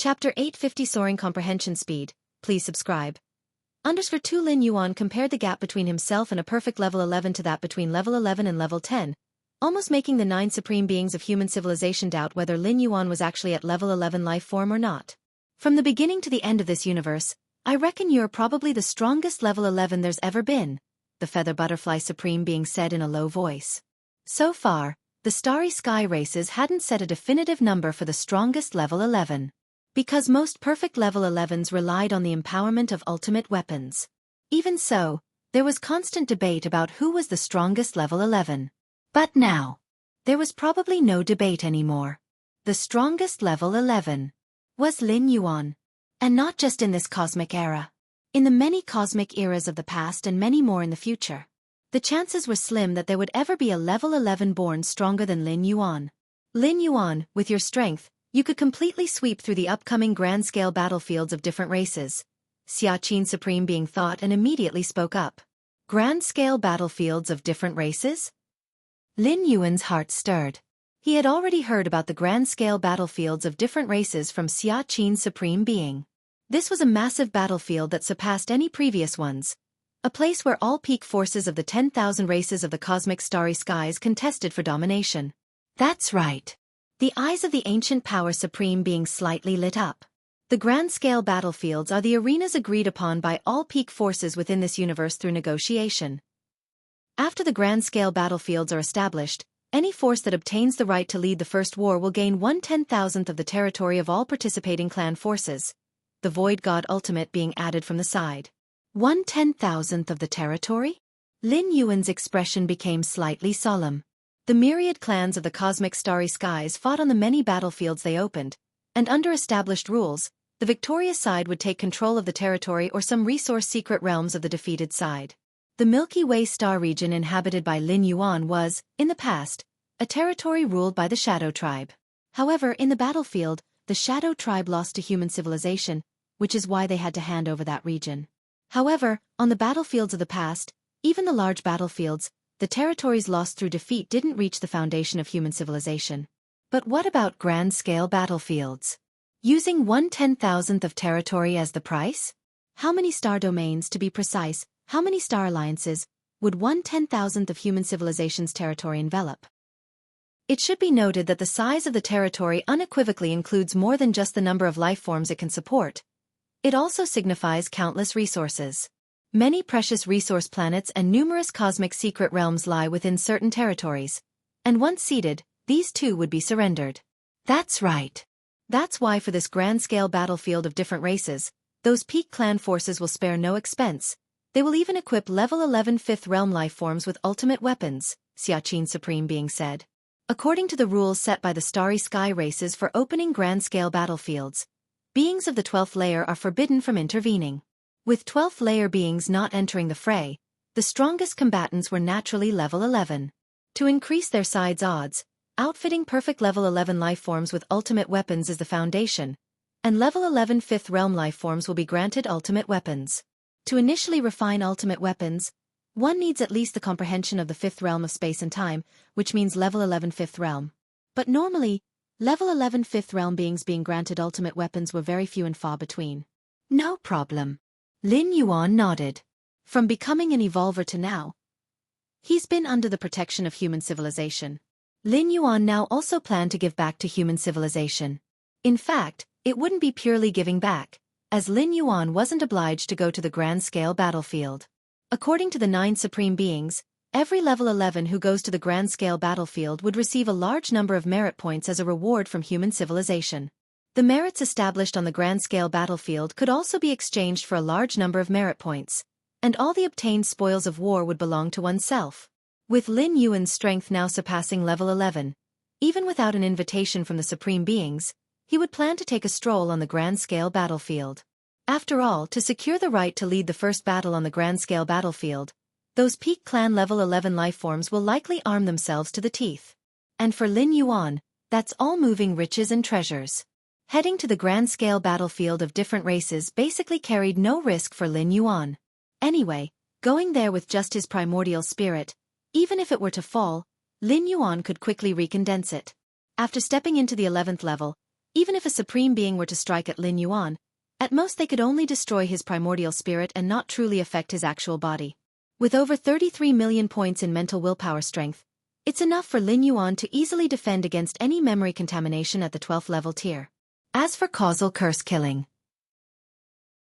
Chapter 850 Soaring Comprehension Speed. Please subscribe. Underscore 2 Lin Yuan compared the gap between himself and a perfect level 11 to that between level 11 and level 10, almost making the 9 supreme beings of human civilization doubt whether Lin Yuan was actually at level 11 life form or not. From the beginning to the end of this universe, I reckon you're probably the strongest level 11 there's ever been, the feather butterfly supreme being said in a low voice. So far, the starry sky races hadn't set a definitive number for the strongest level 11. Because most perfect level 11s relied on the empowerment of ultimate weapons. Even so, there was constant debate about who was the strongest level 11. But now, there was probably no debate anymore. The strongest level 11 was Lin Yuan. And not just in this cosmic era. In the many cosmic eras of the past and many more in the future. The chances were slim that there would ever be a level 11 born stronger than Lin Yuan. Lin Yuan, with your strength, you could completely sweep through the upcoming grand-scale battlefields of different races. Xianxia Supreme Being thought and immediately spoke up. Grand-scale battlefields of different races? Lin Yuan's heart stirred. He had already heard about the grand-scale battlefields of different races from Xianxia Supreme Being. This was a massive battlefield that surpassed any previous ones. A place where all peak forces of the 10,000 races of the cosmic starry skies contested for domination. That's right. The eyes of the ancient power supreme being slightly lit up. The grand-scale battlefields are the arenas agreed upon by all peak forces within this universe through negotiation. After the grand-scale battlefields are established, any force that obtains the right to lead the first war will gain 1/10,000th of the territory of all participating clan forces, the Void God Ultimate being added from the side. 1/10,000th of the territory? Lin Yuan's expression became slightly solemn. The myriad clans of the cosmic starry skies fought on the many battlefields they opened, and under established rules, the victorious side would take control of the territory or some resource secret realms of the defeated side. The Milky Way star region inhabited by Lin Yuan was, in the past, a territory ruled by the Shadow Tribe. However, in the battlefield, the Shadow Tribe lost to human civilization, which is why they had to hand over that region. However, on the battlefields of the past, even the large battlefields, the territories lost through defeat didn't reach the foundation of human civilization. But what about grand-scale battlefields? Using 1/10,000th of territory as the price? How many star domains, to be precise, how many star alliances, would 1/10,000th of human civilization's territory envelop? It should be noted that the size of the territory unequivocally includes more than just the number of life forms it can support. It also signifies countless resources. Many precious resource planets and numerous cosmic secret realms lie within certain territories. And once ceded, these too would be surrendered. That's right. That's why for this grand-scale battlefield of different races, those peak clan forces will spare no expense. They will even equip level 11 fifth realm life forms with ultimate weapons, Xianxia Supreme Being said. According to the rules set by the starry sky races for opening grand-scale battlefields, beings of the 12th layer are forbidden from intervening. With 12th layer beings not entering the fray, the strongest combatants were naturally level 11. To increase their side's odds, outfitting perfect level 11 life forms with ultimate weapons is the foundation, and level 11 fifth realm life forms will be granted ultimate weapons. To initially refine ultimate weapons, one needs at least the comprehension of the fifth realm of space and time, which means level 11 fifth realm. But normally, level 11 fifth realm beings being granted ultimate weapons were very few and far between. No problem. Lin Yuan nodded. From becoming an evolver to now, he's been under the protection of human civilization. Lin Yuan now also planned to give back to human civilization. In fact, it wouldn't be purely giving back, as Lin Yuan wasn't obliged to go to the grand-scale battlefield. According to the 9 supreme beings, every level 11 who goes to the grand-scale battlefield would receive a large number of merit points as a reward from human civilization. The merits established on the grand-scale battlefield could also be exchanged for a large number of merit points, and all the obtained spoils of war would belong to oneself. With Lin Yuan's strength now surpassing level 11, even without an invitation from the supreme beings, he would plan to take a stroll on the grand-scale battlefield. After all, to secure the right to lead the first battle on the grand-scale battlefield, those peak clan level 11 lifeforms will likely arm themselves to the teeth. And for Lin Yuan, that's all moving riches and treasures. Heading to the grand-scale battlefield of different races basically carried no risk for Lin Yuan. Anyway, going there with just his primordial spirit, even if it were to fall, Lin Yuan could quickly recondense it. After stepping into the 11th level, Even if a supreme being were to strike at Lin Yuan, at most they could only destroy his primordial spirit and not truly affect his actual body. With over 33 million points in mental willpower strength, it's enough for Lin Yuan to easily defend against any memory contamination at the 12th level tier. As for causal curse killing,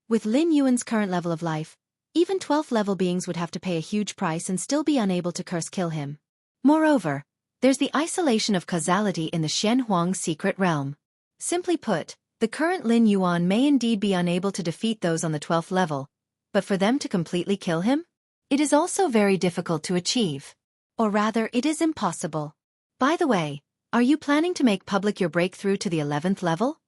with Lin Yuan's current level of life, even 12th level beings would have to pay a huge price and still be unable to curse kill him. Moreover, there's the isolation of causality in the Xianxia secret realm. Simply put, the current Lin Yuan may indeed be unable to defeat those on the 12th level, but for them to completely kill him? It is also very difficult to achieve. Or rather, it is impossible. By the way, are you planning to make public your breakthrough to the 11th level?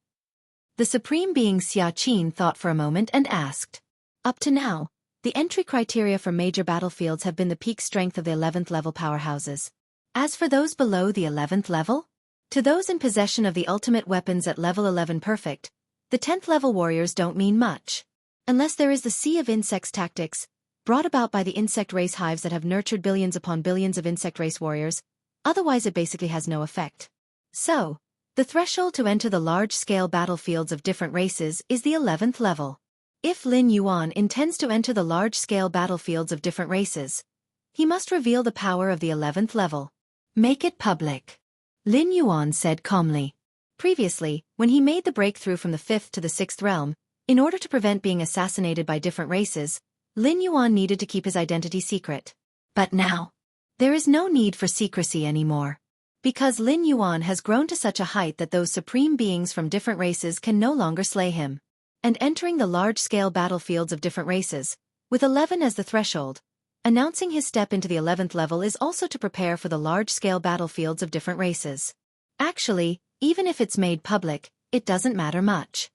The supreme being Xianxia thought for a moment and asked. Up to now, the entry criteria for major battlefields have been the peak strength of the 11th level powerhouses. As for those below the 11th level? To those in possession of the ultimate weapons at level 11 perfect, the 10th level warriors don't mean much. Unless there is the Sea of Insects tactics, brought about by the insect race hives that have nurtured billions upon billions of insect race warriors, otherwise it basically has no effect. So, the threshold to enter the large-scale battlefields of different races is the 11th level. If Lin Yuan intends to enter the large-scale battlefields of different races, he must reveal the power of the 11th level. Make it public. Lin Yuan said calmly. Previously, when he made the breakthrough from the 5th to the 6th realm, in order to prevent being assassinated by different races, Lin Yuan needed to keep his identity secret. But now, there is no need for secrecy anymore. Because Lin Yuan has grown to such a height that those supreme beings from different races can no longer slay him. And entering the large-scale battlefields of different races, with 11 as the threshold, announcing his step into the 11th level is also to prepare for the large-scale battlefields of different races. Actually, even if it's made public, it doesn't matter much.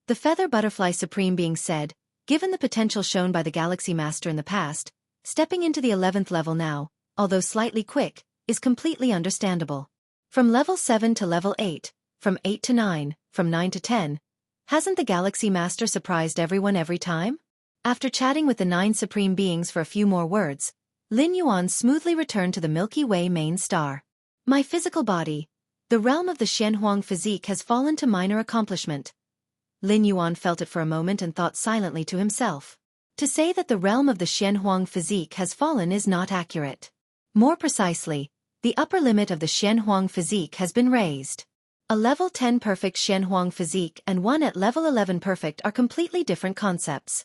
The Feather Butterfly Supreme Being said, given the potential shown by the Galaxy Master in the past, stepping into the 11th level now, although slightly quick, is completely understandable. From level 7 to level 8, from 8 to 9, from 9 to 10, hasn't the Galaxy Master surprised everyone every time? After chatting with the 9 Supreme Beings for a few more words, Lin Yuan smoothly returned to the Milky Way main star. My physical body, the realm of the Xianxia physique has fallen to minor accomplishment. Lin Yuan felt it for a moment and thought silently to himself. To say that the realm of the Xianxia physique has fallen is not accurate. More precisely, the upper limit of the Xianxia physique has been raised. A level 10 perfect Xianxia physique and one at level 11 perfect are completely different concepts.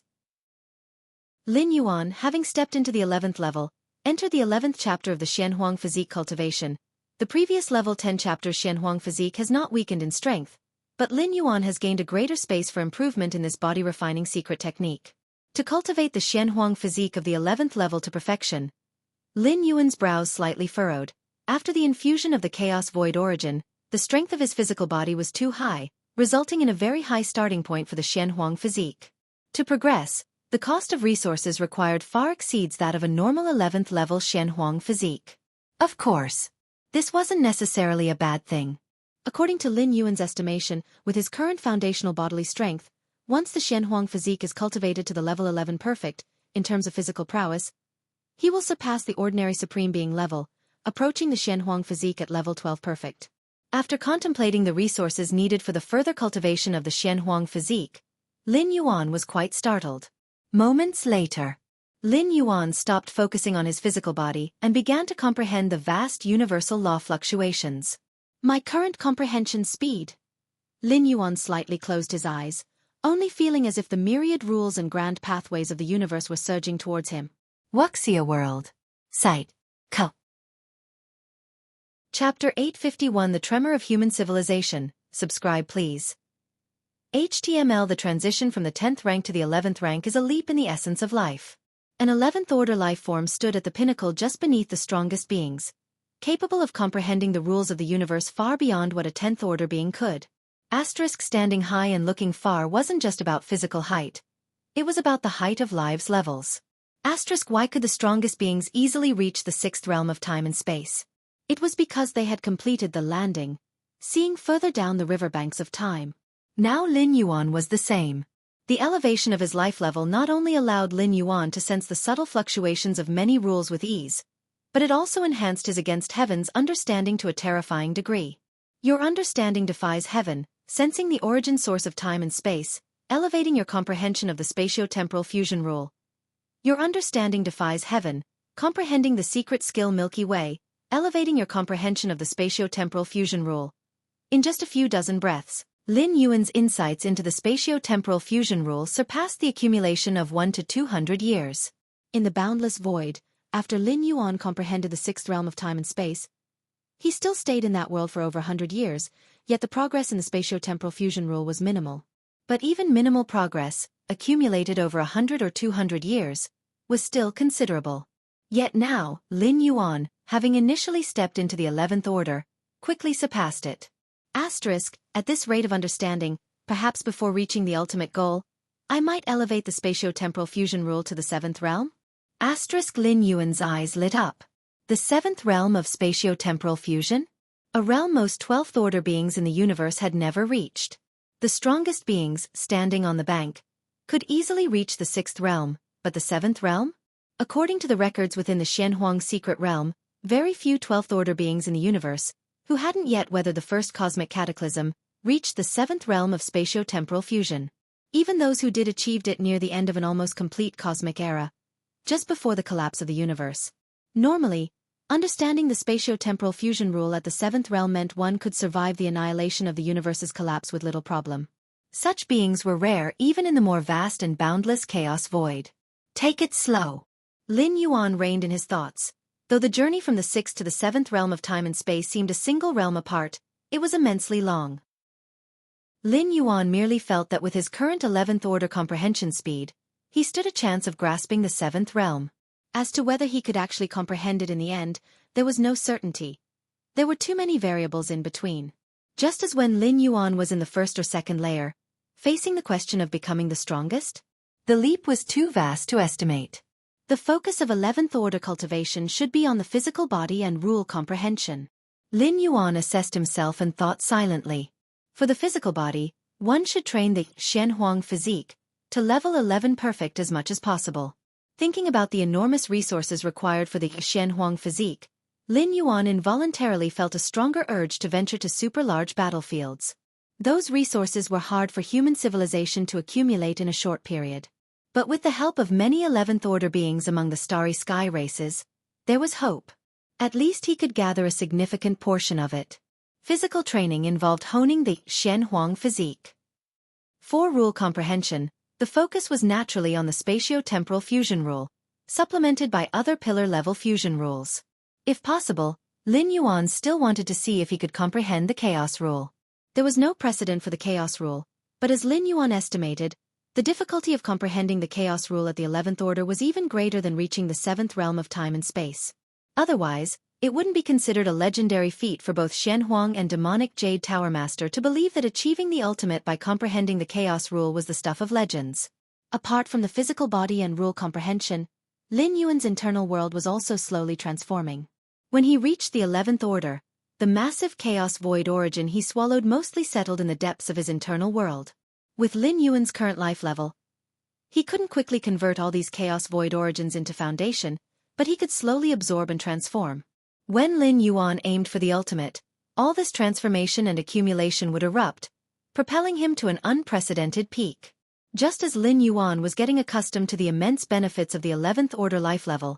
Lin Yuan, having stepped into the 11th level, entered the 11th chapter of the Xianxia physique cultivation. The previous level 10 chapter's Xianxia physique has not weakened in strength, but Lin Yuan has gained a greater space for improvement in this body-refining secret technique. To cultivate the Xianxia physique of the 11th level to perfection, Lin Yuan's brows slightly furrowed. After the infusion of the Chaos Void origin, the strength of his physical body was too high, resulting in a very high starting point for the Xianxia physique. To progress, the cost of resources required far exceeds that of a normal 11th level Xianxia physique. Of course, this wasn't necessarily a bad thing. According to Lin Yuan's estimation, with his current foundational bodily strength, once the Xianxia physique is cultivated to the level 11 perfect, in terms of physical prowess, he will surpass the ordinary Supreme Being level, approaching the Xianxia physique at level 12 perfect. After contemplating the resources needed for the further cultivation of the Xianxia physique, Lin Yuan was quite startled. Moments later, Lin Yuan stopped focusing on his physical body and began to comprehend the vast universal law fluctuations. My current comprehension speed. Lin Yuan slightly closed his eyes, only feeling as if the myriad rules and grand pathways of the universe were surging towards him. Wuxia World. Sight. Co. Chapter 851 The Tremor of Human Civilization. Subscribe please. HTML The transition from the 10th rank to the 11th rank is a leap in the essence of life. An 11th order life form stood at the pinnacle just beneath the strongest beings, capable of comprehending the rules of the universe far beyond what a 10th order being could. Asterisk standing high and looking far wasn't just about physical height. It was about the height of lives levels. Asterisk why could the strongest beings easily reach the 6th realm of time and space? It was because they had completed the landing, seeing further down the riverbanks of time. Now Lin Yuan was the same. The elevation of his life level not only allowed Lin Yuan to sense the subtle fluctuations of many rules with ease, but it also enhanced his against heaven's understanding to a terrifying degree. Your understanding defies heaven, sensing the origin source of time and space, elevating your comprehension of the spatio-temporal fusion rule. Your understanding defies heaven, comprehending the secret skill Milky Way, elevating your comprehension of the spatio-temporal fusion rule. In just a few dozen breaths, Lin Yuan's insights into the spatio-temporal fusion rule surpassed the accumulation of 1 to 200 years. In the boundless void, after Lin Yuan comprehended the sixth realm of time and space, he still stayed in that world for over 100 years, yet the progress in the spatio-temporal fusion rule was minimal. But even minimal progress, accumulated over 100 or 200 years, was still considerable. Yet now, Lin Yuan, having initially stepped into the 11th order, *quickly surpassed it. At this rate of understanding, perhaps before reaching the ultimate goal, I might elevate the spatio-temporal fusion rule to the 7th realm? Lin Yuan's eyes lit up. The 7th realm of spatio-temporal fusion? A realm most 12th order beings in the universe had never reached. The strongest beings, standing on the bank, could easily reach the 6th realm, but the 7th realm? According to the records within the Xianxia secret realm, very few 12th order beings in the universe, who hadn't yet weathered the first cosmic cataclysm, reached the 7th realm of spatio-temporal fusion. Even those who did achieved it near the end of an almost complete cosmic era, just before the collapse of the universe. Normally, understanding the spatio-temporal fusion rule at the 7th realm meant one could survive the annihilation of the universe's collapse with little problem. Such beings were rare even in the more vast and boundless chaos void. Take it slow. Lin Yuan reined in his thoughts. Though the journey from the 6th to the 7th realm of time and space seemed a single realm apart, it was immensely long. Lin Yuan merely felt that with his current 11th order comprehension speed, he stood a chance of grasping the 7th realm. As to whether he could actually comprehend it in the end, there was no certainty. There were too many variables in between. Just as when Lin Yuan was in the first or second layer, facing the question of becoming the strongest, the leap was too vast to estimate. The focus of 11th order cultivation should be on the physical body and rule comprehension. Lin Yuan assessed himself and thought silently. For the physical body, one should train the Xianxia physique to level 11 perfect as much as possible. Thinking about the enormous resources required for the Xianxia physique, Lin Yuan involuntarily felt a stronger urge to venture to super-large battlefields. Those resources were hard for human civilization to accumulate in a short period. But with the help of many 11th order beings among the starry sky races, there was hope. At least he could gather a significant portion of it. Physical training involved honing the Xianxia physique. For rule comprehension, the focus was naturally on the spatio-temporal fusion rule, supplemented by other pillar-level fusion rules. If possible, Lin Yuan still wanted to see if he could comprehend the chaos rule. There was no precedent for the chaos rule, but as Lin Yuan estimated, the difficulty of comprehending the chaos rule at the 11th order was even greater than reaching the 7th realm of time and space. Otherwise, it wouldn't be considered a legendary feat for both Xianxia and demonic Jade Tower Master to believe that achieving the ultimate by comprehending the chaos rule was the stuff of legends. Apart from the physical body and rule comprehension, Lin Yuan's internal world was also slowly transforming. When he reached the 11th order, the massive chaos void origin he swallowed mostly settled in the depths of his internal world. With Lin Yuan's current life level, he couldn't quickly convert all these chaos void origins into foundation, but he could slowly absorb and transform. When Lin Yuan aimed for the ultimate, all this transformation and accumulation would erupt, propelling him to an unprecedented peak. Just as Lin Yuan was getting accustomed to the immense benefits of the 11th order life level,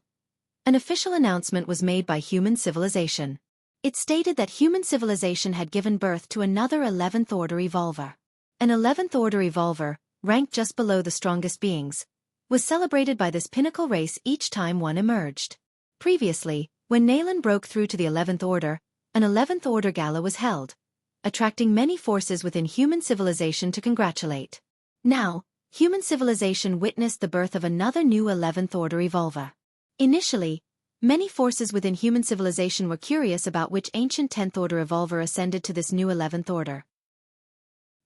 an official announcement was made by human civilization. It stated that human civilization had given birth to another 11th order evolver. An 11th order evolver, ranked just below the strongest beings, was celebrated by this pinnacle race each time one emerged. Previously, when Nalan broke through to the 11th order, an 11th order gala was held, attracting many forces within human civilization to congratulate. Now, human civilization witnessed the birth of another new 11th order evolver. Initially, many forces within human civilization were curious about which ancient 10th order evolver ascended to this new 11th order,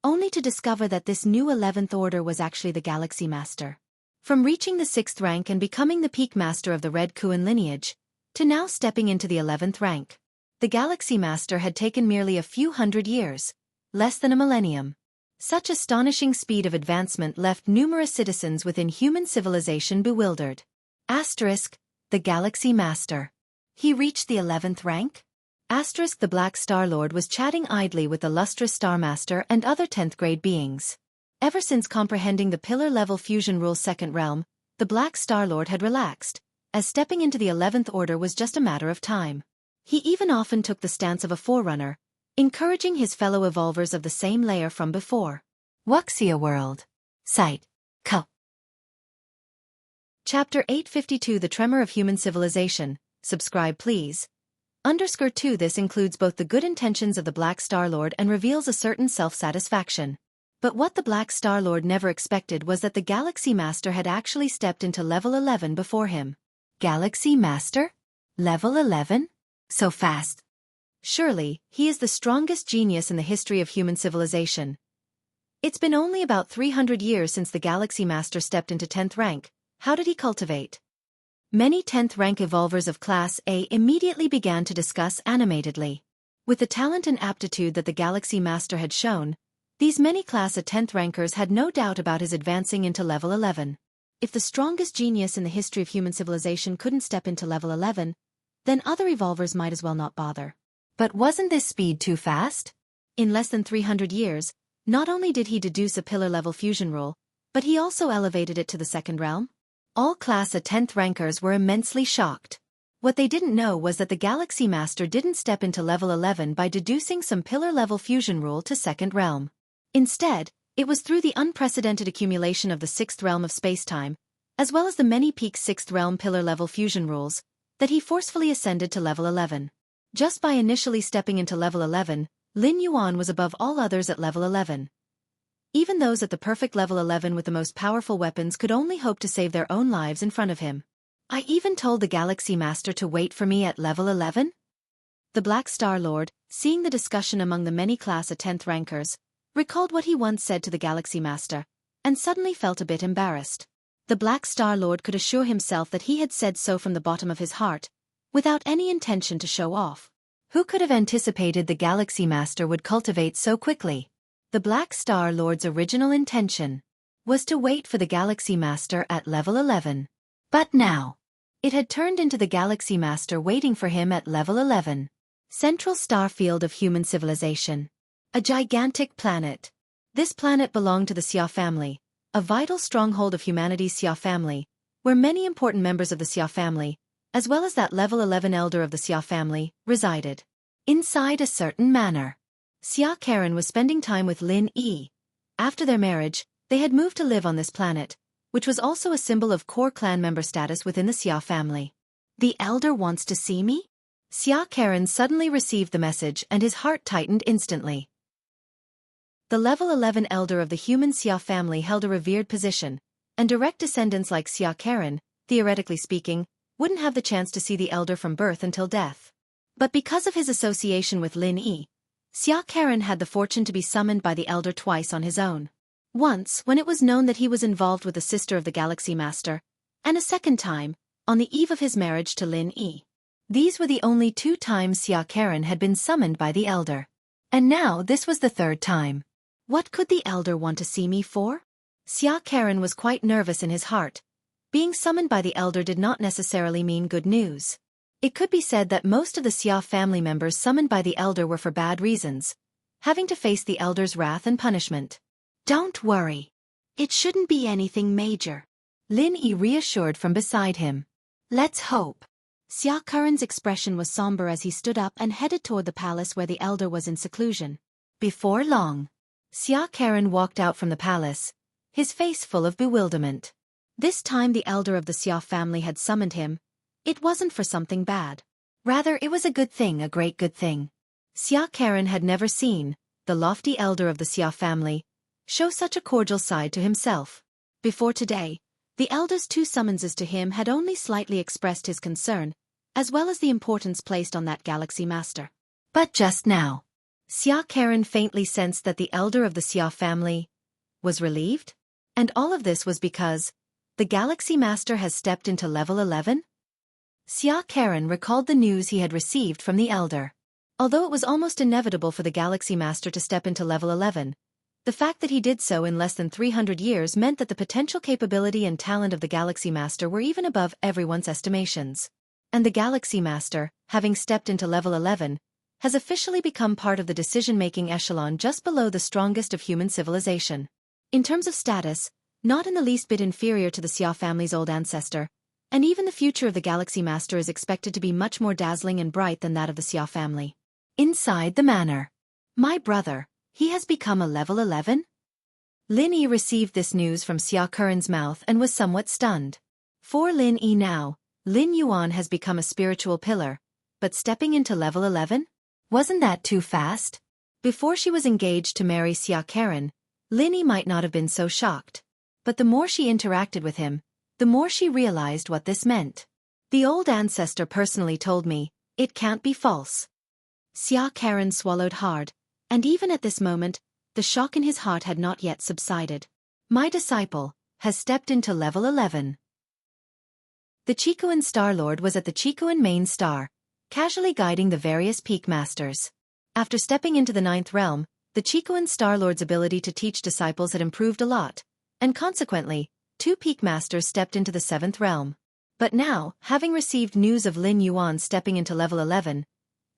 only to discover that this new 11th order was actually the Galaxy Master. From reaching the 6th rank and becoming the peak master of the Red Kuan lineage, to now stepping into the 11th rank, the Galaxy Master had taken merely a few hundred years, less than a millennium. Such astonishing speed of advancement left numerous citizens within human civilization bewildered. The Galaxy Master. He reached the 11th rank? The Black Star Lord was chatting idly with the lustrous Star Master and other 10th grade beings. Ever since comprehending the pillar-level fusion rule's second realm, the Black Star Lord had relaxed, as stepping into the 11th order was just a matter of time. He even often took the stance of a forerunner, encouraging his fellow evolvers of the same layer from before. Wuxia World. Site. Co. Chapter 852 The Tremor of Human Civilization. Subscribe please. _2 This includes both the good intentions of the Black Star Lord and reveals a certain self-satisfaction. But what the Black Star Lord never expected was that the Galaxy Master had actually stepped into level 11 before him. Galaxy Master? Level 11? So fast. Surely, he is the strongest genius in the history of human civilization. It's been only about 300 years since the Galaxy Master stepped into 10th rank. How did he cultivate? Many 10th rank evolvers of Class A immediately began to discuss animatedly. With the talent and aptitude that the Galaxy Master had shown, these many Class A 10th rankers had no doubt about his advancing into level 11. If the strongest genius in the history of human civilization couldn't step into level 11, then other evolvers might as well not bother. But wasn't this speed too fast? In less than 300 years, not only did he deduce a pillar-level fusion rule, but he also elevated it to the second realm. All Class A 10th rankers were immensely shocked. What they didn't know was that the Galaxy Master didn't step into level 11 by deducing some pillar-level fusion rule to second realm. Instead, it was through the unprecedented accumulation of the 6th realm of spacetime, as well as the many peak 6th realm pillar-level fusion rules, that he forcefully ascended to level 11. Just by initially stepping into level 11, Lin Yuan was above all others at level 11. Even those at the perfect level 11 with the most powerful weapons could only hope to save their own lives in front of him. I even told the Galaxy Master to wait for me at level 11? The Black Star Lord, seeing the discussion among the many Class A 10th rankers, recalled what he once said to the Galaxy Master, and suddenly felt a bit embarrassed. The Black Star Lord could assure himself that he had said so from the bottom of his heart, without any intention to show off. Who could have anticipated the Galaxy Master would cultivate so quickly? The Black Star Lord's original intention was to wait for the Galaxy Master at level 11. But now, it had turned into the Galaxy Master waiting for him at level 11. Central star field of human civilization. A gigantic planet. This planet belonged to the Xia family, a vital stronghold of humanity's Xia family, where many important members of the Xia family, as well as that level 11 elder of the Xia family, resided. Inside a certain manor, Xia Karen was spending time with Lin Yi. After their marriage, they had moved to live on this planet, which was also a symbol of core clan member status within the Xia family. The elder wants to see me? Xia Karen suddenly received the message and his heart tightened instantly. The level 11 elder of the human Xia family held a revered position, and direct descendants like Xia Karen, theoretically speaking, wouldn't have the chance to see the elder from birth until death. But because of his association with Lin Yi, Xia Karen had the fortune to be summoned by the elder twice on his own. Once, when it was known that he was involved with the sister of the Galaxy Master, and a second time, on the eve of his marriage to Lin Yi. These were the only 2 times Xia Karen had been summoned by the elder. And now this was the 3rd time. What could the elder want to see me for? Xia Karen was quite nervous in his heart. Being summoned by the elder did not necessarily mean good news. It could be said that most of the Xia family members summoned by the elder were for bad reasons, having to face the elder's wrath and punishment. Don't worry. It shouldn't be anything major. Lin Yi reassured from beside him. Let's hope. Xia Karen's expression was somber as he stood up and headed toward the palace where the elder was in seclusion. Before long, Xia Karen walked out from the palace, his face full of bewilderment. This time the elder of the Xia family had summoned him. It wasn't for something bad. Rather, it was a good thing, a great good thing. Xia Karen had never seen the lofty elder of the Xia family show such a cordial side to himself. Before today, the elder's 2 summonses to him had only slightly expressed his concern, as well as the importance placed on that Galaxy Master. But just now, Xia Karen faintly sensed that the elder of the Xia family was relieved? And all of this was because the Galaxy Master has stepped into level 11? Xia Karen recalled the news he had received from the elder. Although it was almost inevitable for the Galaxy Master to step into level 11, the fact that he did so in less than 300 years meant that the potential capability and talent of the Galaxy Master were even above everyone's estimations. And the Galaxy Master, having stepped into level 11, has officially become part of the decision-making echelon just below the strongest of human civilization. In terms of status, not in the least bit inferior to the Xia family's old ancestor, and even the future of the Galaxy Master is expected to be much more dazzling and bright than that of the Xia family. Inside the manor. My brother, he has become a level 11? Lin Yi received this news from Xia Curran's mouth and was somewhat stunned. For Lin Yi now, Lin Yuan has become a spiritual pillar, but stepping into level 11? Wasn't that too fast? Before she was engaged to marry Xia Curran, Lin Yi might not have been so shocked. But the more she interacted with him, the more she realized what this meant. The old ancestor personally told me, it can't be false. Xia Curran swallowed hard, and even at this moment, the shock in his heart had not yet subsided. My disciple has stepped into level 11. The Qikuan Starlord was at the Qikuan main star, casually guiding the various peak masters. After stepping into the 9th realm, the Qikuan Starlord's ability to teach disciples had improved a lot, and consequently, 2 peak masters stepped into the 7th realm. But now, having received news of Lin Yuan stepping into level 11,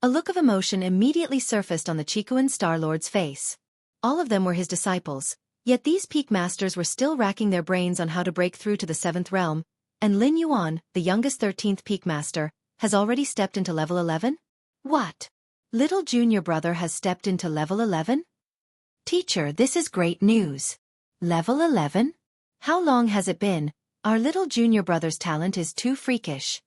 a look of emotion immediately surfaced on the Qikuan Starlord's face. All of them were his disciples, yet these peak masters were still racking their brains on how to break through to the 7th realm, and Lin Yuan, the youngest 13th peak master, has already stepped into level 11? What? Little junior brother has stepped into level 11? Teacher, this is great news. Level 11? How long has it been? Our little junior brother's talent is too freakish.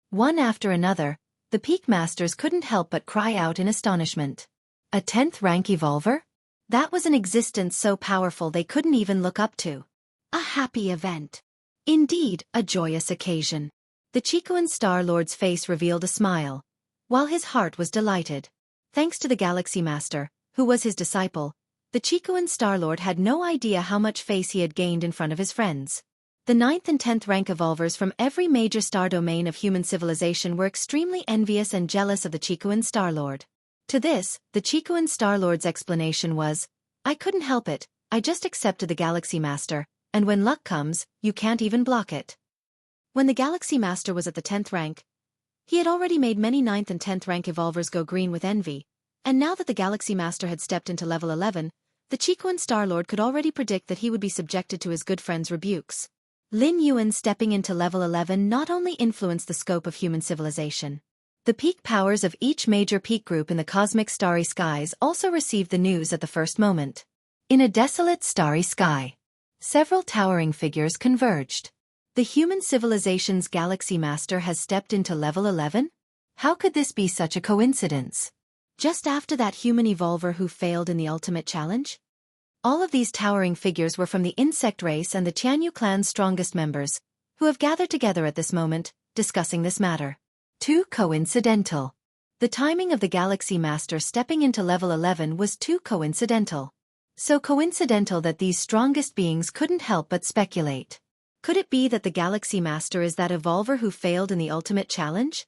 One after another, the peak masters couldn't help but cry out in astonishment. A 10th rank evolver? That was an existence so powerful they couldn't even look up to. A happy event. Indeed, a joyous occasion. The Qikuan Star-Lord's face revealed a smile, while his heart was delighted. Thanks to the Galaxy Master, who was his disciple, the Qikuan Star-Lord had no idea how much face he had gained in front of his friends. The 9th and 10th rank evolvers from every major star domain of human civilization were extremely envious and jealous of the Qikuan Star-Lord. To this, the Qikuan Star-Lord's explanation was, I couldn't help it, I just accepted the Galaxy Master, and when luck comes, you can't even block it. When the Galaxy Master was at the 10th rank, he had already made many 9th and 10th rank evolvers go green with envy, and now that the Galaxy Master had stepped into level 11, the Qikuan Star-Lord could already predict that he would be subjected to his good friend's rebukes. Lin Yuan stepping into level 11 not only influenced the scope of human civilization. The peak powers of each major peak group in the cosmic starry skies also received the news at the first moment. In a desolate starry sky, several towering figures converged. The human civilization's Galaxy Master has stepped into level 11? How could this be such a coincidence? Just after that human evolver who failed in the ultimate challenge? All of these towering figures were from the insect race and the Jianghu clan's strongest members, who have gathered together at this moment, discussing this matter. Too coincidental. The timing of the Galaxy Master stepping into level 11 was too coincidental. So coincidental that these strongest beings couldn't help but speculate. Could it be that the Galaxy Master is that evolver who failed in the ultimate challenge?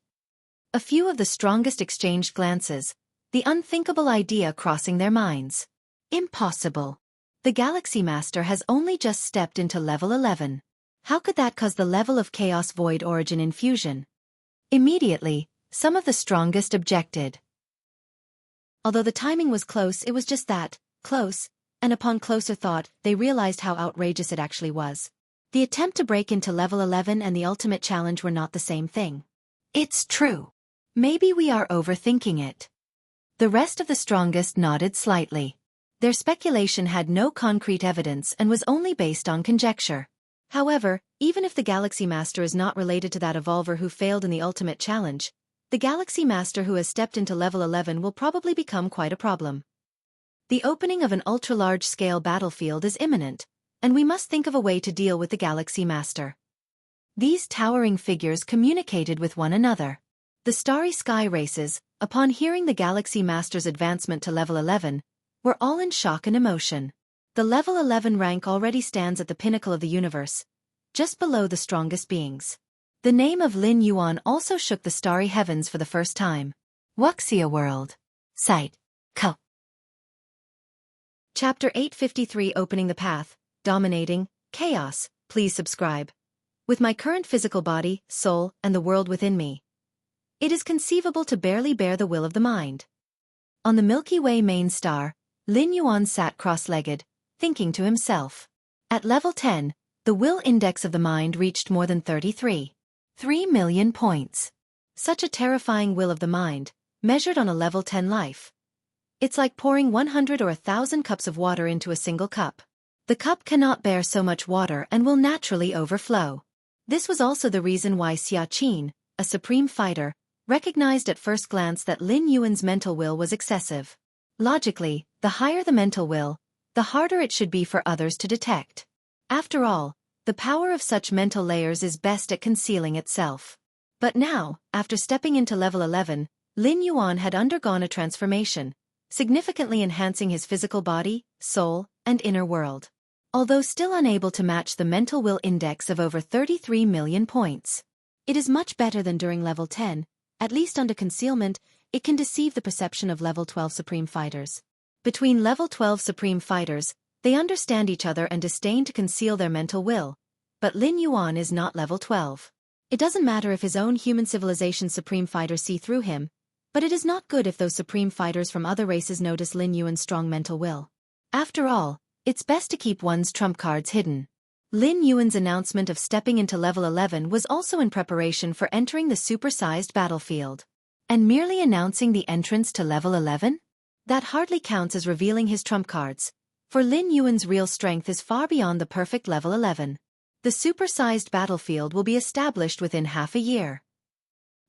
A few of the strongest exchanged glances, the unthinkable idea crossing their minds. Impossible. The Galaxy Master has only just stepped into level 11. How could that cause the level of Chaos Void Origin infusion? Immediately, some of the strongest objected. Although the timing was close, it was just that, close, and upon closer thought, they realized how outrageous it actually was. The attempt to break into level 11 and the ultimate challenge were not the same thing. It's true. Maybe we are overthinking it. The rest of the strongest nodded slightly. Their speculation had no concrete evidence and was only based on conjecture. However, even if the Galaxy Master is not related to that evolver who failed in the ultimate challenge, the Galaxy Master who has stepped into level 11 will probably become quite a problem. The opening of an ultra-large-scale battlefield is imminent, and we must think of a way to deal with the Galaxy Master. These towering figures communicated with one another. The starry sky races, upon hearing the Galaxy Master's advancement to level 11, were all in shock and emotion. The level 11 rank already stands at the pinnacle of the universe, just below the strongest beings. The name of Lin Yuan also shook the starry heavens for the first time. Wuxia World. Sight. Co. Chapter 853 Opening the Path, Dominating, Chaos. Please subscribe. With my current physical body, soul, and the world within me, it is conceivable to barely bear the will of the mind. On the Milky Way main star, Lin Yuan sat cross-legged, thinking to himself. At level 10, the will index of the mind reached more than 3 million points. Such a terrifying will of the mind, measured on a level 10 life. It's like pouring 100 or 1,000 cups of water into a single cup. The cup cannot bear so much water and will naturally overflow. This was also the reason why Xianxia, a supreme fighter, recognized at first glance that Lin Yuan's mental will was excessive. Logically, the higher the mental will, the harder it should be for others to detect. After all, the power of such mental layers is best at concealing itself. But now, after stepping into level 11, Lin Yuan had undergone a transformation, significantly enhancing his physical body, soul, and inner world. Although still unable to match the mental will index of over 33 million points. It is much better than during level 10, at least under concealment, it can deceive the perception of level 12 supreme fighters. Between level 12 supreme fighters, they understand each other and disdain to conceal their mental will. But Lin Yuan is not level 12. It doesn't matter if his own human civilization supreme fighters see through him, but it is not good if those supreme fighters from other races notice Lin Yuan's strong mental will. After all, it's best to keep one's trump cards hidden. Lin Yuan's announcement of stepping into level 11 was also in preparation for entering the supersized battlefield. And merely announcing the entrance to level 11? That hardly counts as revealing his trump cards, for Lin Yuan's real strength is far beyond the perfect level 11. The supersized battlefield will be established within half a year.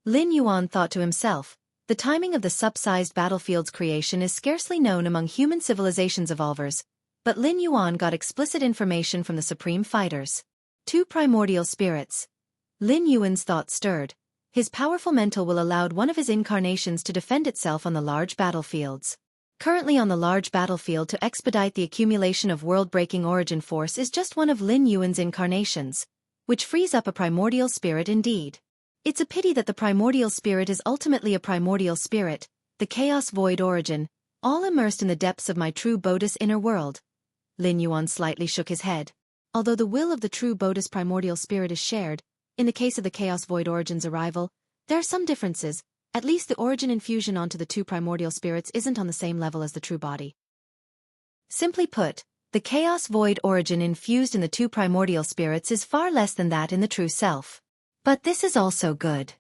Lin Yuan thought to himself, the timing of the subsized battlefield's creation is scarcely known among human civilizations evolvers, but Lin Yuan got explicit information from the supreme fighters. 2 primordial spirits. Lin Yuan's thoughts stirred. His powerful mental will allowed one of his incarnations to defend itself on the large battlefields. Currently on the large battlefield to expedite the accumulation of world-breaking origin force is just one of Lin Yuan's incarnations, which frees up a primordial spirit indeed. It's a pity that the primordial spirit is ultimately a primordial spirit, the chaos void origin, all immersed in the depths of my true Bodhis inner world. Lin Yuan slightly shook his head. Although the will of the true Bodhis primordial spirit is shared, in the case of the chaos void origin's arrival, there are some differences. At least the origin infusion onto the 2 primordial spirits isn't on the same level as the true body. Simply put, the chaos void origin infused in the 2 primordial spirits is far less than that in the true self. But this is also good.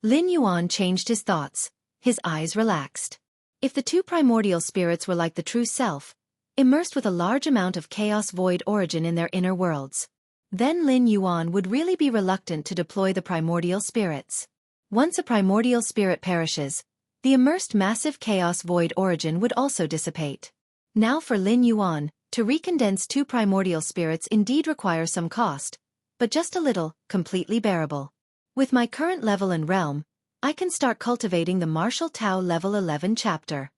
Lin Yuan changed his thoughts, his eyes relaxed. If the 2 primordial spirits were like the true self, immersed with a large amount of chaos void origin in their inner worlds, then Lin Yuan would really be reluctant to deploy the primordial spirits. Once a primordial spirit perishes, the immersed massive chaos void origin would also dissipate. Now for Lin Yuan, to recondense 2 primordial spirits indeed requires some cost, but just a little, completely bearable. With my current level and realm, I can start cultivating the Martial Tao level 11 chapter.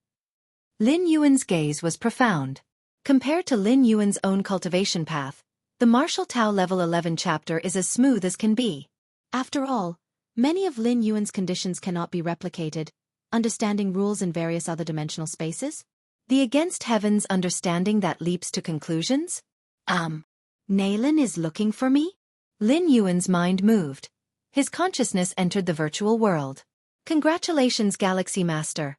Lin Yuan's gaze was profound. Compared to Lin Yuan's own cultivation path, the Martial Tao level 11 chapter is as smooth as can be. After all, many of Lin Yuan's conditions cannot be replicated, understanding rules in various other dimensional spaces. The against heavens understanding that leaps to conclusions? Nalan is looking for me? Lin Yuan's mind moved. His consciousness entered the virtual world. Congratulations, Galaxy Master.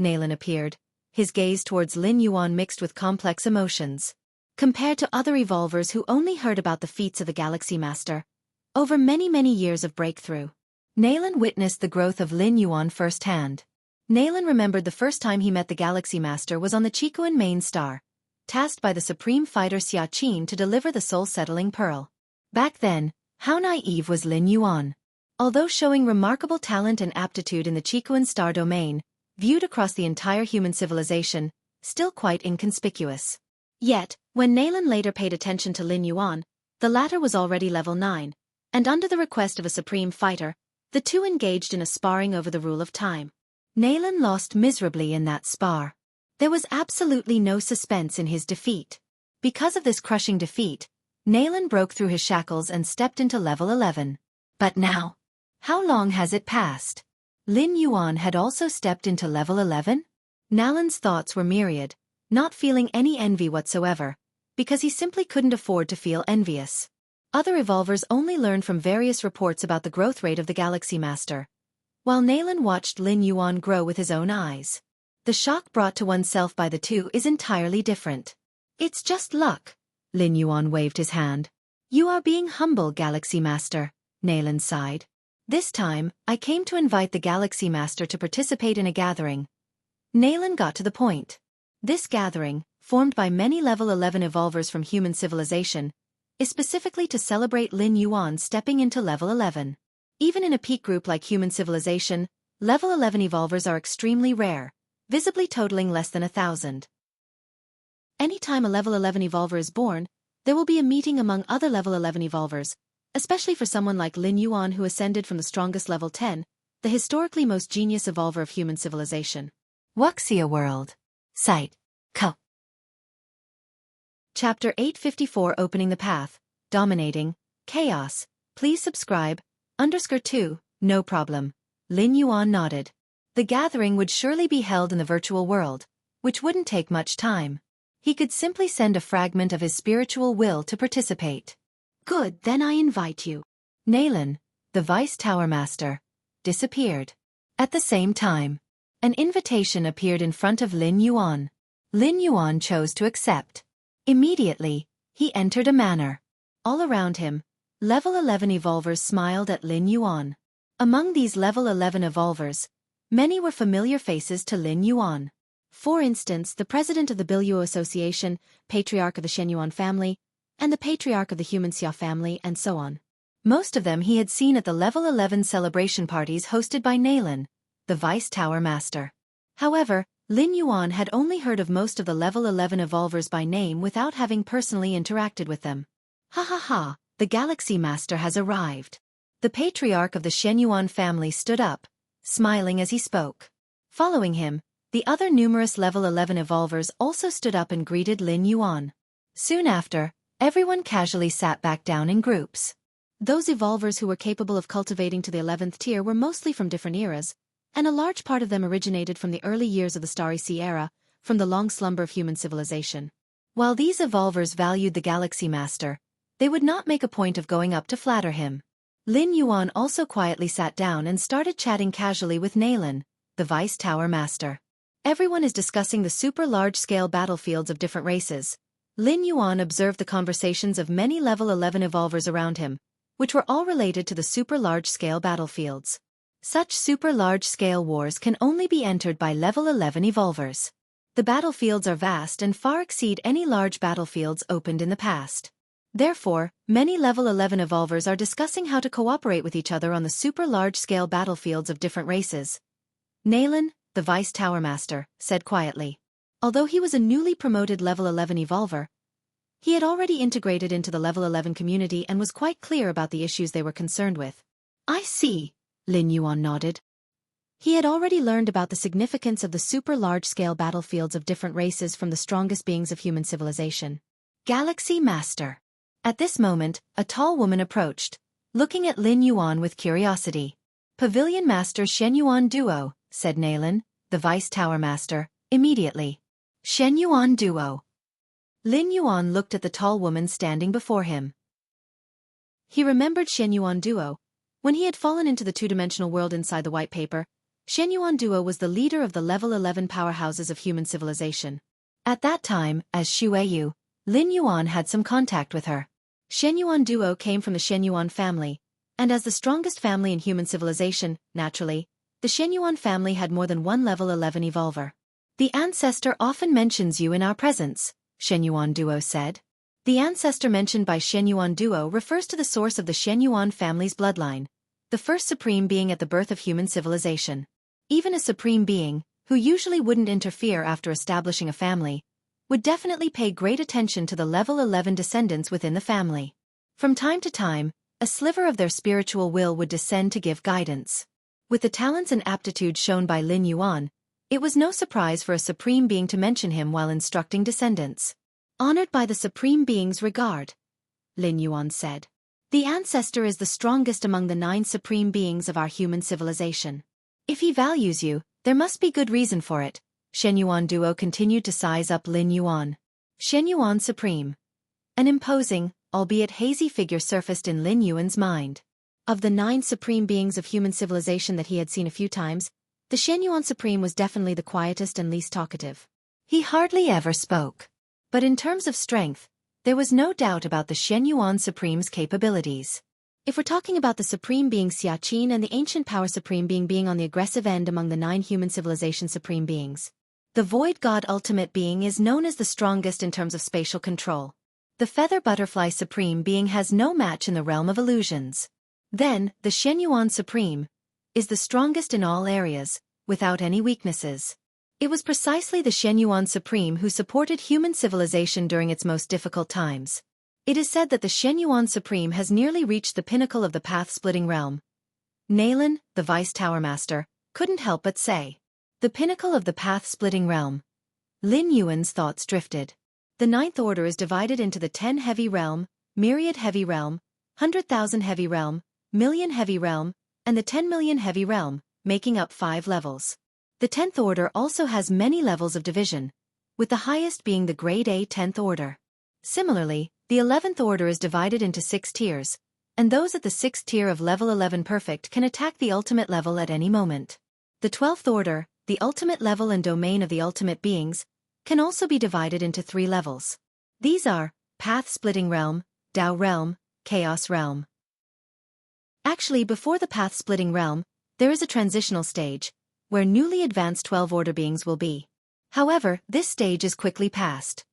Nalan appeared, his gaze towards Lin Yuan mixed with complex emotions. Compared to other evolvers who only heard about the feats of the Galaxy Master, over many years of breakthrough, Nalan witnessed the growth of Lin Yuan firsthand. Nalan remembered the first time he met the Galaxy Master was on the Chicoan main star, tasked by the supreme fighter Xianxia to deliver the soul-settling pearl. Back then, how naive was Lin Yuan? Although showing remarkable talent and aptitude in the Chicoan star domain, viewed across the entire human civilization, still quite inconspicuous. Yet, when Nalan later paid attention to Lin Yuan, the latter was already level 9, and under the request of a supreme fighter, the two engaged in a sparring over the rule of time. Nalan lost miserably in that spar. There was absolutely no suspense in his defeat. Because of this crushing defeat, Nalan broke through his shackles and stepped into level 11. But now, how long has it passed? Lin Yuan had also stepped into level 11? Nalan's thoughts were myriad, not feeling any envy whatsoever, because he simply couldn't afford to feel envious. Other evolvers only learned from various reports about the growth rate of the Galaxy Master, while Nalan watched Lin Yuan grow with his own eyes. The shock brought to oneself by the two is entirely different. It's just luck. Lin Yuan waved his hand. You are being humble, Galaxy Master, Nalan sighed. This time, I came to invite the Galaxy Master to participate in a gathering. Nalan got to the point. This gathering, formed by many level 11 evolvers from human civilization, is specifically to celebrate Lin Yuan stepping into level 11. Even in a peak group like human civilization, level 11 evolvers are extremely rare, visibly totaling less than 1,000. Anytime a level 11 evolver is born, there will be a meeting among other level 11 evolvers, especially for someone like Lin Yuan who ascended from the strongest level 10, the historically most genius evolver of human civilization. Wuxia World. Site. Co. Chapter 854 Opening the Path, Dominating, Chaos. Please subscribe. _2, no problem. Lin Yuan nodded. The gathering would surely be held in the virtual world, which wouldn't take much time. He could simply send a fragment of his spiritual will to participate. Good, then I invite you. Nalan, the Vice Tower Master, disappeared. At the same time, an invitation appeared in front of Lin Yuan. Lin Yuan chose to accept. Immediately, he entered a manor. All around him, level 11 evolvers smiled at Lin Yuan. Among these level 11 evolvers, many were familiar faces to Lin Yuan. For instance, the president of the Biluo Association, patriarch of the Shenyuan family, and the patriarch of the Xianxia family, and so on. Most of them he had seen at the level 11 celebration parties hosted by Nalan, the Vice Tower Master. However, Lin Yuan had only heard of most of the level 11 evolvers by name without having personally interacted with them. Ha ha ha, the Galaxy Master has arrived. The patriarch of the Shenyuan family stood up, smiling as he spoke. Following him, the other numerous level 11 evolvers also stood up and greeted Lin Yuan. Soon after, everyone casually sat back down in groups. Those evolvers who were capable of cultivating to the 11th tier were mostly from different eras, and a large part of them originated from the early years of the Starry Sea era, from the long slumber of human civilization. While these evolvers valued the Galaxy Master, they would not make a point of going up to flatter him. Lin Yuan also quietly sat down and started chatting casually with Nalan, the Vice Tower Master. Everyone is discussing the super large-scale battlefields of different races. Lin Yuan observed the conversations of many level 11 evolvers around him, which were all related to the super large-scale battlefields. Such super large-scale wars can only be entered by level 11 evolvers. The battlefields are vast and far exceed any large battlefields opened in the past. Therefore, many level 11 evolvers are discussing how to cooperate with each other on the super large-scale battlefields of different races. Nalan, the Vice Tower Master, said quietly. Although he was a newly promoted level 11 evolver, he had already integrated into the level 11 community and was quite clear about the issues they were concerned with. I see, Lin Yuan nodded. He had already learned about the significance of the super large-scale battlefields of different races from the strongest beings of human civilization. Galaxy Master. At this moment, a tall woman approached, looking at Lin Yuan with curiosity. Pavilion Master Shenyuan Duo, said Nalan, the Vice Tower Master, immediately. Shenyuan Duo. Lin Yuan looked at the tall woman standing before him. He remembered Shenyuan Duo. When he had fallen into the two-dimensional world inside the white paper, Shenyuan Duo was the leader of the level 11 powerhouses of human civilization. At that time, as Shueyu, Lin Yuan had some contact with her. Shenyuan Duo came from the Shenyuan family, and as the strongest family in human civilization, naturally, the Shenyuan family had more than one level 11 evolver. The ancestor often mentions you in our presence, Shenyuan Duo said. The ancestor mentioned by Shenyuan Duo refers to the source of the Shenyuan family's bloodline, the first supreme being at the birth of human civilization. Even a supreme being, who usually wouldn't interfere after establishing a family, would definitely pay great attention to the level 11 descendants within the family. From time to time, a sliver of their spiritual will would descend to give guidance. With the talents and aptitudes shown by Lin Yuan, it was no surprise for a supreme being to mention him while instructing descendants. Honored by the supreme being's regard, Lin Yuan said. The ancestor is the strongest among the 9 supreme beings of our human civilization. If he values you, there must be good reason for it. Shenyuan Duo continued to size up Lin Yuan. Shenyuan Supreme. An imposing, albeit hazy figure surfaced in Lin Yuan's mind. Of the 9 supreme beings of human civilization that he had seen a few times, The Xianyuan Supreme was definitely the quietest and least talkative. He hardly ever spoke. But in terms of strength, there was no doubt about the Xianyuan Supreme's capabilities. If we're talking about the Supreme being Xiaqin and the Ancient Power Supreme being on the aggressive end among the 9 human civilization Supreme beings, the Void God Ultimate Being is known as the strongest in terms of spatial control. The Feather Butterfly Supreme Being has no match in the realm of illusions. Then, the Xianyuan Supreme is the strongest in all areas, without any weaknesses. It was precisely the Xianyuan Supreme who supported human civilization during its most difficult times. It is said that the Xianyuan Supreme has nearly reached the pinnacle of the path-splitting realm. Nalan, the Vice Tower Master, couldn't help but say, "The pinnacle of the path-splitting realm." Lin Yuan's thoughts drifted. The 9th order is divided into the 10 heavy realm, myriad heavy realm, 100,000 heavy realm, million heavy realm, and the 10 million heavy realm, making up 5 levels. The 10th order also has many levels of division, with the highest being the grade A 10th order. Similarly, the 11th order is divided into 6 tiers, and those at the 6th tier of level 11 perfect can attack the ultimate level at any moment. The 12th order, the ultimate level and domain of the ultimate beings, can also be divided into 3 levels. These are Path-Splitting Realm, Dao Realm, Chaos Realm. Actually, before the Path-Splitting Realm, there is a transitional stage, where newly advanced 12th-order beings will be. However, this stage is quickly passed.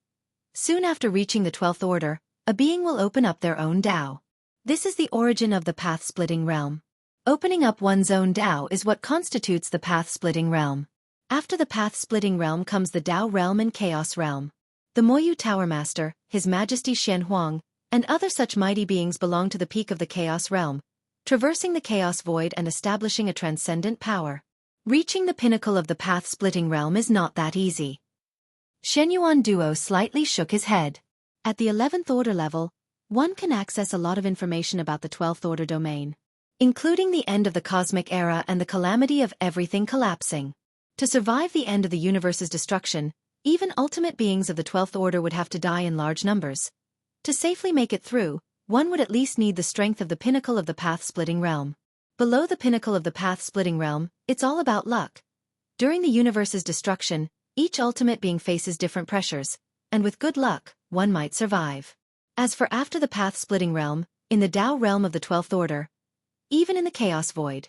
Soon after reaching the 12th order, a being will open up their own Dao. This is the origin of the Path-Splitting Realm. Opening up one's own Dao is what constitutes the Path-Splitting Realm. After the Path-Splitting Realm comes the Dao Realm and Chaos Realm. The Moyu Tower Master, His Majesty Shen Huang, and other such mighty beings belong to the peak of the Chaos Realm, traversing the Chaos Void and establishing a transcendent power. Reaching the pinnacle of the Path-Splitting Realm is not that easy. Shenyuan Duo slightly shook his head. At the 11th order level, one can access a lot of information about the 12th order domain, including the end of the cosmic era and the calamity of everything collapsing. To survive the end of the universe's destruction, even ultimate beings of the 12th order would have to die in large numbers. To safely make it through, one would at least need the strength of the pinnacle of the Path-Splitting Realm. Below the pinnacle of the Path-Splitting Realm, it's all about luck. During the universe's destruction, each ultimate being faces different pressures, and with good luck, one might survive. As for after the Path-Splitting Realm, in the Dao realm of the 12th order, even in the Chaos Void,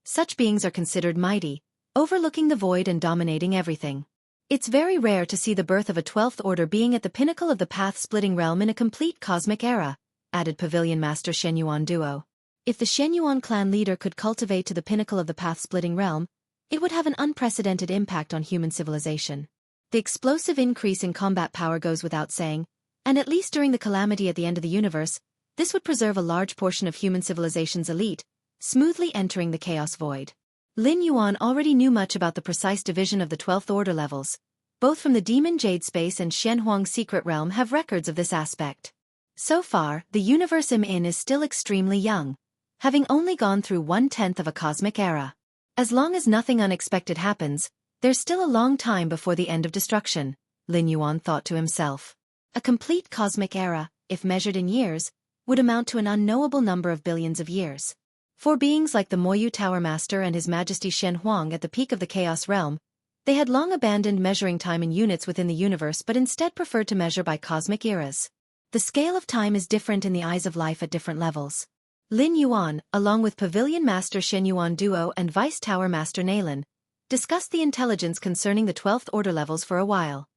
such beings are considered mighty, overlooking the void and dominating everything. It's very rare to see the birth of a 12th order being at the pinnacle of the Path-Splitting Realm in a complete cosmic era, added Pavilion Master Shenyuan Duo. If the Shenyuan clan leader could cultivate to the pinnacle of the Path-Splitting Realm, it would have an unprecedented impact on human civilization. The explosive increase in combat power goes without saying, and at least during the calamity at the end of the universe, this would preserve a large portion of human civilization's elite, smoothly entering the Chaos Void. Lin Yuan already knew much about the precise division of the 12th order levels. Both from the Demon Jade Space and Shen Huang's secret realm have records of this aspect. So far, the universe I'm in is still extremely young, having only gone through 1/10 of a cosmic era. As long as nothing unexpected happens, there's still a long time before the end of destruction, Lin Yuan thought to himself. A complete cosmic era, if measured in years, would amount to an unknowable number of billions of years. For beings like the Moyu Tower Master and His Majesty Shen Huang at the peak of the Chaos Realm, they had long abandoned measuring time in units within the universe but instead preferred to measure by cosmic eras. The scale of time is different in the eyes of life at different levels. Lin Yuan, along with Pavilion Master Shenyuan Duo and Vice Tower Master Nalan, discussed the intelligence concerning the 12th order levels for a while.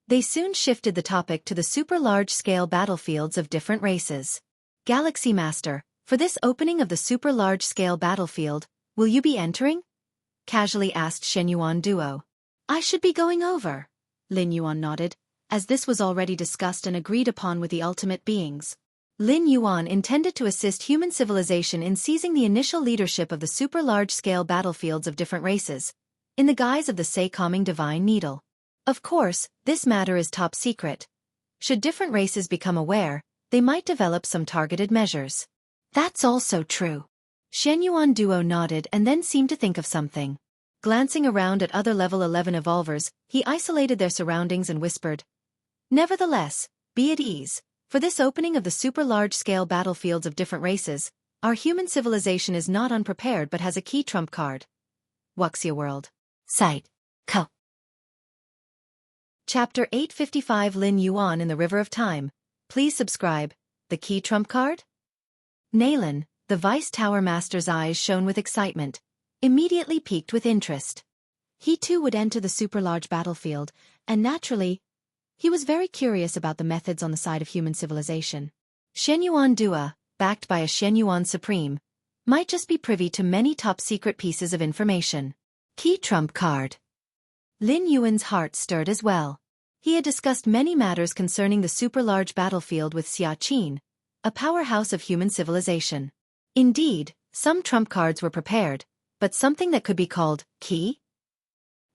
They soon shifted the topic to the super large-scale battlefields of different races. Galaxy Master, for this opening of the super large-scale battlefield, will you be entering? Casually asked Shenyuan Duo. I should be going over. Lin Yuan nodded, as this was already discussed and agreed upon with the ultimate beings. Lin Yuan intended to assist human civilization in seizing the initial leadership of the super large-scale battlefields of different races, in the guise of the Say-calming Divine Needle. Of course, this matter is top secret. Should different races become aware, they might develop some targeted measures. That's also true. Shenyuan Duo nodded and then seemed to think of something. Glancing around at other level 11 evolvers, he isolated their surroundings and whispered, "Nevertheless, be at ease. For this opening of the super large-scale battlefields of different races, our human civilization is not unprepared but has a key trump card. Wuxia World. Site. Co. Chapter 855 Lin Yuan in the River of Time. Please subscribe. The key trump card? Nalan, the Vice Tower Master's eyes shone with excitement, immediately piqued with interest. He too would enter the super-large battlefield, and naturally, he was very curious about the methods on the side of human civilization. Shenyuan Dua, backed by a Shenyuan Supreme, might just be privy to many top-secret pieces of information. Key trump card. Lin Yuan's heart stirred as well. He had discussed many matters concerning the super-large battlefield with Xianxia, a powerhouse of human civilization. Indeed, some trump cards were prepared, but something that could be called key?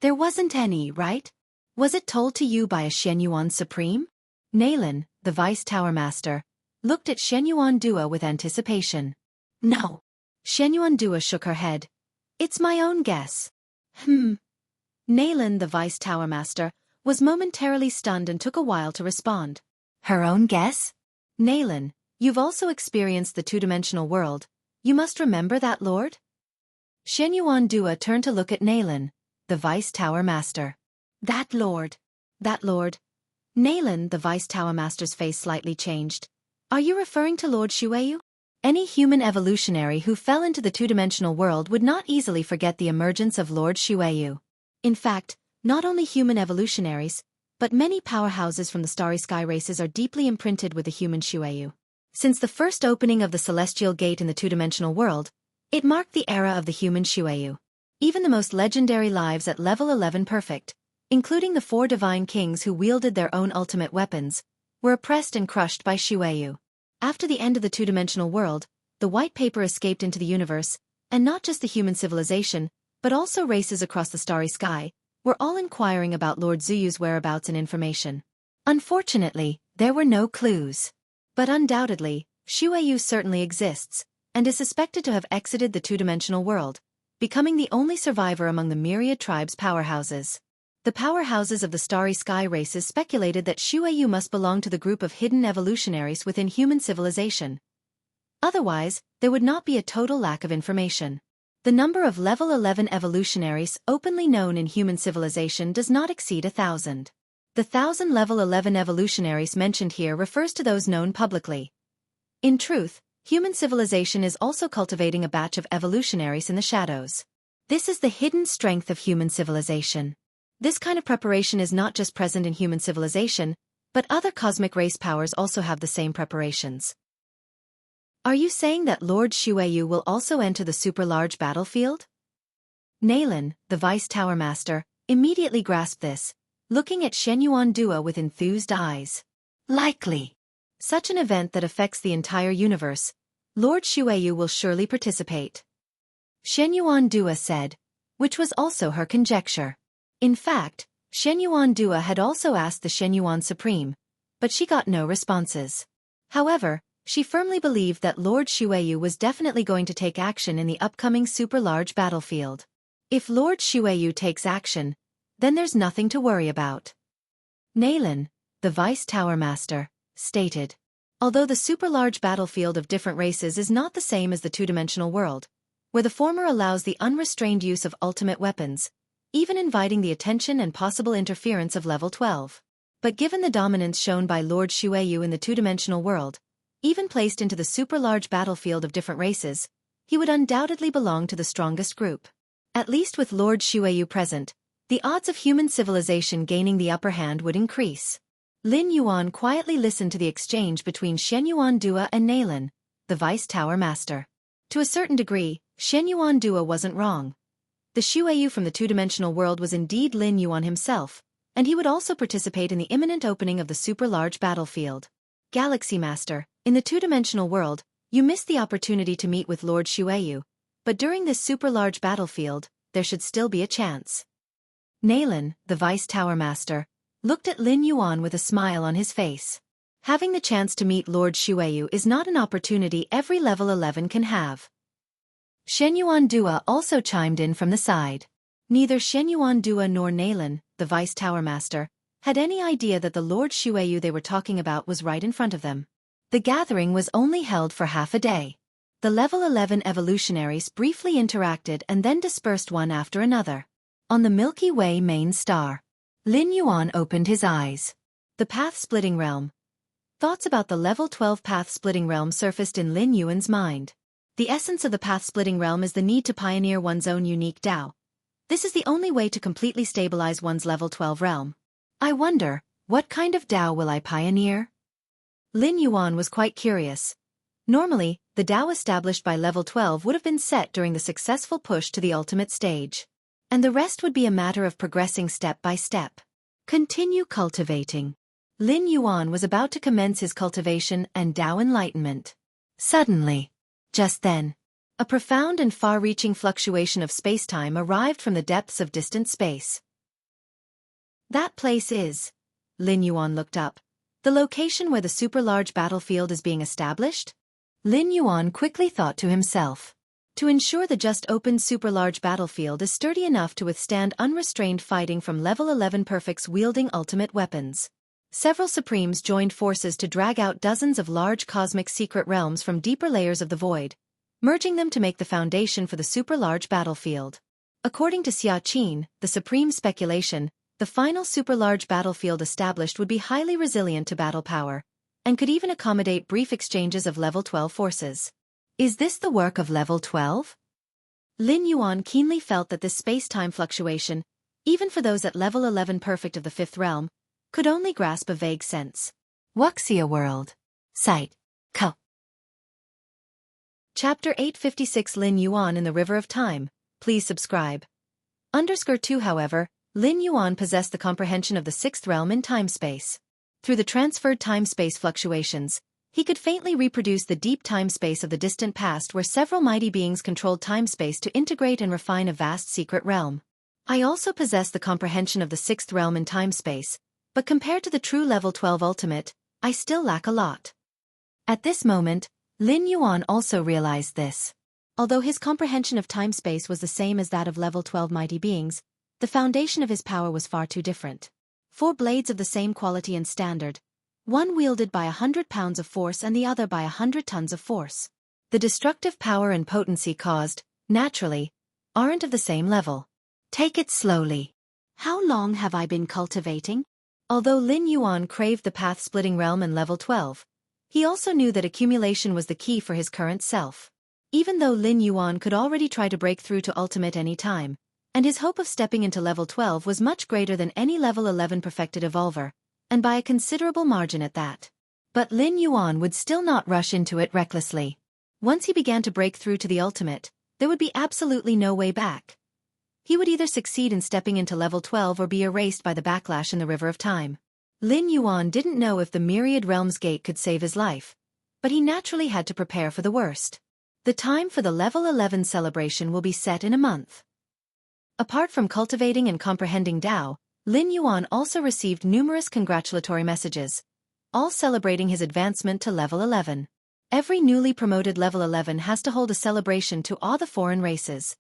There wasn't any, right? Was it told to you by a Shenyuan Supreme? Nalan, the Vice Tower Master, looked at Shenyuan Dua with anticipation. No. Shenyuan Dua shook her head. It's my own guess. Nalan, the Vice Tower Master, was momentarily stunned and took a while to respond. Her own guess? Nalan, you've also experienced the two-dimensional world. You must remember that, Lord? Shenyuan Dua turned to look at Nalan, the Vice Tower Master. That Lord. Nalan, the Vice Tower Master's face slightly changed. Are you referring to Lord Shueyu? Any human evolutionary who fell into the two-dimensional world would not easily forget the emergence of Lord Shueyu. In fact, not only human evolutionaries, but many powerhouses from the starry sky races are deeply imprinted with the human Shueyu. Since the first opening of the celestial gate in the two-dimensional world, it marked the era of the human Shueyu. Even the most legendary lives at level 11 perfect, including the 4 divine kings who wielded their own ultimate weapons, were oppressed and crushed by Shueyu. After the end of the two-dimensional world, the white paper escaped into the universe, and not just the human civilization, but also races across the starry sky, were all inquiring about Lord Zuyu's whereabouts and information. Unfortunately, there were no clues. But undoubtedly, Shueyu certainly exists, and is suspected to have exited the two-dimensional world, becoming the only survivor among the myriad tribes' powerhouses. The powerhouses of the starry sky races speculated that Shueyu must belong to the group of hidden evolutionaries within human civilization. Otherwise, there would not be a total lack of information. The number of level 11 evolutionaries openly known in human civilization does not exceed 1,000. The 1,000 level 11 evolutionaries mentioned here refers to those known publicly. In truth, human civilization is also cultivating a batch of evolutionaries in the shadows. This is the hidden strength of human civilization. This kind of preparation is not just present in human civilization, but other cosmic race powers also have the same preparations. Are you saying that Lord Shueyu will also enter the super-large battlefield? Nalan, the Vice Tower Master, immediately grasped this, looking at Shenyuan Dua with enthused eyes. Likely. Such an event that affects the entire universe, Lord Shueyu will surely participate. Shenyuan Dua said, which was also her conjecture. In fact, Shenyuan Dua had also asked the Shenyuan Supreme, but she got no responses. However, she firmly believed that Lord Shueyu was definitely going to take action in the upcoming super-large battlefield. If Lord Shueyu takes action, then there's nothing to worry about. Nalan, the Vice Tower Master, stated. Although the super-large battlefield of different races is not the same as the two-dimensional world, where the former allows the unrestrained use of ultimate weapons, even inviting the attention and possible interference of level 12. But given the dominance shown by Lord Shueyu in the two-dimensional world, even placed into the super-large battlefield of different races, he would undoubtedly belong to the strongest group. At least with Lord Shueyu present, the odds of human civilization gaining the upper hand would increase. Lin Yuan quietly listened to the exchange between Shenyuan Dua and Nalan, the Vice Tower Master. To a certain degree, Shenyuan Dua wasn't wrong. The Shueyu from the two-dimensional world was indeed Lin Yuan himself, and he would also participate in the imminent opening of the super-large battlefield. Galaxy Master, in the two-dimensional world, you missed the opportunity to meet with Lord Shueyu, but during this super-large battlefield, there should still be a chance. Nalan, the Vice Tower Master, looked at Lin Yuan with a smile on his face. Having the chance to meet Lord Shueyu is not an opportunity every level 11 can have. Shenyuan Dua also chimed in from the side. Neither Shenyuan Dua nor Nalan, the Vice Tower Master, had any idea that the Lord Shueyu they were talking about was right in front of them. The gathering was only held for half a day. The level 11 evolutionaries briefly interacted and then dispersed one after another. On the Milky Way main star, Lin Yuan opened his eyes. The path-splitting realm. Thoughts about the level 12 path-splitting realm surfaced in Lin Yuan's mind. The essence of the path-splitting realm is the need to pioneer one's own unique Dao. This is the only way to completely stabilize one's level 12 realm. I wonder, what kind of Dao will I pioneer? Lin Yuan was quite curious. Normally, the Dao established by level 12 would have been set during the successful push to the ultimate stage. And the rest would be a matter of progressing step by step. Continue cultivating. Lin Yuan was about to commence his cultivation and Dao enlightenment. Suddenly, just then, a profound and far-reaching fluctuation of space-time arrived from the depths of distant space. That place is, Lin Yuan looked up, the location where the super-large battlefield is being established? Lin Yuan quickly thought to himself. To ensure the just-opened super-large battlefield is sturdy enough to withstand unrestrained fighting from level 11 perfects wielding ultimate weapons. Several Supremes joined forces to drag out dozens of large cosmic secret realms from deeper layers of the void, merging them to make the foundation for the super-large battlefield. According to Xianxia, the Supreme speculation, the final super-large battlefield established would be highly resilient to battle power, and could even accommodate brief exchanges of level 12 forces. Is this the work of level 12? Lin Yuan keenly felt that this space-time fluctuation, even for those at level 11 perfect of the fifth realm, could only grasp a vague sense. Wuxia World. Site. Co. Chapter 856 Lin Yuan in the River of Time. Please subscribe. _2 However, Lin Yuan possessed the comprehension of the sixth realm in time-space. Through the transferred time-space fluctuations, he could faintly reproduce the deep time-space of the distant past where several mighty beings controlled time-space to integrate and refine a vast secret realm. I also possess the comprehension of the sixth realm in time-space, but compared to the true level 12 ultimate, I still lack a lot. At this moment, Lin Yuan also realized this. Although his comprehension of time-space was the same as that of level 12 mighty beings, the foundation of his power was far too different. 4 blades of the same quality and standard, one wielded by 100 pounds of force and the other by 100 tons of force. The destructive power and potency caused, naturally, aren't of the same level. Take it slowly. How long have I been cultivating? Although Lin Yuan craved the path-splitting realm and level 12, he also knew that accumulation was the key for his current self. Even though Lin Yuan could already try to break through to ultimate any time, and his hope of stepping into level 12 was much greater than any level 11 perfected evolver, and by a considerable margin at that. But Lin Yuan would still not rush into it recklessly. Once he began to break through to the ultimate, there would be absolutely no way back. He would either succeed in stepping into level 12 or be erased by the backlash in the River of Time. Lin Yuan didn't know if the Myriad Realms Gate could save his life, but he naturally had to prepare for the worst. The time for the level 11 celebration will be set in a month. Apart from cultivating and comprehending Dao, Lin Yuan also received numerous congratulatory messages, all celebrating his advancement to level 11. Every newly promoted level 11 has to hold a celebration to awe the foreign races.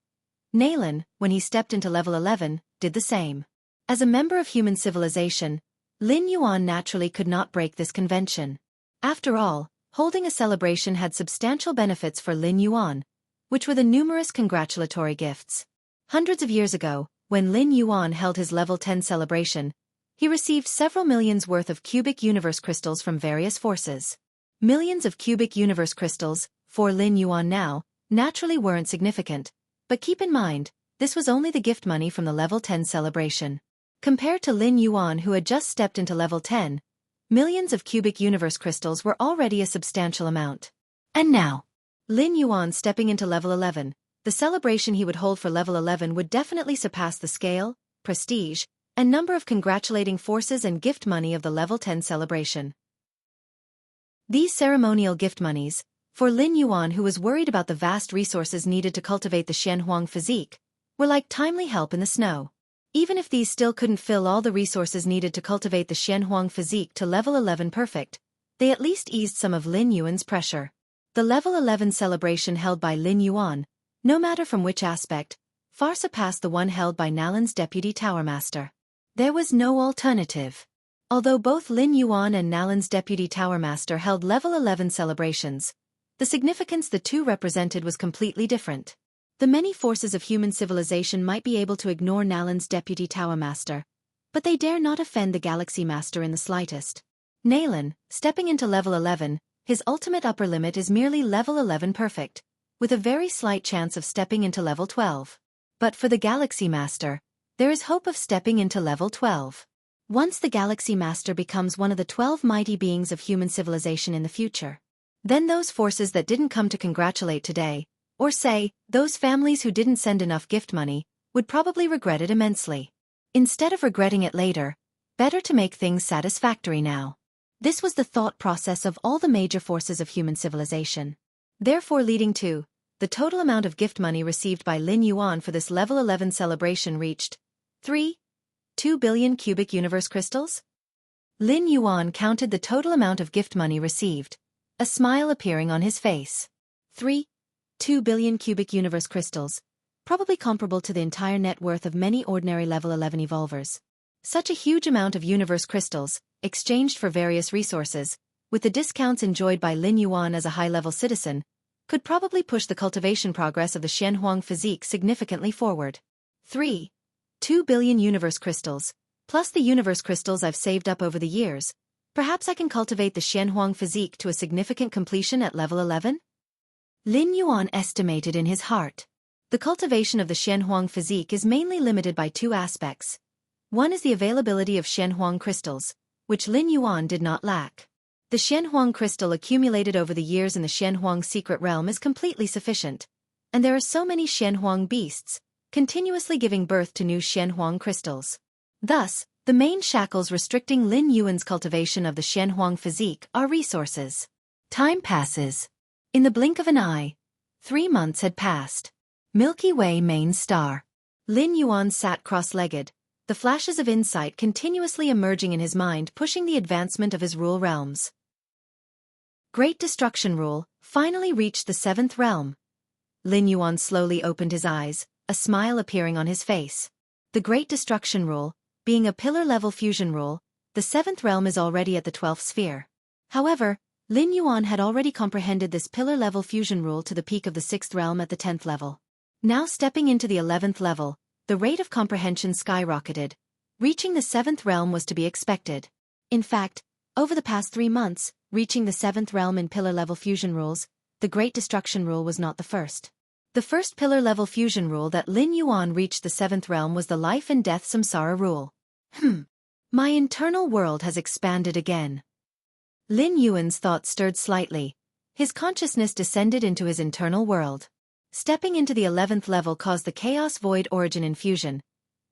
Nalen, when he stepped into level 11, did the same. As a member of human civilization, Lin Yuan naturally could not break this convention. After all, holding a celebration had substantial benefits for Lin Yuan, which were the numerous congratulatory gifts. Hundreds of years ago, when Lin Yuan held his level 10 celebration, he received several millions worth of cubic universe crystals from various forces. Millions of cubic universe crystals, for Lin Yuan now, naturally weren't significant. But keep in mind, this was only the gift money from the level 10 celebration. Compared to Lin Yuan who had just stepped into level 10, millions of cubic universe crystals were already a substantial amount. And now, Lin Yuan stepping into level 11, the celebration he would hold for level 11 would definitely surpass the scale, prestige, and number of congratulating forces and gift money of the level 10 celebration. These ceremonial gift monies, for Lin Yuan who was worried about the vast resources needed to cultivate the Xianhuang physique, were like timely help in the snow. Even if these still couldn't fill all the resources needed to cultivate the Xianhuang physique to level 11 perfect, they at least eased some of Lin Yuan's pressure. The level 11 celebration held by Lin Yuan, no matter from which aspect, far surpassed the one held by Nalan's deputy tower master. There was no alternative. Although both Lin Yuan and Nalan's deputy tower master held level 11 celebrations, the significance the two represented was completely different. The many forces of human civilization might be able to ignore Nalan's deputy Tower Master, but they dare not offend the Galaxy Master in the slightest. Nalan, stepping into level 11, his ultimate upper limit is merely level 11 perfect, with a very slight chance of stepping into level 12. But for the Galaxy Master, there is hope of stepping into level 12. Once the Galaxy Master becomes one of the 12 mighty beings of human civilization in the future, then those forces that didn't come to congratulate today, or say, those families who didn't send enough gift money, would probably regret it immensely. Instead of regretting it later, better to make things satisfactory now. This was the thought process of all the major forces of human civilization. Therefore leading to, the total amount of gift money received by Lin Yuan for this level 11 celebration reached 2 billion cubic universe crystals? Lin Yuan counted the total amount of gift money received, a smile appearing on his face. 2 billion cubic universe crystals, probably comparable to the entire net worth of many ordinary level 11 evolvers. Such a huge amount of universe crystals, exchanged for various resources, with the discounts enjoyed by Lin Yuan as a high-level citizen, could probably push the cultivation progress of the Xianxia physique significantly forward. 2 billion universe crystals, plus the universe crystals I've saved up over the years, perhaps I can cultivate the Xianxia physique to a significant completion at level 11? Lin Yuan estimated in his heart. The cultivation of the Xianxia physique is mainly limited by two aspects. One is the availability of Xianxia crystals, which Lin Yuan did not lack. The Xianxia crystal accumulated over the years in the Xianxia secret realm is completely sufficient, and there are so many Xianxia beasts, continuously giving birth to new Xianxia crystals. Thus, the main shackles restricting Lin Yuan's cultivation of the Xianxia physique are resources. Time passes. In the blink of an eye, 3 months had passed. Milky Way main star. Lin Yuan sat cross-legged, the flashes of insight continuously emerging in his mind, pushing the advancement of his rule realms. Great Destruction Rule finally reached the 7th realm. Lin Yuan slowly opened his eyes, a smile appearing on his face. The Great Destruction Rule, being a pillar-level fusion rule, the 7th realm is already at the 12th sphere. However, Lin Yuan had already comprehended this pillar-level fusion rule to the peak of the 6th realm at the 10th level. Now stepping into the 11th level, the rate of comprehension skyrocketed. Reaching the 7th realm was to be expected. In fact, over the past 3 months, reaching the 7th realm in pillar-level fusion rules, the Great Destruction Rule was not the first. The first pillar-level fusion rule that Lin Yuan reached the 7th realm was the Life and Death Samsara Rule. My internal world has expanded again. Lin Yuan's thoughts stirred slightly. His consciousness descended into his internal world. Stepping into the 11th level caused the Chaos Void Origin infusion,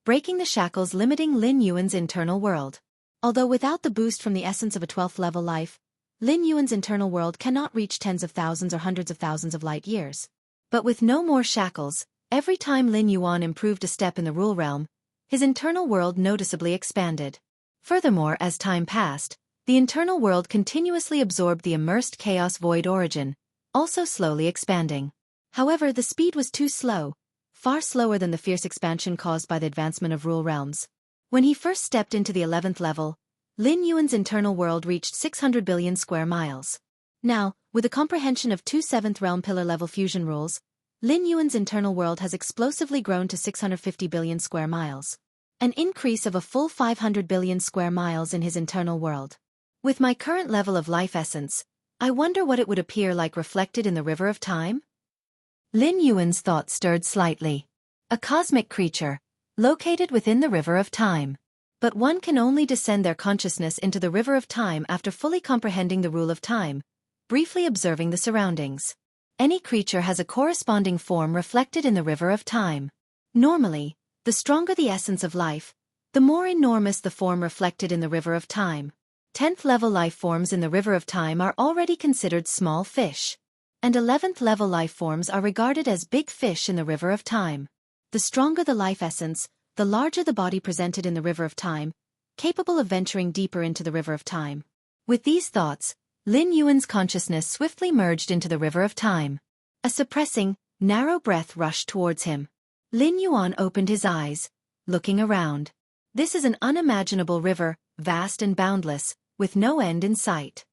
breaking the shackles limiting Lin Yuan's internal world. Although without the boost from the essence of a 12th level life, Lin Yuan's internal world cannot reach tens of thousands or hundreds of thousands of light years. But with no more shackles, every time Lin Yuan improved a step in the rule realm, his internal world noticeably expanded. Furthermore, as time passed, the internal world continuously absorbed the immersed Chaos Void Origin, also slowly expanding. However, the speed was too slow, far slower than the fierce expansion caused by the advancement of rule realms. When he first stepped into the 11th level, Lin Yuan's internal world reached 600 billion square miles. Now, with a comprehension of 2 7th realm pillar-level fusion rules, Lin Yuan's internal world has explosively grown to 650 billion square miles. An increase of a full 500 billion square miles in his internal world. With my current level of life essence, I wonder what it would appear like reflected in the river of time? Lin Yuan's thoughts stirred slightly. A cosmic creature, located within the river of time. But one can only descend their consciousness into the river of time after fully comprehending the rule of time, briefly observing the surroundings. Any creature has a corresponding form reflected in the river of time. Normally, the stronger the essence of life, the more enormous the form reflected in the river of time. 10th level life forms in the river of time are already considered small fish, and 11th level life forms are regarded as big fish in the river of time. The stronger the life essence, the larger the body presented in the river of time, capable of venturing deeper into the river of time. With these thoughts, Lin Yuan's consciousness swiftly merged into the river of time. A suppressing, narrow breath rushed towards him. Lin Yuan opened his eyes, looking around. This is an unimaginable river, vast and boundless, with no end in sight.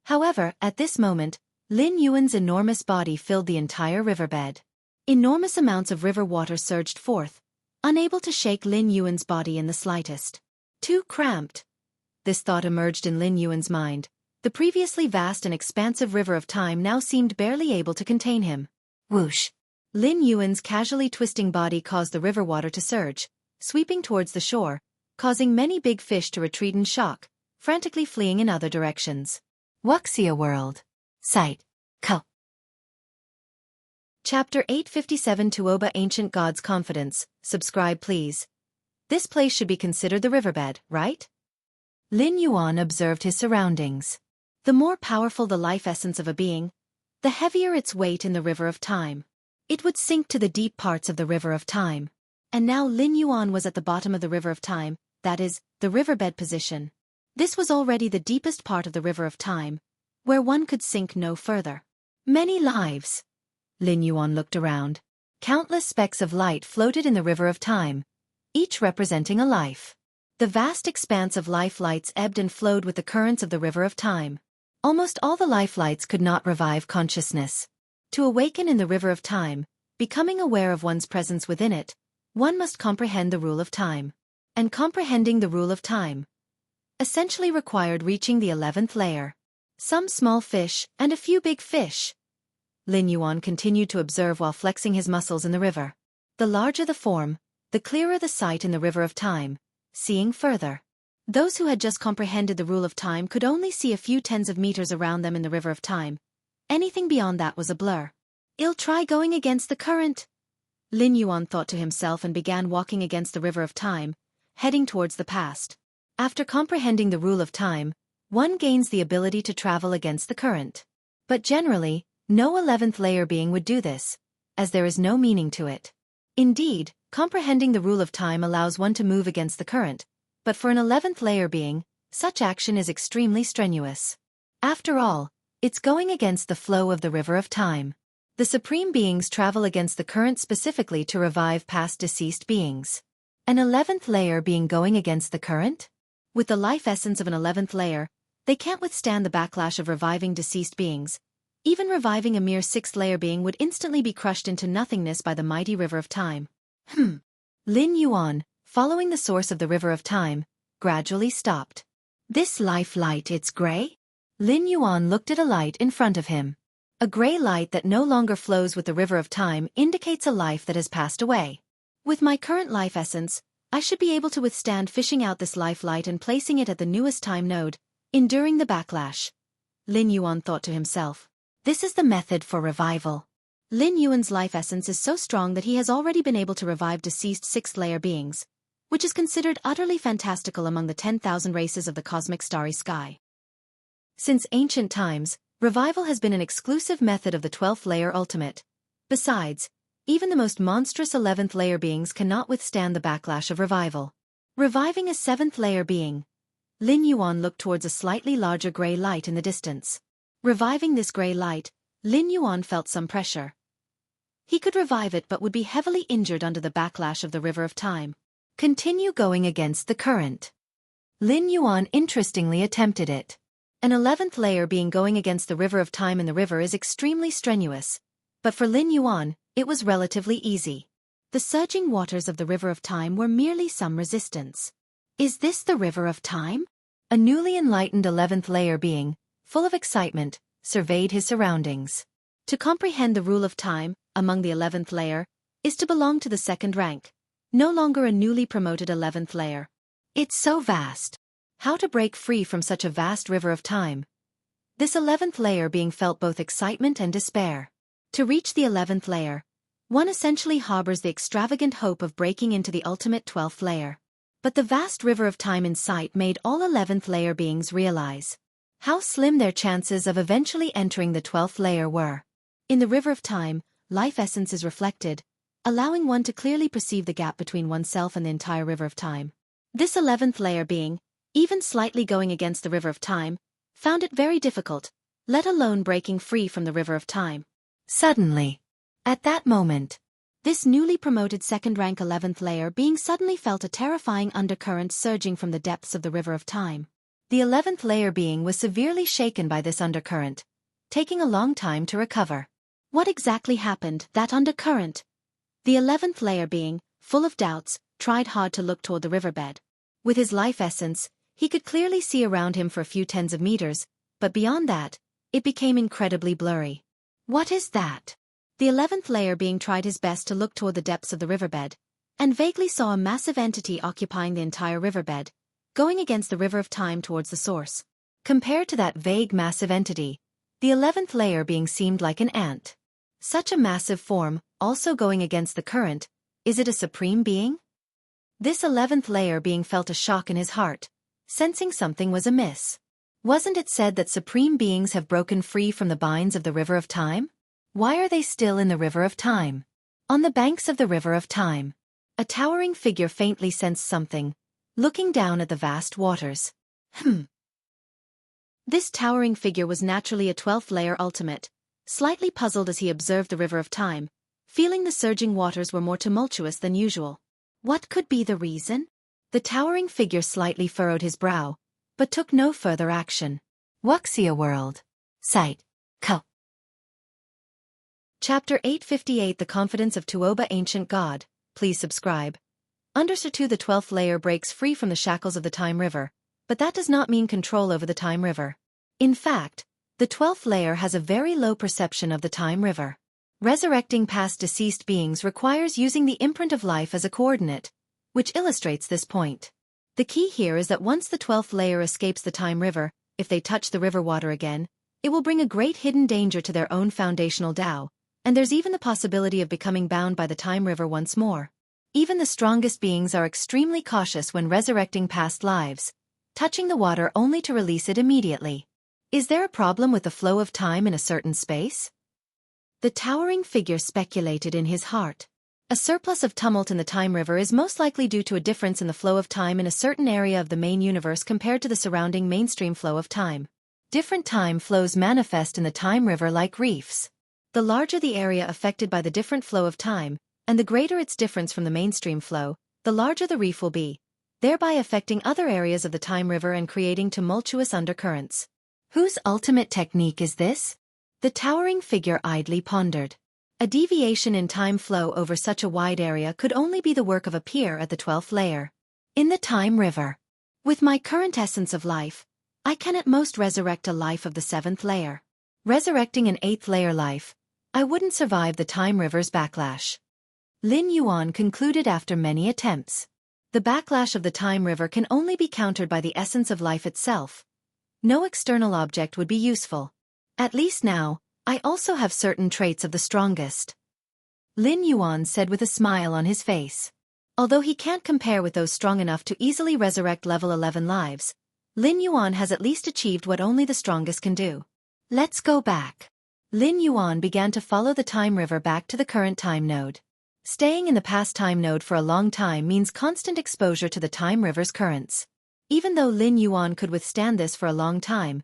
However, at this moment, Lin Yuan's enormous body filled the entire riverbed. Enormous amounts of river water surged forth, unable to shake Lin Yuan's body in the slightest. Too cramped. This thought emerged in Lin Yuan's mind. The previously vast and expansive river of time now seemed barely able to contain him. Whoosh! Lin Yuan's casually twisting body caused the river water to surge, sweeping towards the shore, causing many big fish to retreat in shock, frantically fleeing in other directions. Wuxia World. Site. Co. Chapter 857 Tuoba Ancient Gods Confidence. Subscribe please. This place should be considered the riverbed, right? Lin Yuan observed his surroundings. The more powerful the life essence of a being, the heavier its weight in the river of time. It would sink to the deep parts of the river of time. And now Lin Yuan was at the bottom of the river of time, that is, the riverbed position. This was already the deepest part of the river of time, where one could sink no further. Many lives. Lin Yuan looked around. Countless specks of light floated in the river of time, each representing a life. The vast expanse of life lights ebbed and flowed with the currents of the river of time. Almost all the life lights could not revive consciousness. To awaken in the river of time, becoming aware of one's presence within it, one must comprehend the rule of time. And comprehending the rule of time essentially required reaching the 11th layer. Some small fish and a few big fish. Lin Yuan continued to observe while flexing his muscles in the river. The larger the form, the clearer the sight in the river of time, seeing further. Those who had just comprehended the rule of time could only see a few tens of meters around them in the river of time. Anything beyond that was a blur. I'll try going against the current. Lin Yuan thought to himself and began walking against the river of time, heading towards the past. After comprehending the rule of time, one gains the ability to travel against the current. But generally, no 11th layer being would do this, as there is no meaning to it. Indeed, comprehending the rule of time allows one to move against the current, but for an 11th layer being, such action is extremely strenuous. After all, it's going against the flow of the river of time. The supreme beings travel against the current specifically to revive past deceased beings. An 11th layer being going against the current? With the life essence of an 11th layer, they can't withstand the backlash of reviving deceased beings. Even reviving a mere 6th layer being would instantly be crushed into nothingness by the mighty river of time. Lin Yuan, following the source of the river of time, gradually stopped. This life light, it's gray? Lin Yuan looked at a light in front of him. A gray light that no longer flows with the river of time indicates a life that has passed away. With my current life essence, I should be able to withstand fishing out this life light and placing it at the newest time node, enduring the backlash. Lin Yuan thought to himself. This is the method for revival. Lin Yuan's life essence is so strong that he has already been able to revive deceased 6th layer beings, which is considered utterly fantastical among the 10,000 races of the cosmic starry sky. Since ancient times, revival has been an exclusive method of the 12th layer ultimate. Besides, even the most monstrous 11th layer beings cannot withstand the backlash of revival. Reviving a 7th layer being. Lin Yuan looked towards a slightly larger gray light in the distance. Reviving this gray light, Lin Yuan felt some pressure. He could revive it but would be heavily injured under the backlash of the river of time. Continue going against the current. Lin Yuan interestingly attempted it. An 11th layer being going against the river of time in the river is extremely strenuous, but for Lin Yuan, it was relatively easy. The surging waters of the river of time were merely some resistance. Is this the river of time? A newly enlightened 11th layer being, full of excitement, surveyed his surroundings. To comprehend the rule of time, among the 11th layer, is to belong to the 2nd rank. No longer a newly promoted 11th layer. It's so vast. How to break free from such a vast river of time? This 11th layer being felt both excitement and despair. To reach the 11th layer, one essentially harbors the extravagant hope of breaking into the ultimate 12th layer. But the vast river of time in sight made all 11th layer beings realize how slim their chances of eventually entering the 12th layer were. In the river of time, life essence is reflected, allowing one to clearly perceive the gap between oneself and the entire river of time. This 11th layer being, even slightly going against the river of time, found it very difficult, let alone breaking free from the river of time. Suddenly, at that moment, this newly promoted 2nd rank 11th layer being suddenly felt a terrifying undercurrent surging from the depths of the river of time. The 11th layer being was severely shaken by this undercurrent, taking a long time to recover. What exactly happened? That undercurrent? The 11th layer being, full of doubts, tried hard to look toward the riverbed. With his life essence, he could clearly see around him for a few tens of meters, but beyond that, it became incredibly blurry. What is that? The 11th layer being tried his best to look toward the depths of the riverbed, and vaguely saw a massive entity occupying the entire riverbed, going against the river of time towards the source. Compared to that vague massive entity, the 11th layer being seemed like an ant. Such a massive form, also going against the current, is it a supreme being? This 11th layer being felt a shock in his heart, sensing something was amiss. Wasn't it said that supreme beings have broken free from the binds of the river of time? Why are they still in the river of time? On the banks of the river of time, a towering figure faintly sensed something, looking down at the vast waters. This towering figure was naturally a 12th layer ultimate, slightly puzzled as he observed the river of time, feeling the surging waters were more tumultuous than usual. What could be the reason? The towering figure slightly furrowed his brow, but took no further action. Wuxia World. Site. Co. Chapter 858 The Confidence of Tuoba Ancient God. Please subscribe. Under Sir 2 the 12th layer breaks free from the shackles of the Time River, but that does not mean control over the Time River. In fact, the 12th layer has a very low perception of the Time River. Resurrecting past deceased beings requires using the imprint of life as a coordinate, which illustrates this point. The key here is that once the 12th layer escapes the Time River, if they touch the river water again, it will bring a great hidden danger to their own foundational Tao, and there's even the possibility of becoming bound by the Time River once more. Even the strongest beings are extremely cautious when resurrecting past lives, touching the water only to release it immediately. Is there a problem with the flow of time in a certain space? The towering figure speculated in his heart. A surplus of tumult in the Time River is most likely due to a difference in the flow of time in a certain area of the main universe compared to the surrounding mainstream flow of time. Different time flows manifest in the Time River like reefs. The larger the area affected by the different flow of time, and the greater its difference from the mainstream flow, the larger the reef will be, thereby affecting other areas of the Time River and creating tumultuous undercurrents. Whose ultimate technique is this? The towering figure idly pondered. A deviation in time flow over such a wide area could only be the work of a peer at the 12th layer. In the Time River. With my current essence of life, I can at most resurrect a life of the 7th layer. Resurrecting an 8th layer life, I wouldn't survive the Time River's backlash. Lin Yuan concluded after many attempts. The backlash of the Time River can only be countered by the essence of life itself. No external object would be useful. At least now, I also have certain traits of the strongest. Lin Yuan said with a smile on his face. Although he can't compare with those strong enough to easily resurrect level 11 lives, Lin Yuan has at least achieved what only the strongest can do. Let's go back. Lin Yuan began to follow the Time River back to the current time node. Staying in the past time node for a long time means constant exposure to the Time River's currents. Even though Lin Yuan could withstand this for a long time,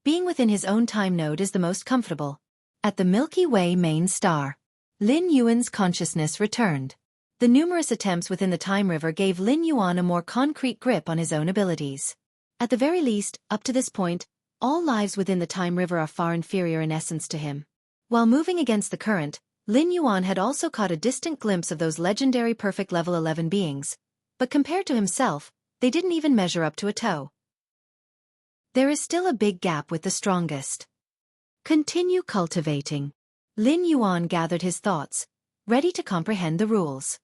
being within his own time node is the most comfortable. At the Milky Way main star, Lin Yuan's consciousness returned. The numerous attempts within the Time River gave Lin Yuan a more concrete grip on his own abilities. At the very least, up to this point, all lives within the Time River are far inferior in essence to him. While moving against the current, Lin Yuan had also caught a distant glimpse of those legendary perfect level 11 beings, but compared to himself, they didn't even measure up to a toe. There is still a big gap with the strongest. Continue cultivating. Lin Yuan gathered his thoughts, ready to comprehend the rules.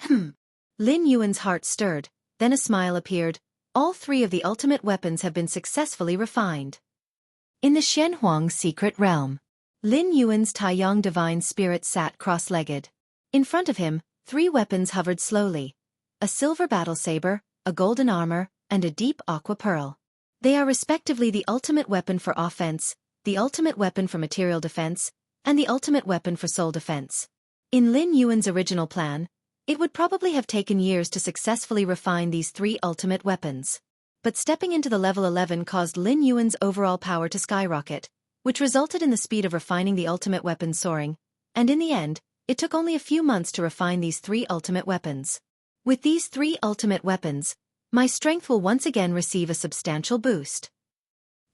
Lin Yuan's heart stirred, then a smile appeared. All three of the ultimate weapons have been successfully refined. In the Shenhuang secret realm, Lin Yuan's Taiyang divine spirit sat cross-legged. In front of him, three weapons hovered slowly. A silver battle saber, a golden armor, and a deep aqua pearl. They are respectively the ultimate weapon for offense, the ultimate weapon for material defense, and the ultimate weapon for soul defense. In Lin Yuan's original plan, it would probably have taken years to successfully refine these three ultimate weapons. But stepping into the level 11 caused Lin Yuan's overall power to skyrocket, which resulted in the speed of refining the ultimate weapons soaring, and in the end, it took only a few months to refine these three ultimate weapons. With these three ultimate weapons, my strength will once again receive a substantial boost.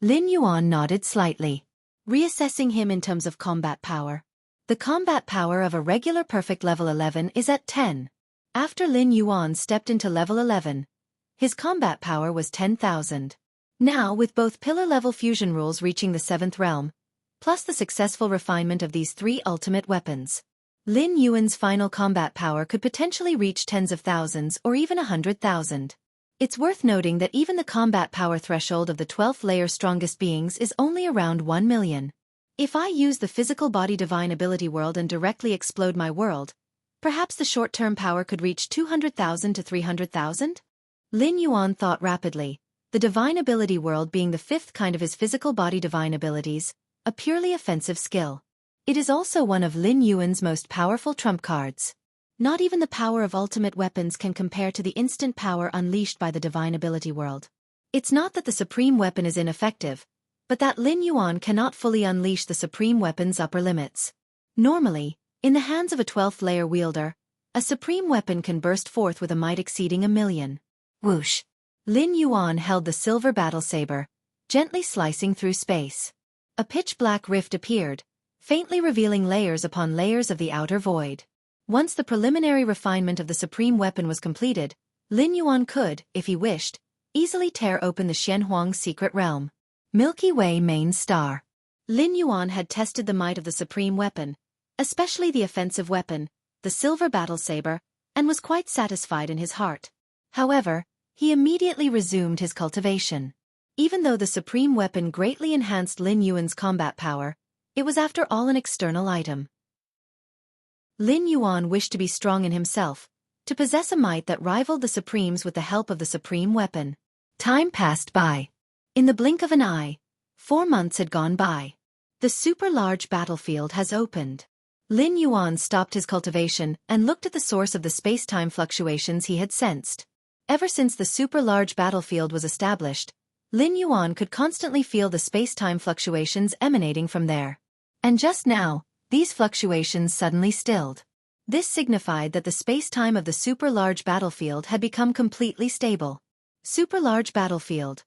Lin Yuan nodded slightly. Reassessing him in terms of combat power. The combat power of a regular perfect level 11 is at 10. After Lin Yuan stepped into level 11, his combat power was 10,000. Now, with both pillar-level fusion rules reaching the 7th realm, plus the successful refinement of these 3 ultimate weapons, Lin Yuan's final combat power could potentially reach tens of thousands or even 100,000. It's worth noting that even the combat power threshold of the 12th layer strongest beings is only around 1 million. If I use the physical body divine ability world and directly explode my world, perhaps the short-term power could reach 200,000 to 300,000? Lin Yuan thought rapidly, the divine ability world being the 5th kind of his physical body divine abilities, a purely offensive skill. It is also one of Lin Yuan's most powerful trump cards. Not even the power of ultimate weapons can compare to the instant power unleashed by the divine ability world. It's not that the supreme weapon is ineffective, but that Lin Yuan cannot fully unleash the supreme weapon's upper limits. Normally, in the hands of a 12th layer wielder, a supreme weapon can burst forth with a might exceeding 1,000,000. Whoosh! Lin Yuan held the silver battle saber, gently slicing through space. A pitch-black rift appeared, faintly revealing layers upon layers of the outer void. Once the preliminary refinement of the supreme weapon was completed, Lin Yuan could, if he wished, easily tear open the Xianhuang's secret realm. Milky Way main star. Lin Yuan had tested the might of the supreme weapon, especially the offensive weapon, the silver battle saber, and was quite satisfied in his heart. However, he immediately resumed his cultivation. Even though the supreme weapon greatly enhanced Lin Yuan's combat power, it was after all an external item. Lin Yuan wished to be strong in himself, to possess a might that rivaled the Supreme's with the help of the supreme weapon. Time passed by. In the blink of an eye, 4 months had gone by. The super-large battlefield has opened. Lin Yuan stopped his cultivation and looked at the source of the space-time fluctuations he had sensed. Ever since the super-large battlefield was established, Lin Yuan could constantly feel the space-time fluctuations emanating from there. And just now, these fluctuations suddenly stilled. This signified that the space-time of the super-large battlefield had become completely stable. Super-large battlefield.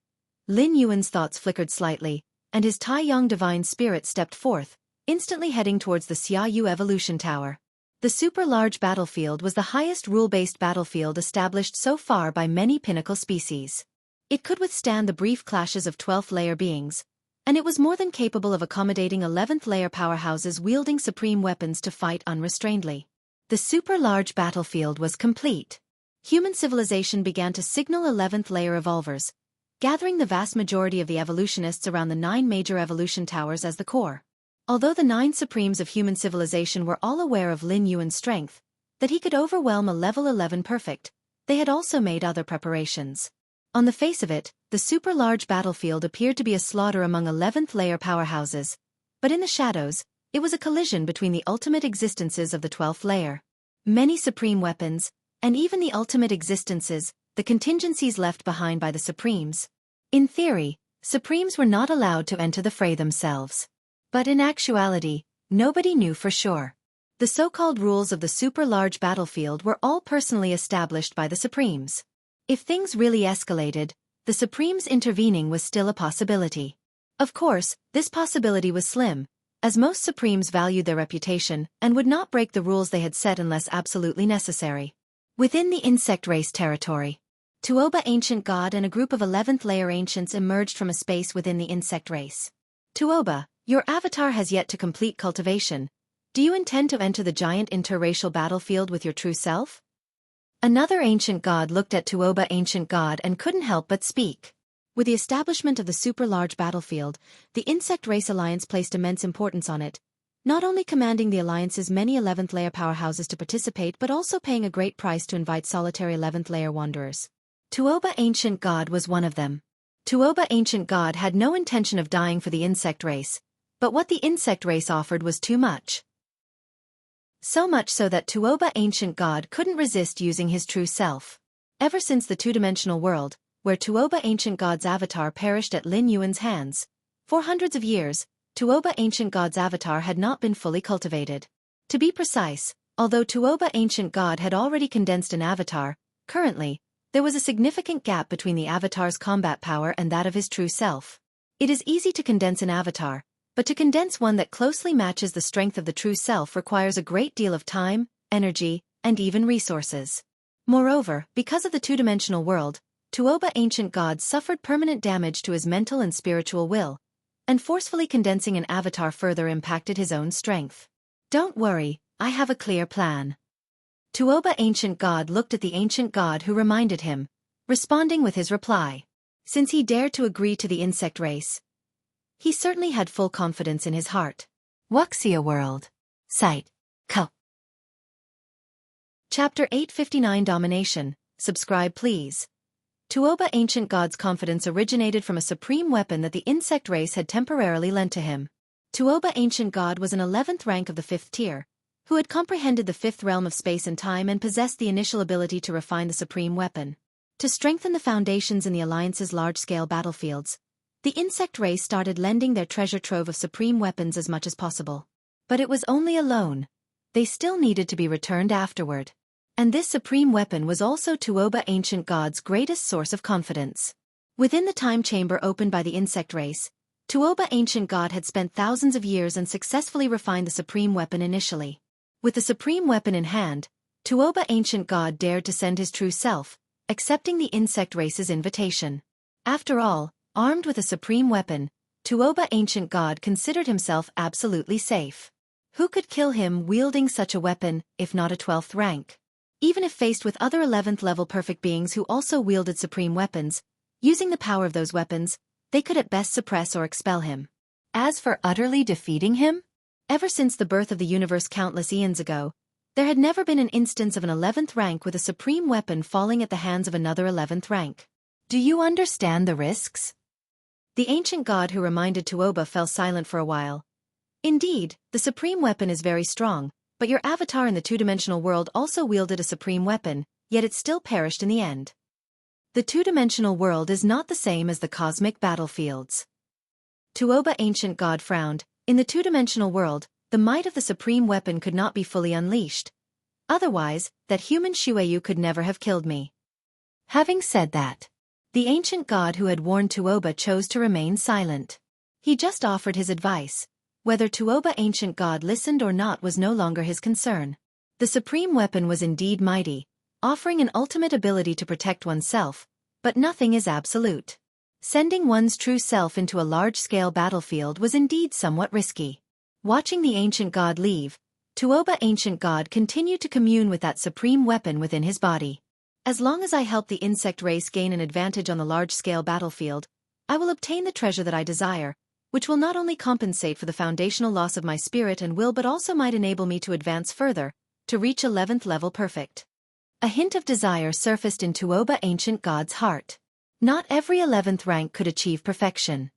Lin Yuan's thoughts flickered slightly, and his Taiyang divine spirit stepped forth, instantly heading towards the Xiaoyu evolution tower. The super-large battlefield was the highest rule-based battlefield established so far by many pinnacle species. It could withstand the brief clashes of 12th layer beings, and it was more than capable of accommodating 11th layer powerhouses wielding supreme weapons to fight unrestrainedly. The super-large battlefield was complete. Human civilization began to signal 11th layer evolvers, gathering the vast majority of the evolutionists around the 9 major evolution towers as the core. Although the 9 supremes of human civilization were all aware of Lin Yuan's strength, that he could overwhelm a level 11 perfect, they had also made other preparations. On the face of it, the super-large battlefield appeared to be a slaughter among 11th layer powerhouses, but in the shadows, it was a collision between the ultimate existences of the 12th layer. Many supreme weapons, and even the ultimate existences, the contingencies left behind by the supremes. In theory, supremes were not allowed to enter the fray themselves. But in actuality, nobody knew for sure. The so-called rules of the super-large battlefield were all personally established by the supremes. If things really escalated, the supremes intervening was still a possibility. Of course, this possibility was slim, as most supremes valued their reputation and would not break the rules they had set unless absolutely necessary. Within the insect race territory, Tuoba ancient god and a group of 11th layer ancients emerged from a space within the insect race. Tuoba, your avatar has yet to complete cultivation. Do you intend to enter the giant interracial battlefield with your true self? Another ancient god looked at Tuoba ancient god and couldn't help but speak. With the establishment of the super-large battlefield, the Insect Race Alliance placed immense importance on it, not only commanding the Alliance's many 11th layer powerhouses to participate but also paying a great price to invite solitary 11th layer wanderers. Tuoba ancient god was one of them. Tuoba ancient god had no intention of dying for the insect race, but what the insect race offered was too much. So much so that Tuoba ancient god couldn't resist using his true self. Ever since the two-dimensional world, where Tuoba ancient god's avatar perished at Lin Yuan's hands, for hundreds of years, Tuoba ancient god's avatar had not been fully cultivated. To be precise, although Tuoba ancient god had already condensed an avatar, currently, there was a significant gap between the avatar's combat power and that of his true self. It is easy to condense an avatar, but to condense one that closely matches the strength of the true self requires a great deal of time, energy, and even resources. Moreover, because of the two-dimensional world, Tuoba ancient god suffered permanent damage to his mental and spiritual will, and forcefully condensing an avatar further impacted his own strength. Don't worry, I have a clear plan. Tuoba ancient god looked at the ancient god who reminded him, responding with his reply. Since he dared to agree to the insect race, he certainly had full confidence in his heart. Wuxia World. Site. Co. Chapter 859 Domination. Subscribe please. Tuoba ancient god's confidence originated from a supreme weapon that the insect race had temporarily lent to him. Tuoba ancient god was an 11th rank of the 5th tier, who had comprehended the 5th realm of space and time and possessed the initial ability to refine the supreme weapon. To strengthen the foundations in the Alliance's large-scale battlefields, the insect race started lending their treasure trove of supreme weapons as much as possible. But it was only a loan. They still needed to be returned afterward. And this supreme weapon was also Tuoba ancient god's greatest source of confidence. Within the time chamber opened by the insect race, Tuoba ancient god had spent thousands of years and successfully refined the supreme weapon initially. With the supreme weapon in hand, Tuoba ancient god dared to send his true self, accepting the insect race's invitation. After all, armed with a supreme weapon, Tuoba ancient god considered himself absolutely safe. Who could kill him wielding such a weapon, if not a 12th rank? Even if faced with other 11th level perfect beings who also wielded supreme weapons, using the power of those weapons, they could at best suppress or expel him. As for utterly defeating him? Ever since the birth of the universe countless eons ago, there had never been an instance of an 11th rank with a supreme weapon falling at the hands of another 11th rank. Do you understand the risks? The ancient god who reminded Tuoba fell silent for a while. Indeed, the supreme weapon is very strong, but your avatar in the two-dimensional world also wielded a supreme weapon, yet it still perished in the end. The two-dimensional world is not the same as the cosmic battlefields. Tuoba ancient god frowned. In the two-dimensional world, the might of the supreme weapon could not be fully unleashed. Otherwise, that human Shueyu could never have killed me. Having said that, the ancient god who had warned Tuoba chose to remain silent. He just offered his advice. Whether Tuoba ancient god listened or not was no longer his concern. The supreme weapon was indeed mighty, offering an ultimate ability to protect oneself, but nothing is absolute. Sending one's true self into a large-scale battlefield was indeed somewhat risky. Watching the ancient god leave, Tuoba ancient god continued to commune with that supreme weapon within his body. As long as I help the insect race gain an advantage on the large-scale battlefield, I will obtain the treasure that I desire, which will not only compensate for the foundational loss of my spirit and will but also might enable me to advance further, to reach 11th level perfect. A hint of desire surfaced in Tuoba ancient god's heart. Not every 11th rank could achieve perfection.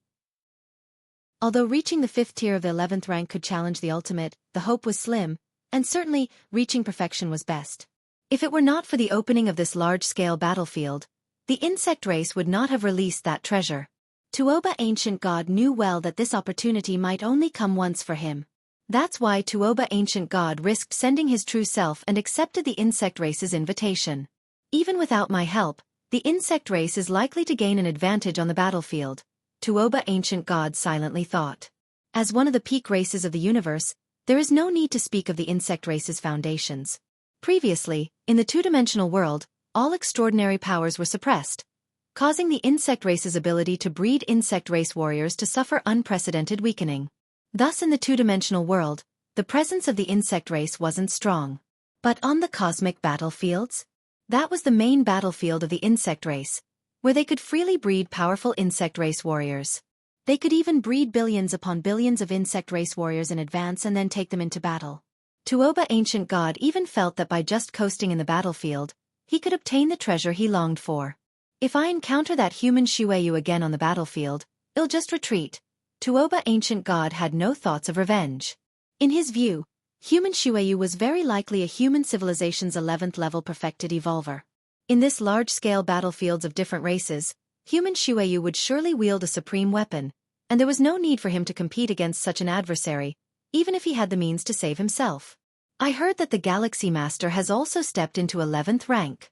Although reaching the 5th tier of the 11th rank could challenge the ultimate, the hope was slim, and certainly, reaching perfection was best. If it were not for the opening of this large-scale battlefield, the insect race would not have released that treasure. Tuoba ancient god knew well that this opportunity might only come once for him. That's why Tuoba ancient god risked sending his true self and accepted the insect race's invitation. Even without my help, the insect race is likely to gain an advantage on the battlefield, Tuoba ancient god silently thought. As one of the peak races of the universe, there is no need to speak of the insect race's foundations. Previously, in the two-dimensional world, all extraordinary powers were suppressed, causing the insect race's ability to breed insect race warriors to suffer unprecedented weakening. Thus in the two-dimensional world, the presence of the insect race wasn't strong. But on the cosmic battlefields? That was the main battlefield of the insect race, where they could freely breed powerful insect race warriors. They could even breed billions upon billions of insect race warriors in advance and then take them into battle. Tuoba ancient god even felt that by just coasting in the battlefield, he could obtain the treasure he longed for. If I encounter that human Shueyu again on the battlefield, I'll just retreat. Tuoba ancient god had no thoughts of revenge. In his view, human Shueyu was very likely a human civilization's 11th level perfected evolver. In this large-scale battlefields of different races, human Shueyu would surely wield a supreme weapon, and there was no need for him to compete against such an adversary, even if he had the means to save himself. I heard that the Galaxy Master has also stepped into 11th rank.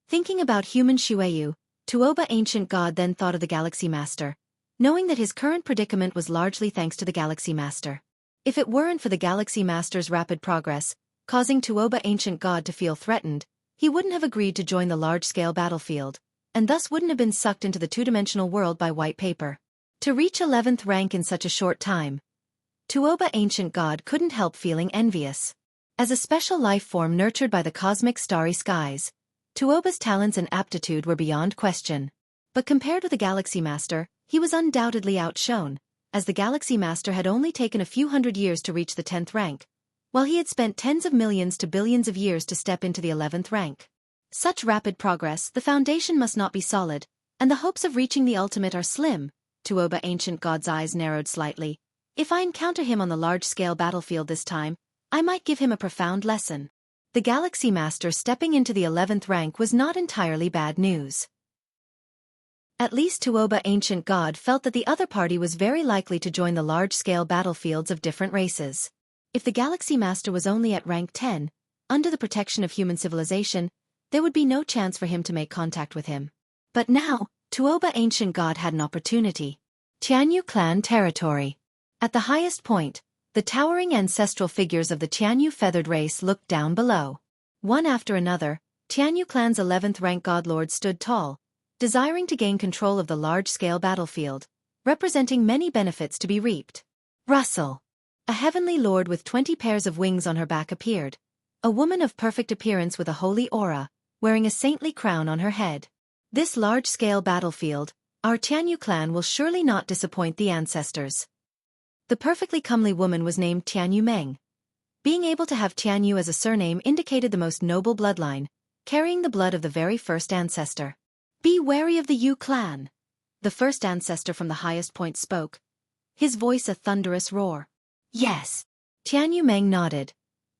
Thinking about human Shueyu, Tuoba ancient god then thought of the Galaxy Master. knowing that his current predicament was largely thanks to the Galaxy Master. If it weren't for the Galaxy Master's rapid progress, causing Tuoba Ancient God to feel threatened, he wouldn't have agreed to join the large-scale battlefield, and thus wouldn't have been sucked into the two-dimensional world by white paper. To reach 11th rank in such a short time, Tuoba Ancient God couldn't help feeling envious. As a special life form nurtured by the cosmic starry skies, Tuoba's talents and aptitude were beyond question. But compared with the Galaxy Master, he was undoubtedly outshone, as the Galaxy Master had only taken a few hundred years to reach the 10th rank, while he had spent tens of millions to billions of years to step into the 11th rank. Such rapid progress, the foundation must not be solid, and the hopes of reaching the ultimate are slim. Tuoba Ancient God's eyes narrowed slightly. If I encounter him on the large-scale battlefield this time, I might give him a profound lesson. The Galaxy Master stepping into the 11th rank was not entirely bad news. At least Tuoba Ancient God felt that the other party was very likely to join the large-scale battlefields of different races. If the Galaxy Master was only at rank 10, under the protection of human civilization, there would be no chance for him to make contact with him. But now, Tuoba Ancient God had an opportunity. Jianghu clan territory. At the highest point, the towering ancestral figures of the Jianghu feathered race looked down below. One after another, Jianghu clan's 11th rank godlords stood tall, desiring to gain control of the large-scale battlefield, representing many benefits to be reaped. Rustle. A heavenly lord with 20 pairs of wings on her back appeared, a woman of perfect appearance with a holy aura, wearing a saintly crown on her head. This large-scale battlefield, our Jianghu clan will surely not disappoint the ancestors. The perfectly comely woman was named Jianghu Meng. Being able to have Jianghu as a surname indicated the most noble bloodline, carrying the blood of the very first ancestor. Be wary of the Yu clan. The first ancestor from the highest point spoke, his voice a thunderous roar. Yes. Jianghu Meng nodded.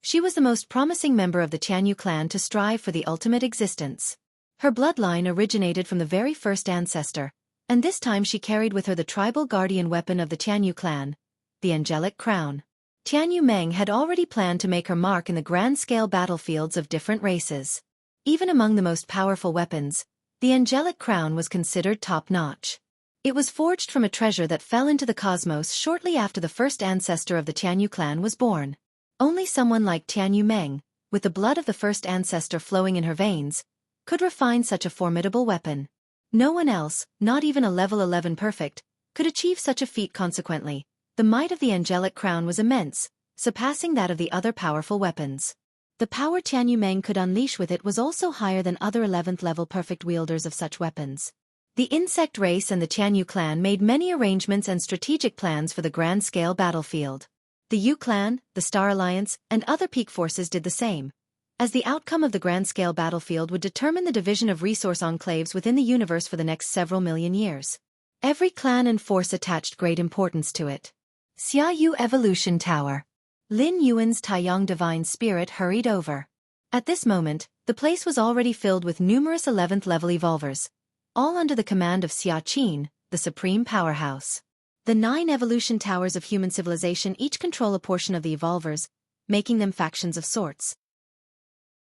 She was the most promising member of the Jianghu clan to strive for the ultimate existence. Her bloodline originated from the very first ancestor, and this time she carried with her the tribal guardian weapon of the Jianghu clan, the angelic crown. Jianghu Meng had already planned to make her mark in the grand-scale battlefields of different races. Even among the most powerful weapons, the angelic crown was considered top-notch. It was forged from a treasure that fell into the cosmos shortly after the first ancestor of the Jianghu clan was born. Only someone like Jianghu Meng, with the blood of the first ancestor flowing in her veins, could refine such a formidable weapon. No one else, not even a level 11 perfect, could achieve such a feat. Consequently, the might of the angelic crown was immense, surpassing that of the other powerful weapons. The power Jianghu Meng could unleash with it was also higher than other 11th level perfect wielders of such weapons. The insect race and the Jianghu clan made many arrangements and strategic plans for the grand-scale battlefield. The Yu clan, the Star Alliance, and other peak forces did the same, as the outcome of the grand-scale battlefield would determine the division of resource enclaves within the universe for the next several million years. Every clan and force attached great importance to it. Xiayu Evolution Tower. Lin Yuan's Taiyang Divine Spirit hurried over. At this moment, the place was already filled with numerous 11th level evolvers, all under the command of Xia Qin, the supreme powerhouse. The 9 evolution towers of human civilization each control a portion of the evolvers, making them factions of sorts.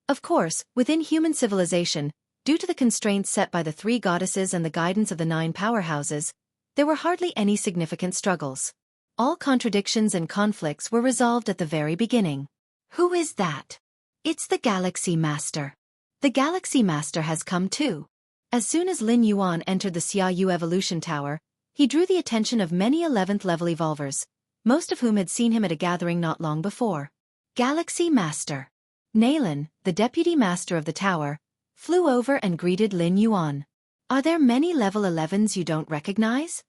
Of course, within human civilization, due to the constraints set by the 3 goddesses and the guidance of the 9 powerhouses, there were hardly any significant struggles. All contradictions and conflicts were resolved at the very beginning. Who is that? It's the Galaxy Master. The Galaxy Master has come too. As soon as Lin Yuan entered the Xiayu Evolution Tower, he drew the attention of many 11th level evolvers, most of whom had seen him at a gathering not long before. Galaxy Master. Nalan, the deputy master of the tower, flew over and greeted Lin Yuan. Are there many level 11s you don't recognize?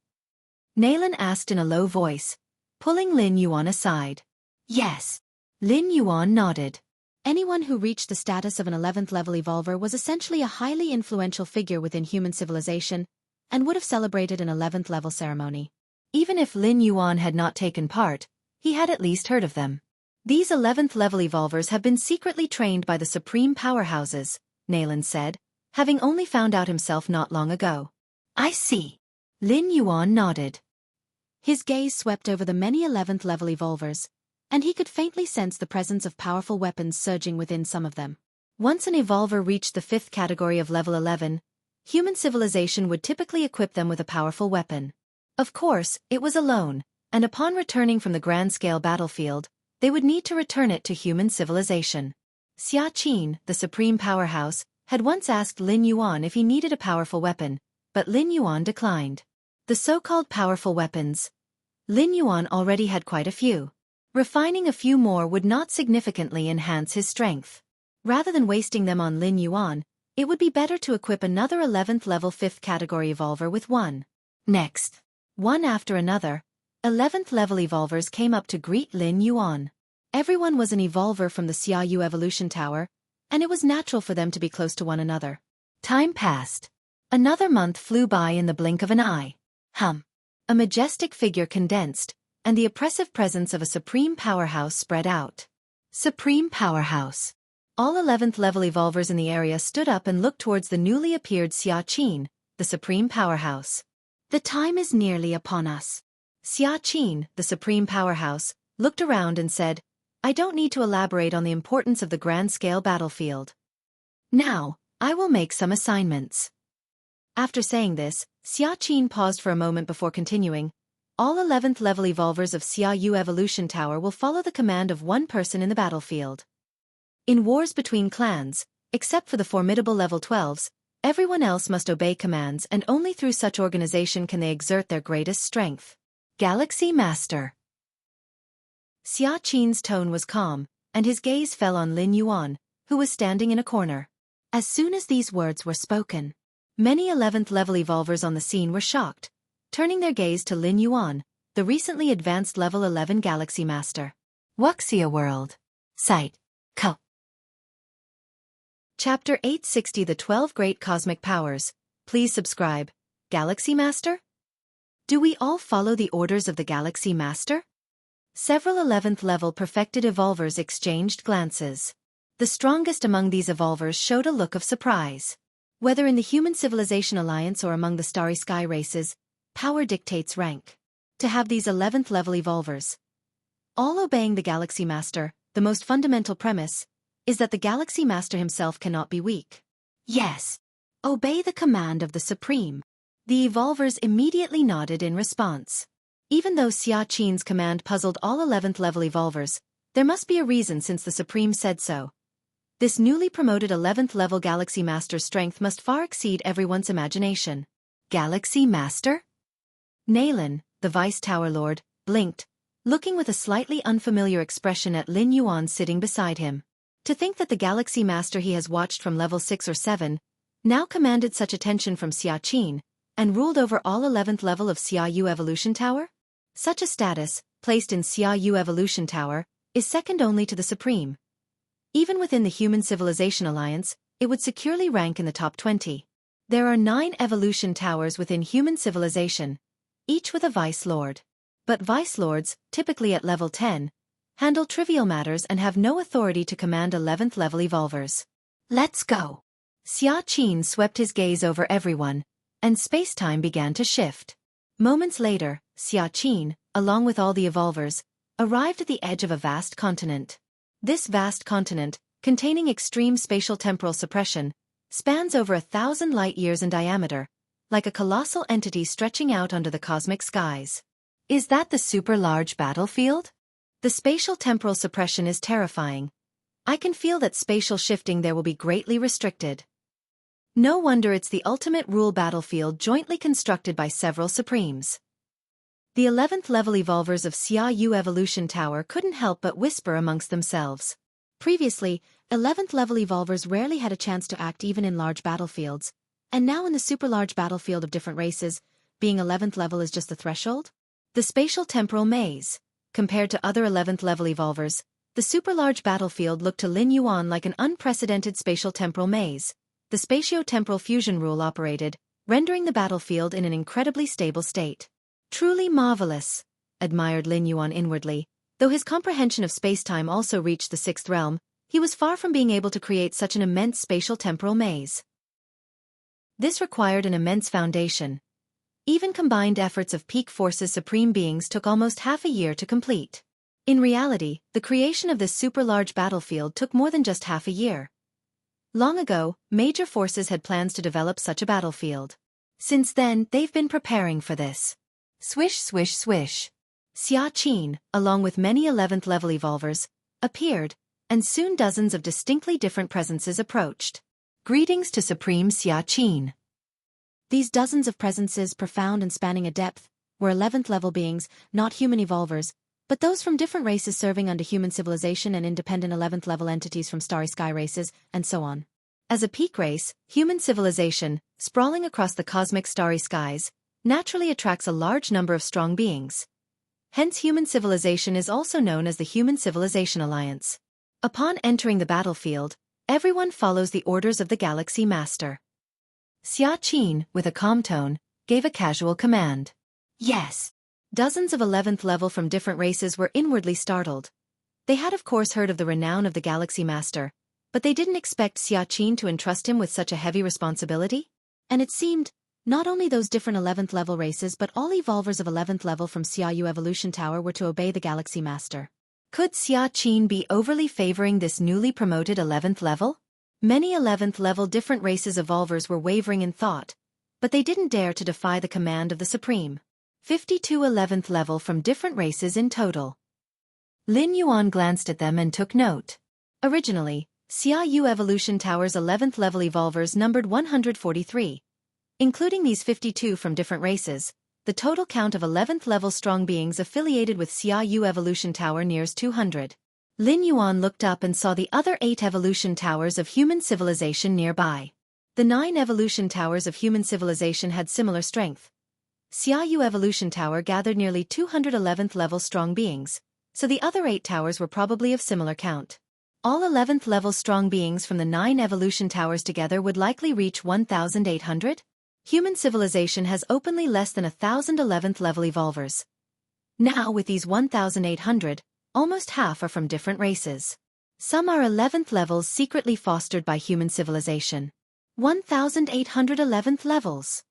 Nalan asked in a low voice, pulling Lin Yuan aside. Yes. Lin Yuan nodded. Anyone who reached the status of an 11th level evolver was essentially a highly influential figure within human civilization, and would have celebrated an 11th level ceremony. Even if Lin Yuan had not taken part, he had at least heard of them. These 11th level evolvers have been secretly trained by the supreme powerhouses, Nalan said, having only found out himself not long ago. I see. Lin Yuan nodded. His gaze swept over the many 11th level evolvers, and he could faintly sense the presence of powerful weapons surging within some of them. Once an evolver reached the 5th category of level 11, human civilization would typically equip them with a powerful weapon. Of course, it was alone, and upon returning from the grand-scale battlefield, they would need to return it to human civilization. Xianxia, the supreme powerhouse, had once asked Lin Yuan if he needed a powerful weapon, but Lin Yuan declined. The so-called powerful weapons. Lin Yuan already had quite a few. Refining a few more would not significantly enhance his strength. Rather than wasting them on Lin Yuan, it would be better to equip another 11th level 5th category evolver with one. Next, one after another, 11th level evolvers came up to greet Lin Yuan. Everyone was an evolver from the Xiaoyu Evolution Tower, and it was natural for them to be close to one another. Time passed. Another month flew by in the blink of an eye. A majestic figure condensed, and the oppressive presence of a supreme powerhouse spread out. Supreme powerhouse. All 11th level evolvers in the area stood up and looked towards the newly appeared Xianxia, the supreme powerhouse. The time is nearly upon us. Xianxia, the supreme powerhouse, looked around and said, I don't need to elaborate on the importance of the grand-scale battlefield. Now, I will make some assignments. After saying this, Xianxia paused for a moment before continuing. All 11th level evolvers of Xiaoyu Evolution Tower will follow the command of one person in the battlefield. In wars between clans, except for the formidable level 12s, everyone else must obey commands, and only through such organization can they exert their greatest strength. Galaxy Master. Xiaoqi's tone was calm, and his gaze fell on Lin Yuan, who was standing in a corner. As soon as these words were spoken, many 11th level evolvers on the scene were shocked, turning their gaze to Lin Yuan, the recently advanced level 11 Galaxy Master. Wuxia World. Site. Co. Chapter 860 The 12 Great Cosmic Powers. Please subscribe. Galaxy Master? Do we all follow the orders of the Galaxy Master? Several 11th level perfected evolvers exchanged glances. The strongest among these evolvers showed a look of surprise. Whether in the Human Civilization Alliance or among the Starry Sky races, power dictates rank. To have these 11th level evolvers, all obeying the Galaxy Master, the most fundamental premise is that the Galaxy Master himself cannot be weak. Yes. Obey the command of the Supreme. The evolvers immediately nodded in response. Even though Xiaoqi's command puzzled all 11th level evolvers, there must be a reason since the Supreme said so. This newly promoted 11th level Galaxy Master's strength must far exceed everyone's imagination. Galaxy Master? Nalan, the Vice Tower Lord, blinked, looking with a slightly unfamiliar expression at Lin Yuan sitting beside him. To think that the Galaxy Master he has watched from level 6 or 7 now commanded such attention from Xiaoqia and ruled over all 11th level of Xiaoyu Evolution Tower? Such a status, placed in Xiaoyu Evolution Tower, is second only to the Supreme. Even within the Human Civilization Alliance, it would securely rank in the top 20. There are 9 evolution towers within human civilization, each with a Vice Lord. But Vice Lords, typically at level 10, handle trivial matters and have no authority to command 11th level evolvers. Let's go. Xiaoqia swept his gaze over everyone, and space-time began to shift. Moments later, Xiaoqia, along with all the evolvers, arrived at the edge of a vast continent. This vast continent, containing extreme spatial temporal suppression, spans over 1,000 light-years in diameter, like a colossal entity stretching out under the cosmic skies. Is that the super-large battlefield? The spatial temporal suppression is terrifying. I can feel that spatial shifting there will be greatly restricted. No wonder it's the ultimate rule battlefield jointly constructed by several Supremes. The 11th level evolvers of Xiaoyu Evolution Tower couldn't help but whisper amongst themselves. Previously, 11th level evolvers rarely had a chance to act even in large battlefields, and now in the super large battlefield of different races, being 11th level is just the threshold? The spatial temporal maze. Compared to other 11th level evolvers, the super-large battlefield looked to Lin Yuan like an unprecedented spatial temporal maze. The spatio-temporal fusion rule operated, rendering the battlefield in an incredibly stable state. Truly marvelous, admired Lin Yuan inwardly. Though his comprehension of space-time also reached the 6th realm, he was far from being able to create such an immense spatial temporal maze. This required an immense foundation. Even combined efforts of peak forces supreme beings took almost half a year to complete. In reality, the creation of this super-large battlefield took more than just half a year. Long ago, major forces had plans to develop such a battlefield. Since then, they've been preparing for this. Swish swish swish. Xianxia, along with many 11th level evolvers, appeared, and soon dozens of distinctly different presences approached. Greetings to Supreme Xianxia. These dozens of presences, profound and spanning a depth, were 11th level beings, not human evolvers, but those from different races serving under human civilization and independent 11th level entities from starry sky races, and so on. As a peak race, human civilization, sprawling across the cosmic starry skies, naturally attracts a large number of strong beings. Hence human civilization is also known as the Human Civilization Alliance. Upon entering the battlefield, everyone follows the orders of the Galaxy Master. Xianxia, with a calm tone, gave a casual command. Yes. Dozens of 11th level from different races were inwardly startled. They had of course heard of the renown of the Galaxy Master, but they didn't expect Xianxia to entrust him with such a heavy responsibility. And it seemed, not only those different 11th level races but all evolvers of 11th level from Xianxia Evolution Tower were to obey the Galaxy Master. Could Xianxia be overly favoring this newly promoted 11th level? Many 11th level different races evolvers were wavering in thought, but they didn't dare to defy the command of the Supreme. 52 11th level from different races in total. Lin Yuan glanced at them and took note. Originally, Xianxia Evolution Tower's 11th level evolvers numbered 143. Including these 52 from different races, the total count of 11th level strong beings affiliated with Xianxia Evolution Tower nears 200. Lin Yuan looked up and saw the other 8 evolution towers of human civilization nearby. The 9 evolution towers of human civilization had similar strength. Xianxia Evolution Tower gathered nearly 211th level strong beings, so the other 8 towers were probably of similar count. All 11th level strong beings from the 9 evolution towers together would likely reach 1,800? Human civilization has openly less than 1,000 11th level evolvers. Now with these 1,800, almost half are from different races. Some are 11th levels secretly fostered by human civilization. 1,800 11th levels.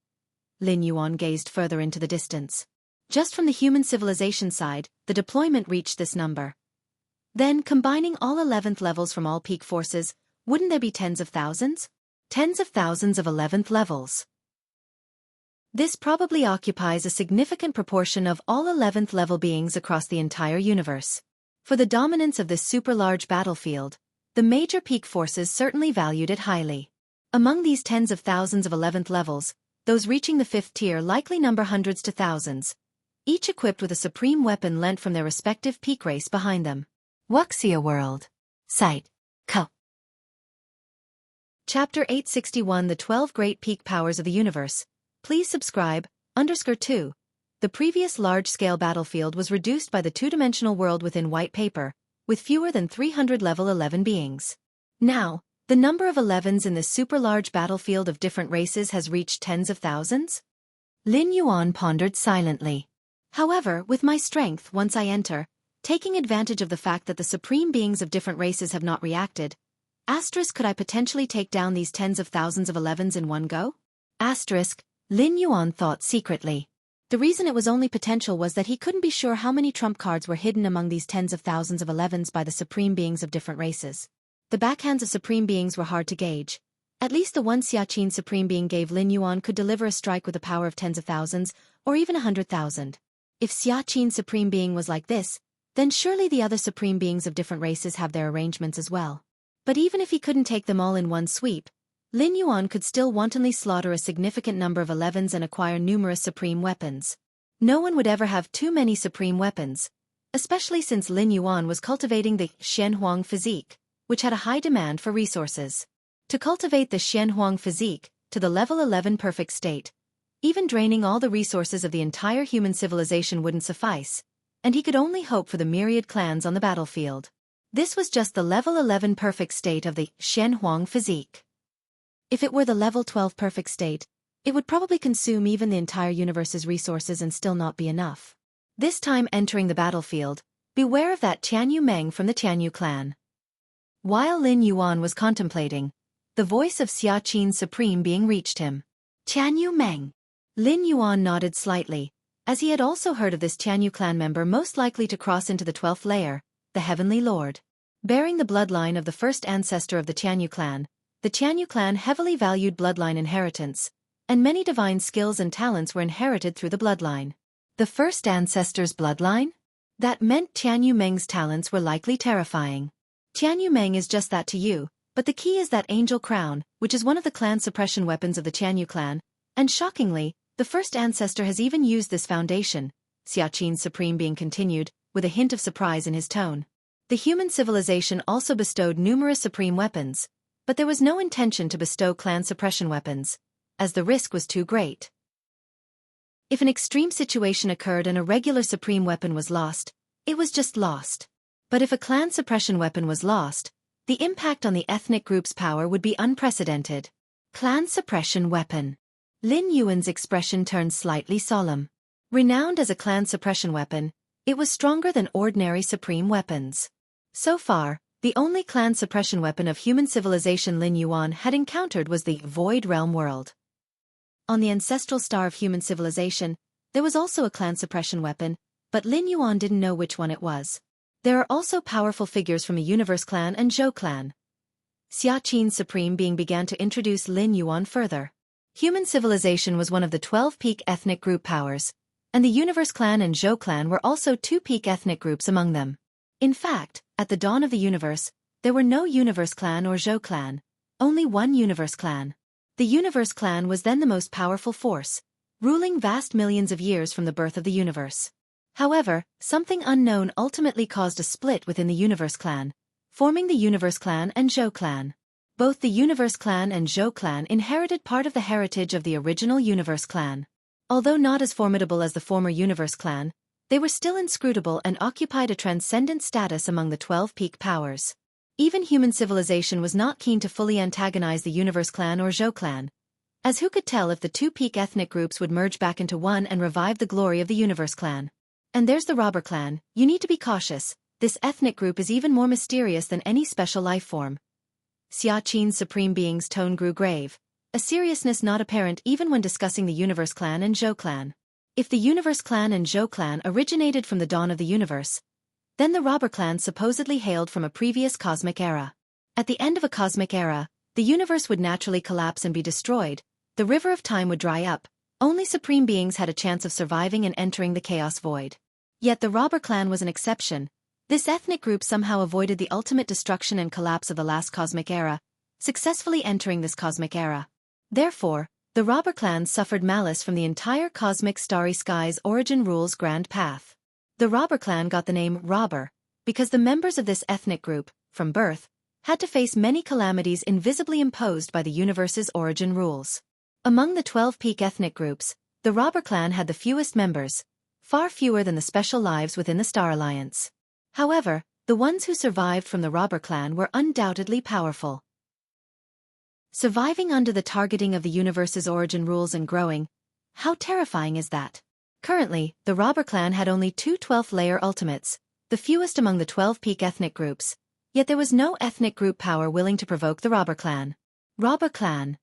Lin Yuan gazed further into the distance. Just from the human civilization side, the deployment reached this number. Then, combining all 11th levels from all peak forces, wouldn't there be tens of thousands? Tens of thousands of 11th levels. This probably occupies a significant proportion of all 11th level beings across the entire universe. For the dominance of this super-large battlefield, the major peak forces certainly valued it highly. Among these tens of thousands of 11th levels, those reaching the 5th tier likely number hundreds to thousands, each equipped with a supreme weapon lent from their respective peak race behind them. Wuxia World. Site. Co. Chapter 861 The 12 Great Peak Powers of the Universe. Please subscribe. _2. The previous large-scale battlefield was reduced by the two-dimensional world within white paper, with fewer than 300 level 11 beings. Now, the number of 11s in this super-large battlefield of different races has reached tens of thousands? Lin Yuan pondered silently. However, with my strength once I enter, taking advantage of the fact that the supreme beings of different races have not reacted, could I potentially take down these tens of thousands of 11s in one go? Lin Yuan thought secretly. The reason it was only potential was that he couldn't be sure how many trump cards were hidden among these tens of thousands of 11s by the supreme beings of different races. The backhands of supreme beings were hard to gauge. At least the one Xianxia supreme being gave Lin Yuan could deliver a strike with the power of tens of thousands, or even 100,000. If Xianxia supreme being was like this, then surely the other supreme beings of different races have their arrangements as well. But even if he couldn't take them all in one sweep, Lin Yuan could still wantonly slaughter a significant number of 11s and acquire numerous supreme weapons. No one would ever have too many supreme weapons, especially since Lin Yuan was cultivating the Xianhuang physique, which had a high demand for resources. To cultivate the Xianhuang physique to the level 11 perfect state, even draining all the resources of the entire human civilization wouldn't suffice, and he could only hope for the myriad clans on the battlefield. This was just the level 11 perfect state of the Xianhuang physique. If it were the level 12 perfect state, it would probably consume even the entire universe's resources and still not be enough. This time entering the battlefield, beware of that Tianyu Meng from the Tianyu clan. While Lin Yuan was contemplating, the voice of Xianxia's supreme being reached him. Tianyu Meng. Lin Yuan nodded slightly, as he had also heard of this Tianyu clan member most likely to cross into the 12th layer, the Heavenly Lord. Bearing the bloodline of the first ancestor of the Tianyu clan, the Tianyu clan heavily valued bloodline inheritance, and many divine skills and talents were inherited through the bloodline. The first ancestor's bloodline? That meant Tianyu Meng's talents were likely terrifying. Tianyu Meng is just that to you, but the key is that angel crown, which is one of the clan suppression weapons of the Tianyu clan, and shockingly, the first ancestor has even used this foundation, Xiaqian's supreme being continued, with a hint of surprise in his tone. The human civilization also bestowed numerous supreme weapons, but there was no intention to bestow clan suppression weapons, as the risk was too great. If an extreme situation occurred and a regular supreme weapon was lost, it was just lost. But if a clan suppression weapon was lost, the impact on the ethnic group's power would be unprecedented. Clan suppression weapon. Lin Yuan's expression turned slightly solemn. Renowned as a clan suppression weapon, it was stronger than ordinary supreme weapons. So far, the only clan suppression weapon of human civilization Lin Yuan had encountered was the Void Realm world. On the ancestral star of human civilization, there was also a clan suppression weapon, but Lin Yuan didn't know which one it was. There are also powerful figures from a Universe clan and Zhou clan. Xiaqian's supreme being began to introduce Lin Yuan further. Human civilization was one of the 12 peak ethnic group powers, and the Universe clan and Zhou clan were also 2 peak ethnic groups among them. In fact, at the dawn of the universe, there were no Universe clan or Zhou clan, only one Universe clan. The Universe clan was then the most powerful force, ruling vast millions of years from the birth of the universe. However, something unknown ultimately caused a split within the Universe clan, forming the Universe clan and Zhou clan. Both the Universe clan and Zhou clan inherited part of the heritage of the original Universe clan. Although not as formidable as the former Universe clan, they were still inscrutable and occupied a transcendent status among the 12 peak powers. Even human civilization was not keen to fully antagonize the Universe clan or Zhou clan, as who could tell if the 2 peak ethnic groups would merge back into one and revive the glory of the Universe clan. And there's the Robber clan. You need to be cautious, this ethnic group is even more mysterious than any special life form. Xiaqian's supreme being's tone grew grave, a seriousness not apparent even when discussing the Universe clan and Zhou clan. If the Universe clan and Zhou clan originated from the dawn of the universe, then the Robber clan supposedly hailed from a previous cosmic era. At the end of a cosmic era, the universe would naturally collapse and be destroyed, the river of time would dry up, only supreme beings had a chance of surviving and entering the chaos void. Yet the Robber clan was an exception. This ethnic group somehow avoided the ultimate destruction and collapse of the last cosmic era, successfully entering this cosmic era. Therefore, the Robber clan suffered malice from the entire cosmic starry sky's origin rules grand path. The Robber clan got the name Robber, because the members of this ethnic group, from birth, had to face many calamities invisibly imposed by the universe's origin rules. Among the 12 peak ethnic groups, the Robber clan had the fewest members, far fewer than the special lives within the Star Alliance. However, the ones who survived from the Robber clan were undoubtedly powerful. Surviving under the targeting of the universe's origin rules and growing, how terrifying is that? Currently, the Robber clan had only 2 12th-layer ultimates, the fewest among the 12 peak ethnic groups, yet there was no ethnic group power willing to provoke the Robber clan. Robber clan.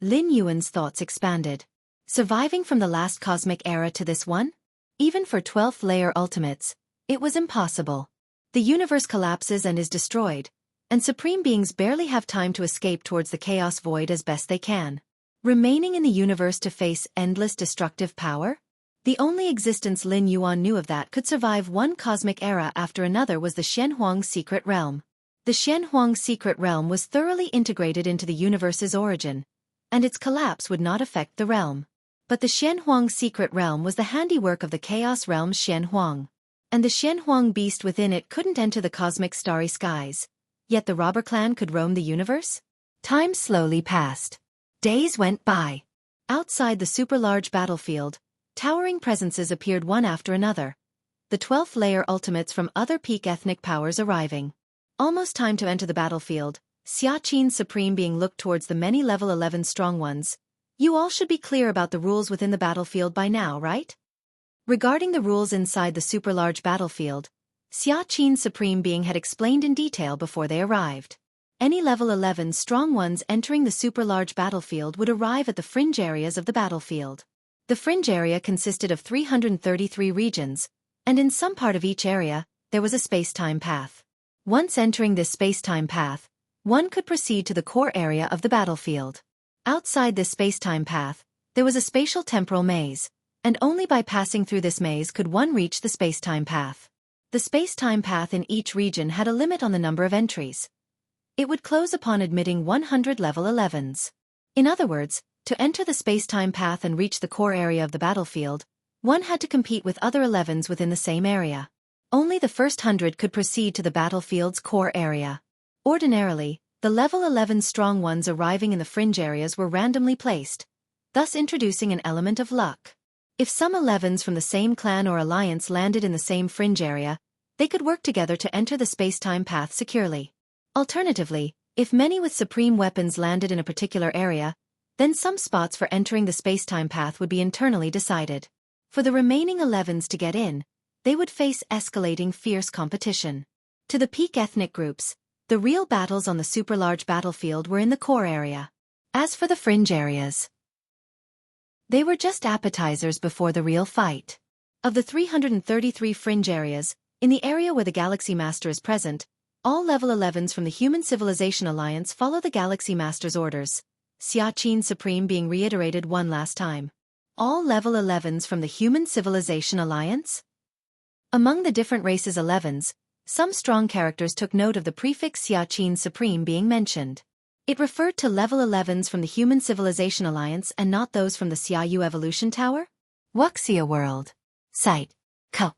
Lin Yuan's thoughts expanded. Surviving from the last cosmic era to this one? Even for 12th-layer ultimates, it was impossible. The universe collapses and is destroyed, and supreme beings barely have time to escape towards the chaos void as best they can. Remaining in the universe to face endless destructive power? The only existence Lin Yuan knew of that could survive one cosmic era after another was the Xianhuang secret realm. The Xianhuang secret realm was thoroughly integrated into the universe's origin, and its collapse would not affect the realm. But the Xianhuang secret realm was the handiwork of the chaos realm's Xianhuang, and the Xianhuang beast within it couldn't enter the cosmic starry skies, yet the Robber clan could roam the universe? Time slowly passed. Days went by. Outside the super-large battlefield, towering presences appeared one after another, the 12th-layer ultimates from other peak ethnic powers arriving. Almost time to enter the battlefield, Xiaqian's supreme being looked towards the many level 11 strong ones. You all should be clear about the rules within the battlefield by now, right? Regarding the rules inside the super-large battlefield, Xiaqian's supreme being had explained in detail before they arrived. Any level 11 strong ones entering the super-large battlefield would arrive at the fringe areas of the battlefield. The fringe area consisted of 333 regions, and in some part of each area, there was a space-time path. Once entering this space-time path, one could proceed to the core area of the battlefield. Outside this space-time path, there was a spatial temporal maze, and only by passing through this maze could one reach the space-time path. The space-time path in each region had a limit on the number of entries. It would close upon admitting 100 level 11s. In other words, to enter the space-time path and reach the core area of the battlefield, one had to compete with other 11s within the same area. Only the first 100 could proceed to the battlefield's core area. Ordinarily, the level 11 strong ones arriving in the fringe areas were randomly placed, thus introducing an element of luck. If some 11s from the same clan or alliance landed in the same fringe area, they could work together to enter the space-time path securely. Alternatively, if many with supreme weapons landed in a particular area, then some spots for entering the space-time path would be internally decided. For the remaining 11s to get in, they would face escalating fierce competition. To the peak ethnic groups, the real battles on the super-large battlefield were in the core area. As for the fringe areas, they were just appetizers before the real fight. Of the 333 fringe areas, in the area where the Galaxy Master is present, all level 11s from the Human Civilization Alliance follow the Galaxy Master's orders, Xianxia Supreme being reiterated one last time. All level 11s from the Human Civilization Alliance? Among the different races 11s, some strong characters took note of the prefix Xianxia Supreme being mentioned. It referred to level 11s from the Human Civilization Alliance and not those from the Xiaoyu Evolution Tower? Wuxia World. Site. Co.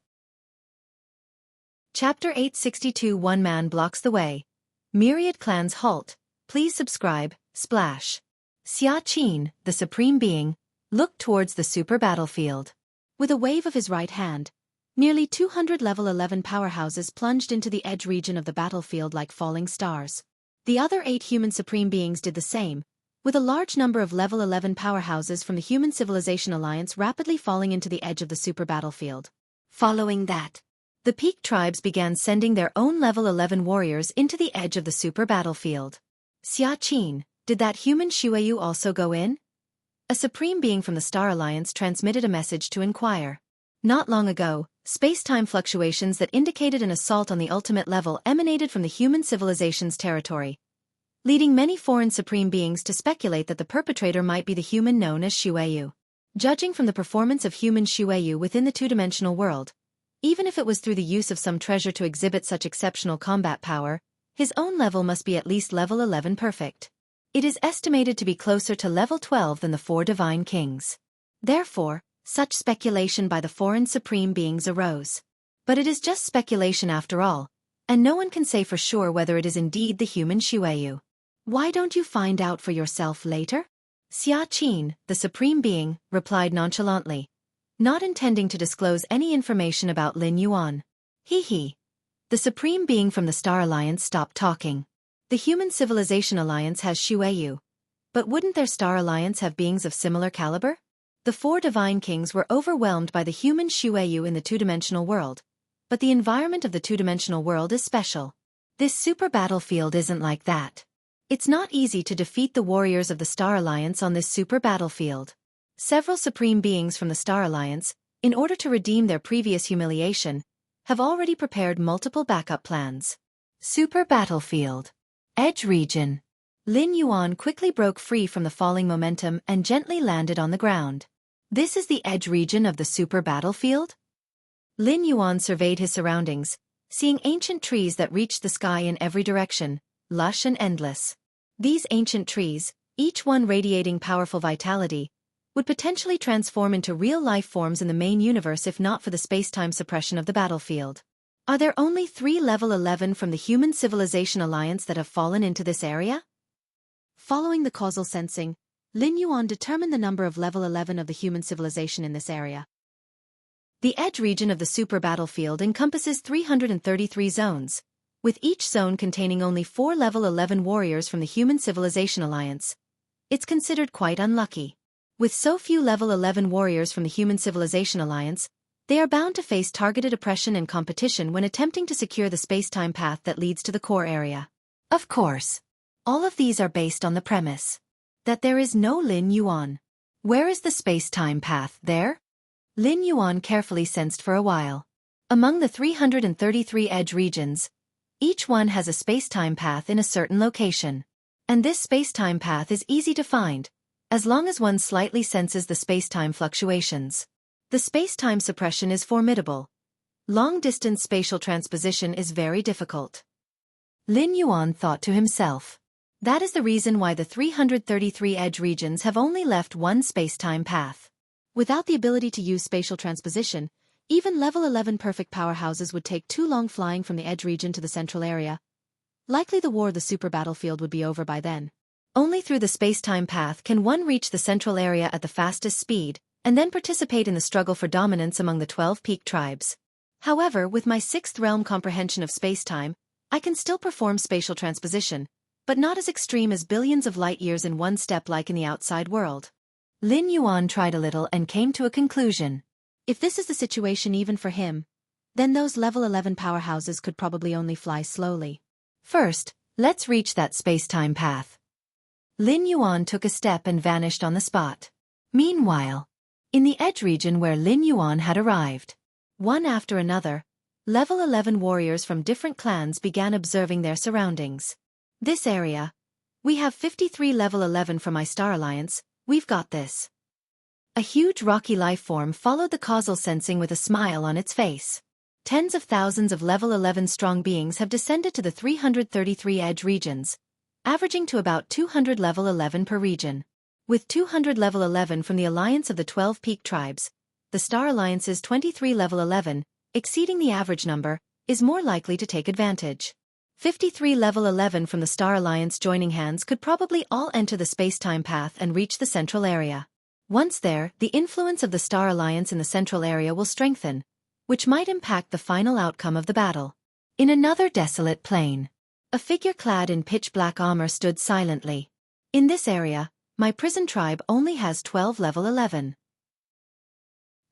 Chapter 862 One Man Blocks the Way. Myriad Clans Halt. Please subscribe, Splash. Xianxia, the Supreme Being, looked towards the super battlefield. With a wave of his right hand, nearly 200 level 11 powerhouses plunged into the edge region of the battlefield like falling stars. The other 8 human supreme beings did the same, with a large number of level 11 powerhouses from the Human Civilization Alliance rapidly falling into the edge of the super battlefield. Following that, the peak tribes began sending their own level 11 warriors into the edge of the super battlefield. Xianxia, did that human Xiaoyu also go in? A supreme being from the Star Alliance transmitted a message to inquire. Not long ago, space-time fluctuations that indicated an assault on the ultimate level emanated from the human civilization's territory, leading many foreign supreme beings to speculate that the perpetrator might be the human known as Xiaoyu. Judging from the performance of human Xiaoyu within the two-dimensional world, even if it was through the use of some treasure to exhibit such exceptional combat power, his own level must be at least level 11 perfect. It is estimated to be closer to level 12 than the 4 divine kings. Therefore, such speculation by the foreign supreme beings arose. But it is just speculation after all, and no one can say for sure whether it is indeed the human Xiaoyu. Why don't you find out for yourself later? Xianxia, the supreme being, replied nonchalantly, not intending to disclose any information about Lin Yuan. He. The supreme being from the Star Alliance stopped talking. The Human Civilization Alliance has Xiaoyu, but wouldn't their Star Alliance have beings of similar caliber? The 4 divine kings were overwhelmed by the human Xiaoyu in the two-dimensional world, but the environment of the two-dimensional world is special. This super battlefield isn't like that. It's not easy to defeat the warriors of the Star Alliance on this super battlefield. Several supreme beings from the Star Alliance, in order to redeem their previous humiliation, have already prepared multiple backup plans. Super battlefield. Edge region. Lin Yuan quickly broke free from the falling momentum and gently landed on the ground. This is the edge region of the super battlefield? Lin Yuan surveyed his surroundings, seeing ancient trees that reached the sky in every direction, lush and endless. These ancient trees, each one radiating powerful vitality, would potentially transform into real life forms in the main universe if not for the space-time suppression of the battlefield. Are there only 3 level 11 from the Human Civilization Alliance that have fallen into this area? Following the causal sensing, Lin Yuan determined the number of level 11 of the human civilization in this area. The edge region of the super battlefield encompasses 333 zones, with each zone containing only 4 level 11 warriors from the Human Civilization Alliance. It's considered quite unlucky. With so few level 11 warriors from the Human Civilization Alliance, they are bound to face targeted oppression and competition when attempting to secure the space-time path that leads to the core area. Of course, all of these are based on the premise that there is no Lin Yuan. Where is the space-time path there? Lin Yuan carefully sensed for a while. Among the 333 edge regions, each one has a space-time path in a certain location. And this space-time path is easy to find, as long as one slightly senses the space-time fluctuations. The space-time suppression is formidable. Long-distance spatial transposition is very difficult. Lin Yuan thought to himself. That is the reason why the 333 edge regions have only left one space-time path. Without the ability to use spatial transposition, even level 11 perfect powerhouses would take too long flying from the edge region to the central area. Likely the super battlefield would be over by then. Only through the space-time path can one reach the central area at the fastest speed, and then participate in the struggle for dominance among the 12 peak tribes. However, with my 6th realm comprehension of space-time, I can still perform spatial transposition, but not as extreme as billions of light-years in one step like in the outside world. Lin Yuan tried a little and came to a conclusion. If this is the situation even for him, then those level 11 powerhouses could probably only fly slowly. First, let's reach that space-time path. Lin Yuan took a step and vanished on the spot. Meanwhile, in the edge region where Lin Yuan had arrived, one after another, level 11 warriors from different clans began observing their surroundings. This area. We have 53 level 11 from my Star Alliance, we've got this. A huge rocky life form followed the causal sensing with a smile on its face. Tens of thousands of level 11 strong beings have descended to the 333 edge regions, averaging to about 200 level 11 per region. With 200 level 11 from the Alliance of the 12 peak tribes, the Star Alliance's 23 level 11, exceeding the average number, is more likely to take advantage. 53 level 11 from the Star Alliance joining hands could probably all enter the space-time path and reach the central area. Once there, the influence of the Star Alliance in the central area will strengthen, which might impact the final outcome of the battle. In another desolate plain, a figure clad in pitch-black armor stood silently. In this area, my prison tribe only has 12 level 11.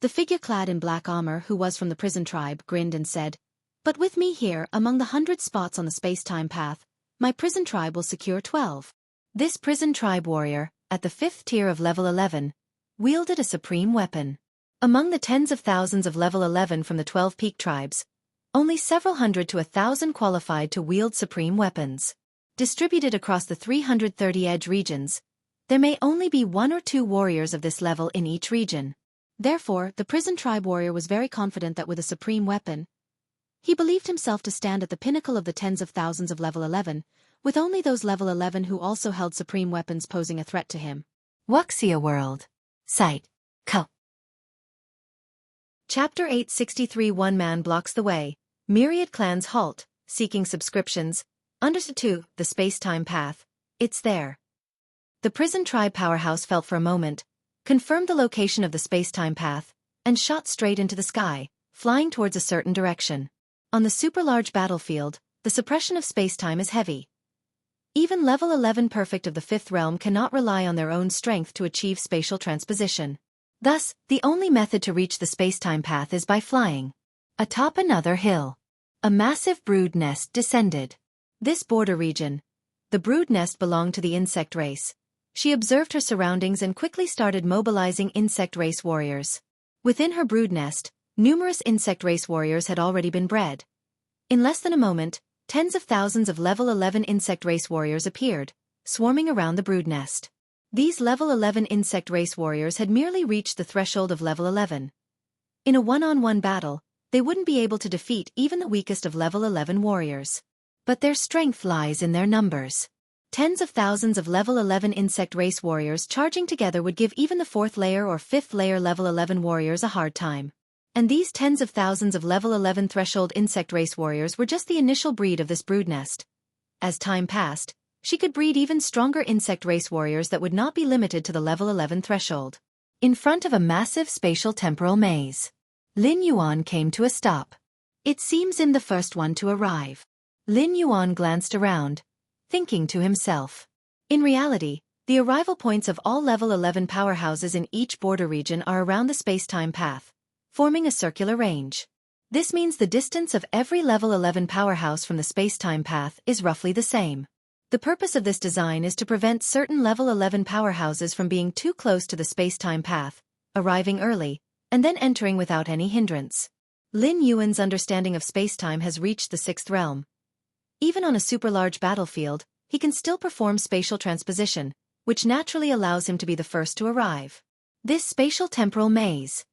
The figure clad in black armor who was from the prison tribe grinned and said, "But with me here among the 100 spots on the space-time path, my prison tribe will secure 12. This prison tribe warrior, at the 5th tier of level 11, wielded a supreme weapon. Among the tens of thousands of level 11 from the 12 peak tribes, only several hundred to 1,000 qualified to wield supreme weapons. Distributed across the 330 edge regions, there may only be 1 or 2 warriors of this level in each region. Therefore, the prison tribe warrior was very confident that with a supreme weapon, he believed himself to stand at the pinnacle of the tens of thousands of level 11, with only those level 11 who also held supreme weapons posing a threat to him. Wuxia World. Site. Co. Chapter 863 One man blocks the way. Myriad clans halt, seeking subscriptions. Understood 2, the space-time path. It's there. The prison tribe powerhouse felt for a moment, confirmed the location of the space-time path, and shot straight into the sky, flying towards a certain direction. On the super-large battlefield, the suppression of space-time is heavy. Even level 11 perfect of the 5th realm cannot rely on their own strength to achieve spatial transposition. Thus, the only method to reach the space-time path is by flying. Atop another hill, a massive brood nest descended. This border region, the brood nest belonged to the insect race. She observed her surroundings and quickly started mobilizing insect race warriors. Within her brood nest, numerous insect race warriors had already been bred. In less than a moment, tens of thousands of level 11 insect race warriors appeared, swarming around the brood nest. These level 11 insect race warriors had merely reached the threshold of level 11. In a one-on-one battle, they wouldn't be able to defeat even the weakest of level 11 warriors. But their strength lies in their numbers. Tens of thousands of level 11 insect race warriors charging together would give even the 4th layer or 5th layer level 11 warriors a hard time. And these tens of thousands of level 11 threshold insect race warriors were just the initial breed of this brood nest. As time passed, she could breed even stronger insect race warriors that would not be limited to the level 11 threshold. In front of a massive spatial temporal maze, Lin Yuan came to a stop. It seems I'm the first one to arrive. Lin Yuan glanced around, thinking to himself. In reality, the arrival points of all level 11 powerhouses in each border region are around the space-time path, forming a circular range. This means the distance of every level 11 powerhouse from the space-time path is roughly the same. The purpose of this design is to prevent certain level 11 powerhouses from being too close to the space-time path, arriving early, and then entering without any hindrance. Lin Yuan's understanding of space-time has reached the 6th realm. Even on a super-large battlefield, he can still perform spatial transposition, which naturally allows him to be the first to arrive. This spatial temporal maze,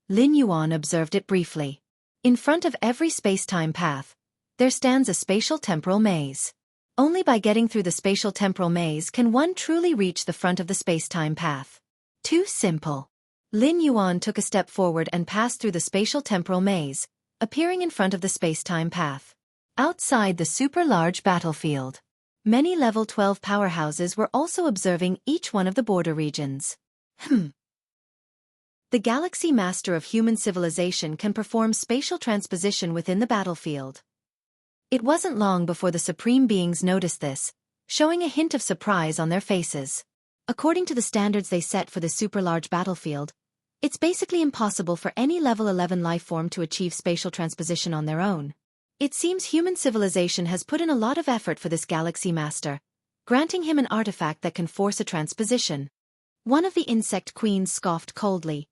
Lin Yuan observed it briefly. In front of every space-time path, there stands a spatial temporal maze. Only by getting through the spatial temporal maze can one truly reach the front of the space-time path. Too simple. Lin Yuan took a step forward and passed through the spatial temporal maze, appearing in front of the space-time path. Outside the super-large battlefield, many level 12 powerhouses were also observing each one of the border regions. The Galaxy Master of human civilization can perform spatial transposition within the battlefield. It wasn't long before the Supreme Beings noticed this, showing a hint of surprise on their faces. According to the standards they set for the super-large battlefield, it's basically impossible for any level 11 lifeform to achieve spatial transposition on their own. It seems human civilization has put in a lot of effort for this Galaxy Master, granting him an artifact that can force a transposition. One of the insect queens scoffed coldly,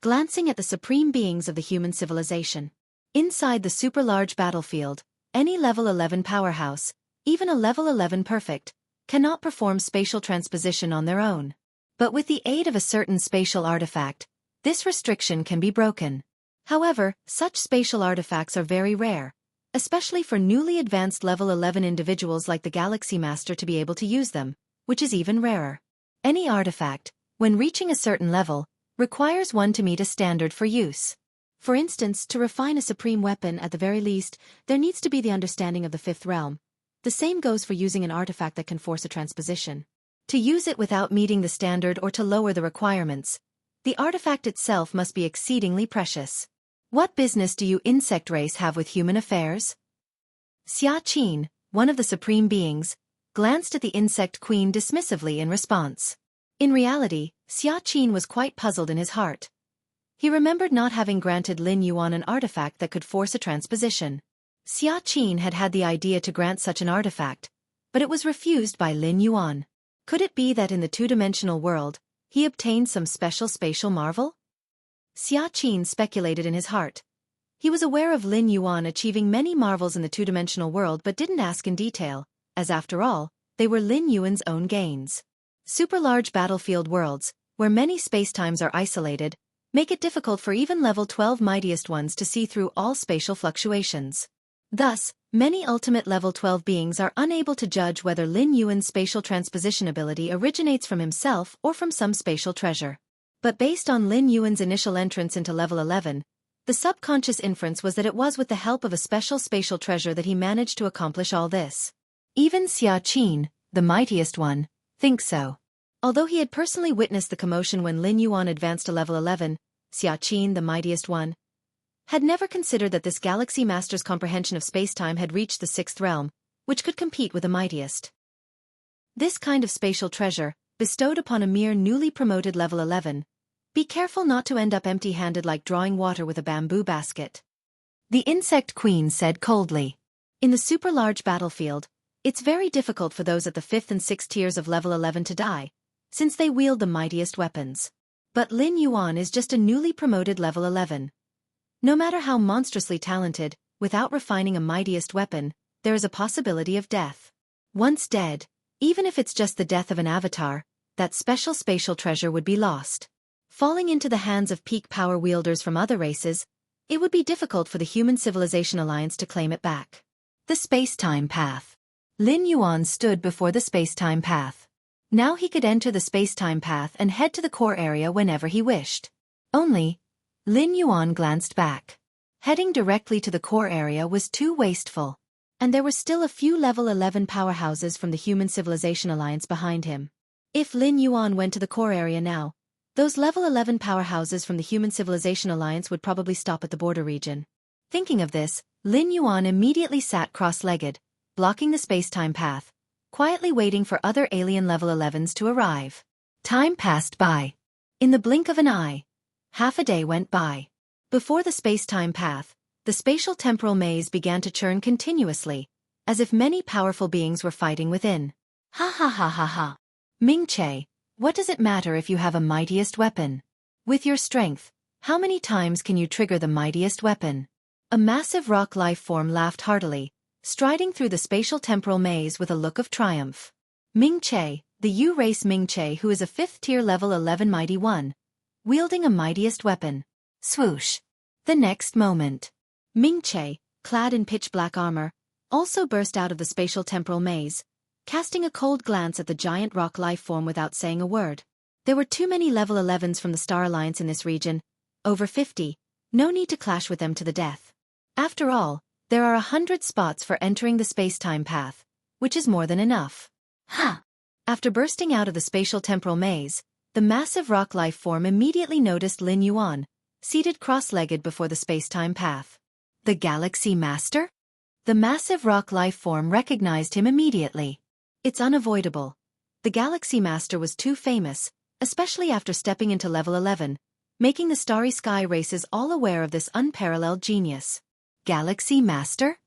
glancing at the Supreme Beings of the human civilization. Inside the super-large battlefield, any level 11 powerhouse, even a level 11 perfect, cannot perform spatial transposition on their own. But with the aid of a certain spatial artifact, this restriction can be broken. However, such spatial artifacts are very rare, especially for newly advanced level 11 individuals like the Galaxy Master to be able to use them, which is even rarer. Any artifact, when reaching a certain level, requires one to meet a standard for use. For instance, to refine a supreme weapon at the very least, there needs to be the understanding of the fifth realm. The same goes for using an artifact that can force a transposition. To use it without meeting the standard or to lower the requirements, the artifact itself must be exceedingly precious. What business do you insect race have with human affairs? Xianxia, one of the Supreme Beings, glanced at the insect queen dismissively in response. In reality, Xianxia was quite puzzled in his heart. He remembered not having granted Lin Yuan an artifact that could force a transposition. Xianxia had had the idea to grant such an artifact, but it was refused by Lin Yuan. Could it be that in the two-dimensional world, he obtained some special spatial marvel? Xianxia speculated in his heart. He was aware of Lin Yuan achieving many marvels in the two-dimensional world but didn't ask in detail, as after all, they were Lin Yuan's own gains. Super-large battlefield worlds, where many spacetimes are isolated, make it difficult for even level 12 mightiest ones to see through all spatial fluctuations. Thus, many ultimate level 12 beings are unable to judge whether Lin Yuan's spatial transposition ability originates from himself or from some spatial treasure. But based on Lin Yuan's initial entrance into level 11, the subconscious inference was that it was with the help of a special spatial treasure that he managed to accomplish all this. Even Xianxia, the mightiest one, thinks so. Although he had personally witnessed the commotion when Lin Yuan advanced to level 11, Xianxia, the mightiest one, had never considered that this Galaxy Master's comprehension of spacetime had reached the sixth realm, which could compete with the mightiest. This kind of spatial treasure, bestowed upon a mere newly promoted level 11, be careful not to end up empty-handed like drawing water with a bamboo basket. The insect queen said coldly. In the super-large battlefield, it's very difficult for those at the 5th and 6th tiers of level 11 to die, since they wield the mightiest weapons. But Lin Yuan is just a newly promoted level 11. No matter how monstrously talented, without refining a mightiest weapon, there is a possibility of death. Once dead, even if it's just the death of an avatar, that special spatial treasure would be lost. Falling into the hands of peak power wielders from other races, it would be difficult for the Human Civilization Alliance to claim it back. The space-time path. Lin Yuan stood before the space-time path. Now he could enter the space-time path and head to the core area whenever he wished. Only, Lin Yuan glanced back. Heading directly to the core area was too wasteful. And there were still a few level 11 powerhouses from the Human Civilization Alliance behind him. If Lin Yuan went to the core area now, those level 11 powerhouses from the Human Civilization Alliance would probably stop at the border region. Thinking of this, Lin Yuan immediately sat cross-legged, blocking the space-time path, quietly waiting for other alien level 11s to arrive. Time passed by. In the blink of an eye, half a day went by. Before the space-time path, the spatial temporal maze began to churn continuously, as if many powerful beings were fighting within. Ha ha ha ha ha. Ming-Che, what does it matter if you have a mightiest weapon? With your strength, how many times can you trigger the mightiest weapon? A massive rock life form laughed heartily, striding through the spatial temporal maze with a look of triumph. Ming-Che, the U-race Ming-Che who is a 5th tier level 11 mighty one, wielding a mightiest weapon. Swoosh. The next moment, Ming-Che, clad in pitch-black armor, also burst out of the spatial temporal maze, casting a cold glance at the giant rock life form without saying a word. There were too many level 11s from the Star Alliance in this region, over 50, no need to clash with them to the death. After all, there are 100 spots for entering the space-time path, which is more than enough. Ha! After bursting out of the spatial temporal maze, the massive rock life form immediately noticed Lin Yuan, seated cross-legged before the space-time path. The Galaxy Master? The massive rock life form recognized him immediately. It's unavoidable. The Galaxy Master was too famous, especially after stepping into level 11, making the Starry Sky races all aware of this unparalleled genius. Galaxy Master?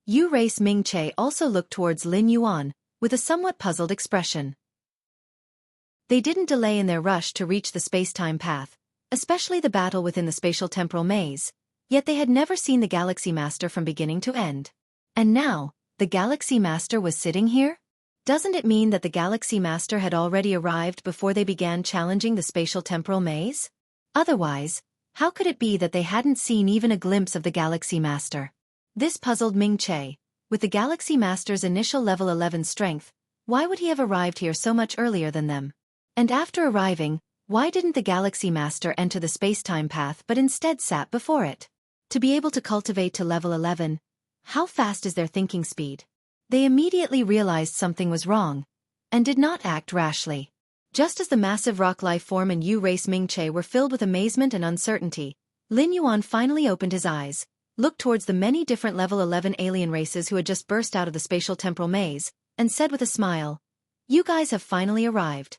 Race Ming-Che also looked towards Lin Yuan, with a somewhat puzzled expression. They didn't delay in their rush to reach the space-time path, especially the battle within the spatial temporal maze, yet they had never seen the Galaxy Master from beginning to end. And now, the Galaxy Master was sitting here? Doesn't it mean that the Galaxy Master had already arrived before they began challenging the spatial temporal maze? Otherwise, how could it be that they hadn't seen even a glimpse of the Galaxy Master? This puzzled Ming-Che. With the Galaxy Master's initial level 11 strength, why would he have arrived here so much earlier than them? And after arriving, why didn't the Galaxy Master enter the space-time path but instead sat before it? To be able to cultivate to level 11, how fast is their thinking speed? They immediately realized something was wrong, and did not act rashly. Just as the massive rock life form and race Ming-Che were filled with amazement and uncertainty, Lin Yuan finally opened his eyes, looked towards the many different level 11 alien races who had just burst out of the spatial temporal maze, and said with a smile, "You guys have finally arrived.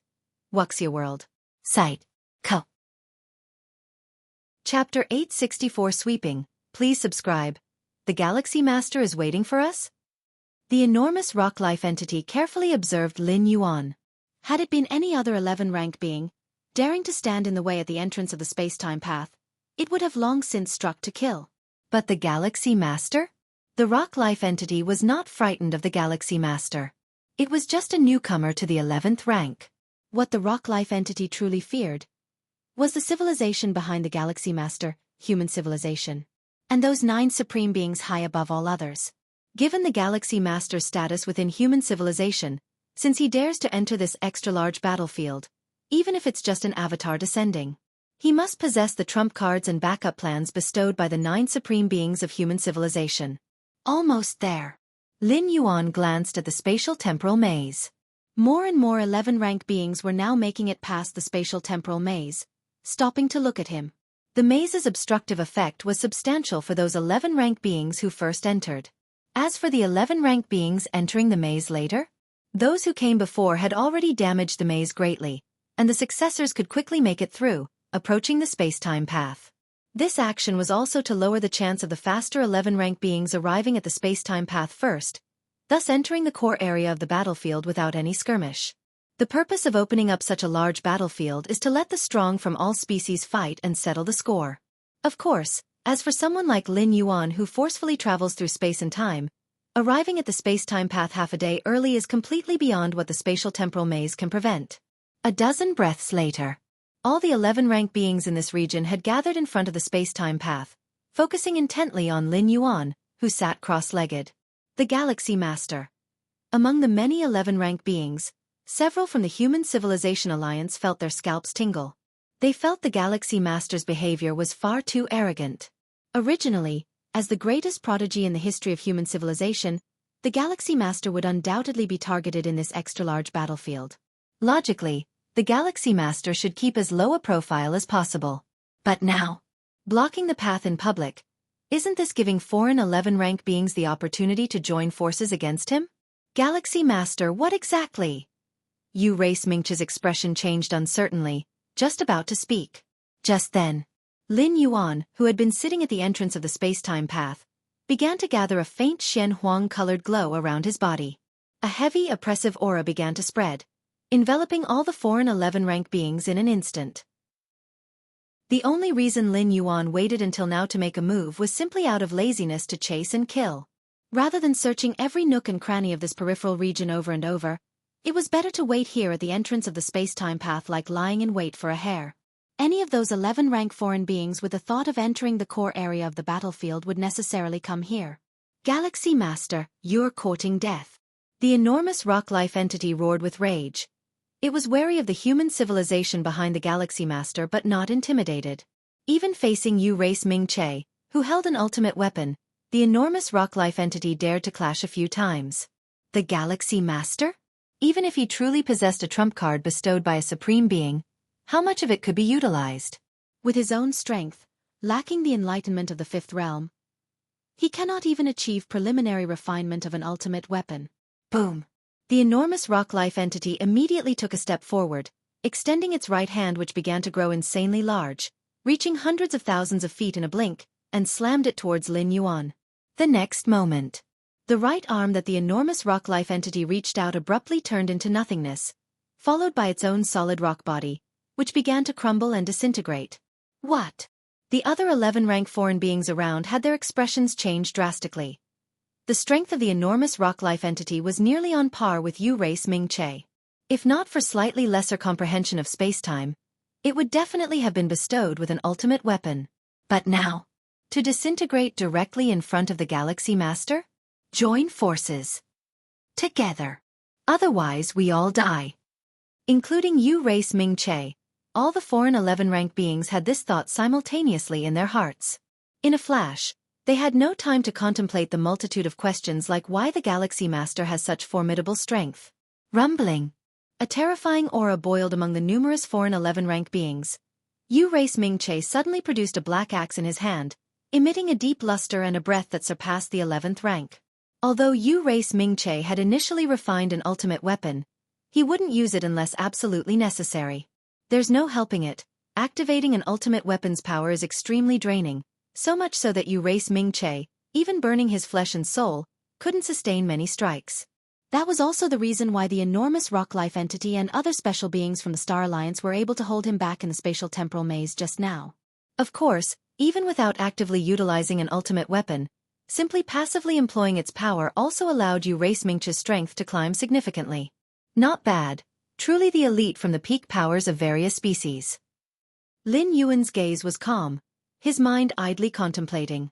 Wuxia World. Site. Co. Chapter 864 Sweeping. Please subscribe. The Galaxy Master is waiting for us?" The enormous rock life entity carefully observed Lin Yuan. Had it been any other 11-rank being, daring to stand in the way at the entrance of the space-time path, it would have long since struck to kill. But the Galaxy Master? The rock life entity was not frightened of the Galaxy Master. It was just a newcomer to the 11th rank. What the rock life entity truly feared was the civilization behind the Galaxy Master, human civilization, and those 9 supreme beings high above all others. Given the Galaxy Master's status within human civilization, since he dares to enter this extra-large battlefield, even if it's just an avatar descending, he must possess the trump cards and backup plans bestowed by the 9 supreme beings of human civilization. Almost there. Lin Yuan glanced at the spatial temporal maze. More and more 11-rank beings were now making it past the spatial temporal maze, stopping to look at him. The maze's obstructive effect was substantial for those 11-rank beings who first entered. As for the 11-rank beings entering the maze later, those who came before had already damaged the maze greatly, and the successors could quickly make it through, approaching the space-time path. This action was also to lower the chance of the faster 11-rank beings arriving at the space-time path first, thus entering the core area of the battlefield without any skirmish. The purpose of opening up such a large battlefield is to let the strong from all species fight and settle the score. Of course, as for someone like Lin Yuan who forcefully travels through space and time, arriving at the space-time path half a day early is completely beyond what the spatial temporal maze can prevent. A dozen breaths later, all the 11-rank beings in this region had gathered in front of the space-time path, focusing intently on Lin Yuan, who sat cross-legged. The Galaxy Master. Among the many 11-rank beings, several from the Human Civilization Alliance felt their scalps tingle. They felt the Galaxy Master's behavior was far too arrogant. Originally, as the greatest prodigy in the history of human civilization, the Galaxy Master would undoubtedly be targeted in this extra-large battlefield. Logically, the Galaxy Master should keep as low a profile as possible. But now, blocking the path in public, isn't this giving foreign 11-rank beings the opportunity to join forces against him? Galaxy Master, what exactly? Race Ming-Che's expression changed uncertainly, just about to speak. Just then, Lin Yuan, who had been sitting at the entrance of the space-time path, began to gather a faint Shen Huang-colored glow around his body. A heavy, oppressive aura began to spread, enveloping all the foreign 11-rank beings in an instant. The only reason Lin Yuan waited until now to make a move was simply out of laziness to chase and kill. Rather than searching every nook and cranny of this peripheral region over and over, it was better to wait here at the entrance of the space-time path like lying in wait for a hare. Any of those 11-rank foreign beings with the thought of entering the core area of the battlefield would necessarily come here. Galaxy Master, you're courting death. The enormous rock-life entity roared with rage. It was wary of the human civilization behind the Galaxy Master but not intimidated. Even facing Yu Race Ming Che, who held an ultimate weapon, the enormous rock-life entity dared to clash a few times. The Galaxy Master? Even if he truly possessed a trump card bestowed by a supreme being, how much of it could be utilized? With his own strength, lacking the enlightenment of the fifth realm, he cannot even achieve preliminary refinement of an ultimate weapon. Boom! The enormous rock-life entity immediately took a step forward, extending its right hand, which began to grow insanely large, reaching hundreds of thousands of feet in a blink, and slammed it towards Lin Yuan. The next moment, the right arm that the enormous rock-life entity reached out abruptly turned into nothingness, followed by its own solid rock body, which began to crumble and disintegrate. What? The other 11-rank foreign beings around had their expressions changed drastically. The strength of the enormous rock-life entity was nearly on par with Yu Race Ming Che. If not for slightly lesser comprehension of space-time, it would definitely have been bestowed with an ultimate weapon. But now, to disintegrate directly in front of the Galaxy Master? Join forces. Together. Otherwise we all die. Including Yu Race Ming Che, all the foreign 11-rank beings had this thought simultaneously in their hearts. In a flash, they had no time to contemplate the multitude of questions like why the Galaxy Master has such formidable strength. Rumbling. A terrifying aura boiled among the numerous foreign 11-rank beings. Yu Race Ming Che suddenly produced a black axe in his hand, emitting a deep luster and a breath that surpassed the 11th rank. Although Yu Race Ming Che had initially refined an ultimate weapon, he wouldn't use it unless absolutely necessary. There's no helping it, activating an ultimate weapon's power is extremely draining, so much so that Yu Race Ming Che, even burning his flesh and soul, couldn't sustain many strikes. That was also the reason why the enormous rock-life entity and other special beings from the Star Alliance were able to hold him back in the spatial temporal maze just now. Of course, even without actively utilizing an ultimate weapon, simply passively employing its power also allowed Yu Race Ming Che's strength to climb significantly. Not bad. Truly the elite from the peak powers of various species. Lin Yuan's gaze was calm, his mind idly contemplating.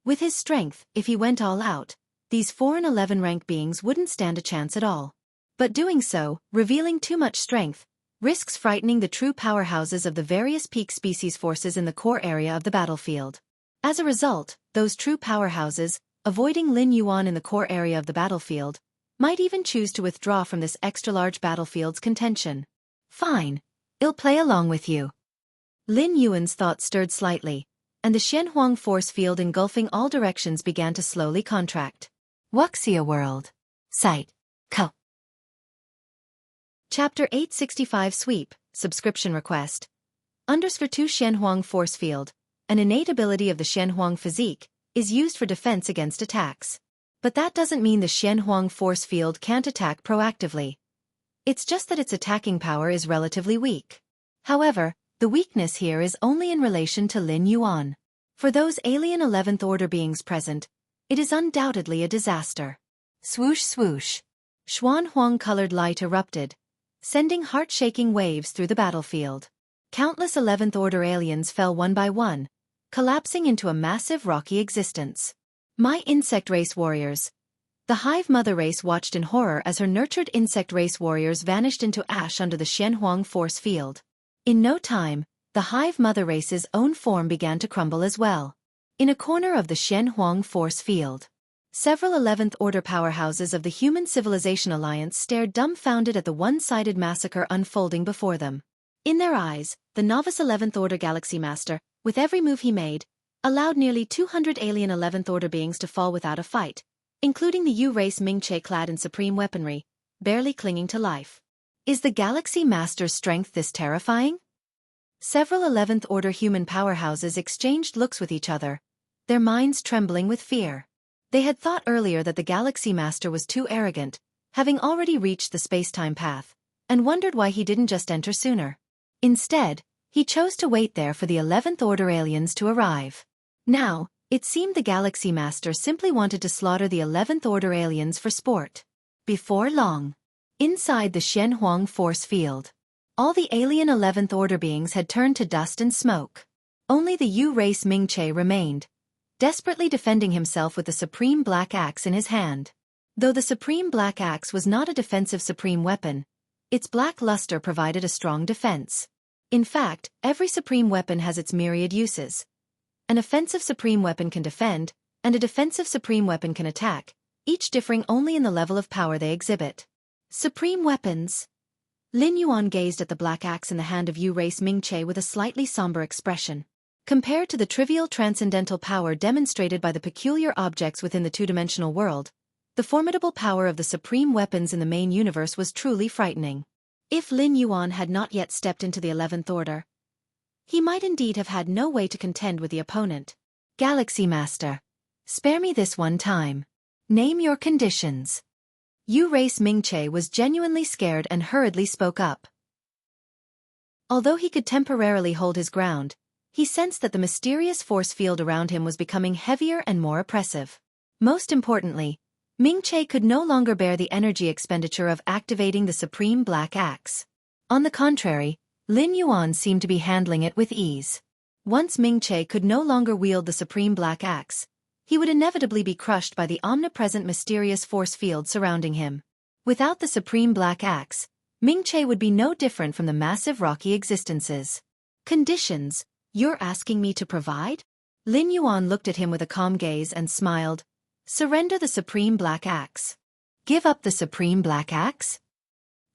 With his strength, if he went all out, these foreign 11-rank beings wouldn't stand a chance at all. But doing so, revealing too much strength, risks frightening the true powerhouses of the various peak species forces in the core area of the battlefield. As a result, those true powerhouses, avoiding Lin Yuan in the core area of the battlefield, might even choose to withdraw from this extra-large battlefield's contention. Fine. I'll play along with you. Lin Yuan's thoughts stirred slightly, and the Xianhuang force field engulfing all directions began to slowly contract. Wuxia World. Site. Co. Chapter 865 Sweep, Subscription Request. _2 Xianhuang Force Field, an innate ability of the Xianhuang physique, is used for defense against attacks. But that doesn't mean the Xianhuang Force Field can't attack proactively. It's just that its attacking power is relatively weak. However, the weakness here is only in relation to Lin Yuan. For those alien 11th order beings present, it is undoubtedly a disaster. Swoosh swoosh. Xuanhuang-colored light erupted, sending heart-shaking waves through the battlefield. Countless 11th order aliens fell one by one, collapsing into a massive rocky existence. My insect race warriors. The Hive Mother race watched in horror as her nurtured insect race warriors vanished into ash under the Xianhuang force field. In no time, the Hive Mother race's own form began to crumble as well. In a corner of the Xianhuang force field, several 11th order powerhouses of the Human Civilization Alliance stared dumbfounded at the one-sided massacre unfolding before them. In their eyes, the novice 11th order Galaxy Master, with every move he made, allowed nearly 200 alien 11th order beings to fall without a fight, including the Yu Race Ming Che clad in supreme weaponry, barely clinging to life. Is the Galaxy Master's strength this terrifying? Several 11th order human powerhouses exchanged looks with each other, their minds trembling with fear. They had thought earlier that the Galaxy Master was too arrogant, having already reached the space-time path, and wondered why he didn't just enter sooner. Instead, he chose to wait there for the 11th order aliens to arrive. Now, it seemed the Galaxy Master simply wanted to slaughter the 11th order aliens for sport. Before long, inside the Xianhuang force field, All the alien 11th Order beings had turned to dust and smoke. Only the U-race Ming-Che remained, desperately defending himself with the Supreme Black Axe in his hand. Though the Supreme Black Axe was not a defensive supreme weapon, its black luster provided a strong defense. In fact, every supreme weapon has its myriad uses. An offensive supreme weapon can defend, and a defensive supreme weapon can attack, each differing only in the level of power they exhibit. Supreme weapons. Lin Yuan gazed at the black axe in the hand of U-race Ming-Che with a slightly somber expression. Compared to the trivial transcendental power demonstrated by the peculiar objects within the two-dimensional world, the formidable power of the supreme weapons in the main universe was truly frightening. If Lin Yuan had not yet stepped into the 11th Order, he might indeed have had no way to contend with the opponent. Galaxy Master, spare me this one time. Name your conditions. U-race Ming-Che was genuinely scared and hurriedly spoke up. Although he could temporarily hold his ground, he sensed that the mysterious force field around him was becoming heavier and more oppressive. Most importantly, Ming-Che could no longer bear the energy expenditure of activating the Supreme Black Axe. On the contrary, Lin Yuan seemed to be handling it with ease. Once Ming-Che could no longer wield the Supreme Black Axe, he would inevitably be crushed by the omnipresent mysterious force field surrounding him. Without the Supreme Black Axe, Ming-Che would be no different from the massive rocky existences. Conditions, you're asking me to provide? Lin Yuan looked at him with a calm gaze and smiled. Surrender the Supreme Black Axe. Give up the Supreme Black Axe?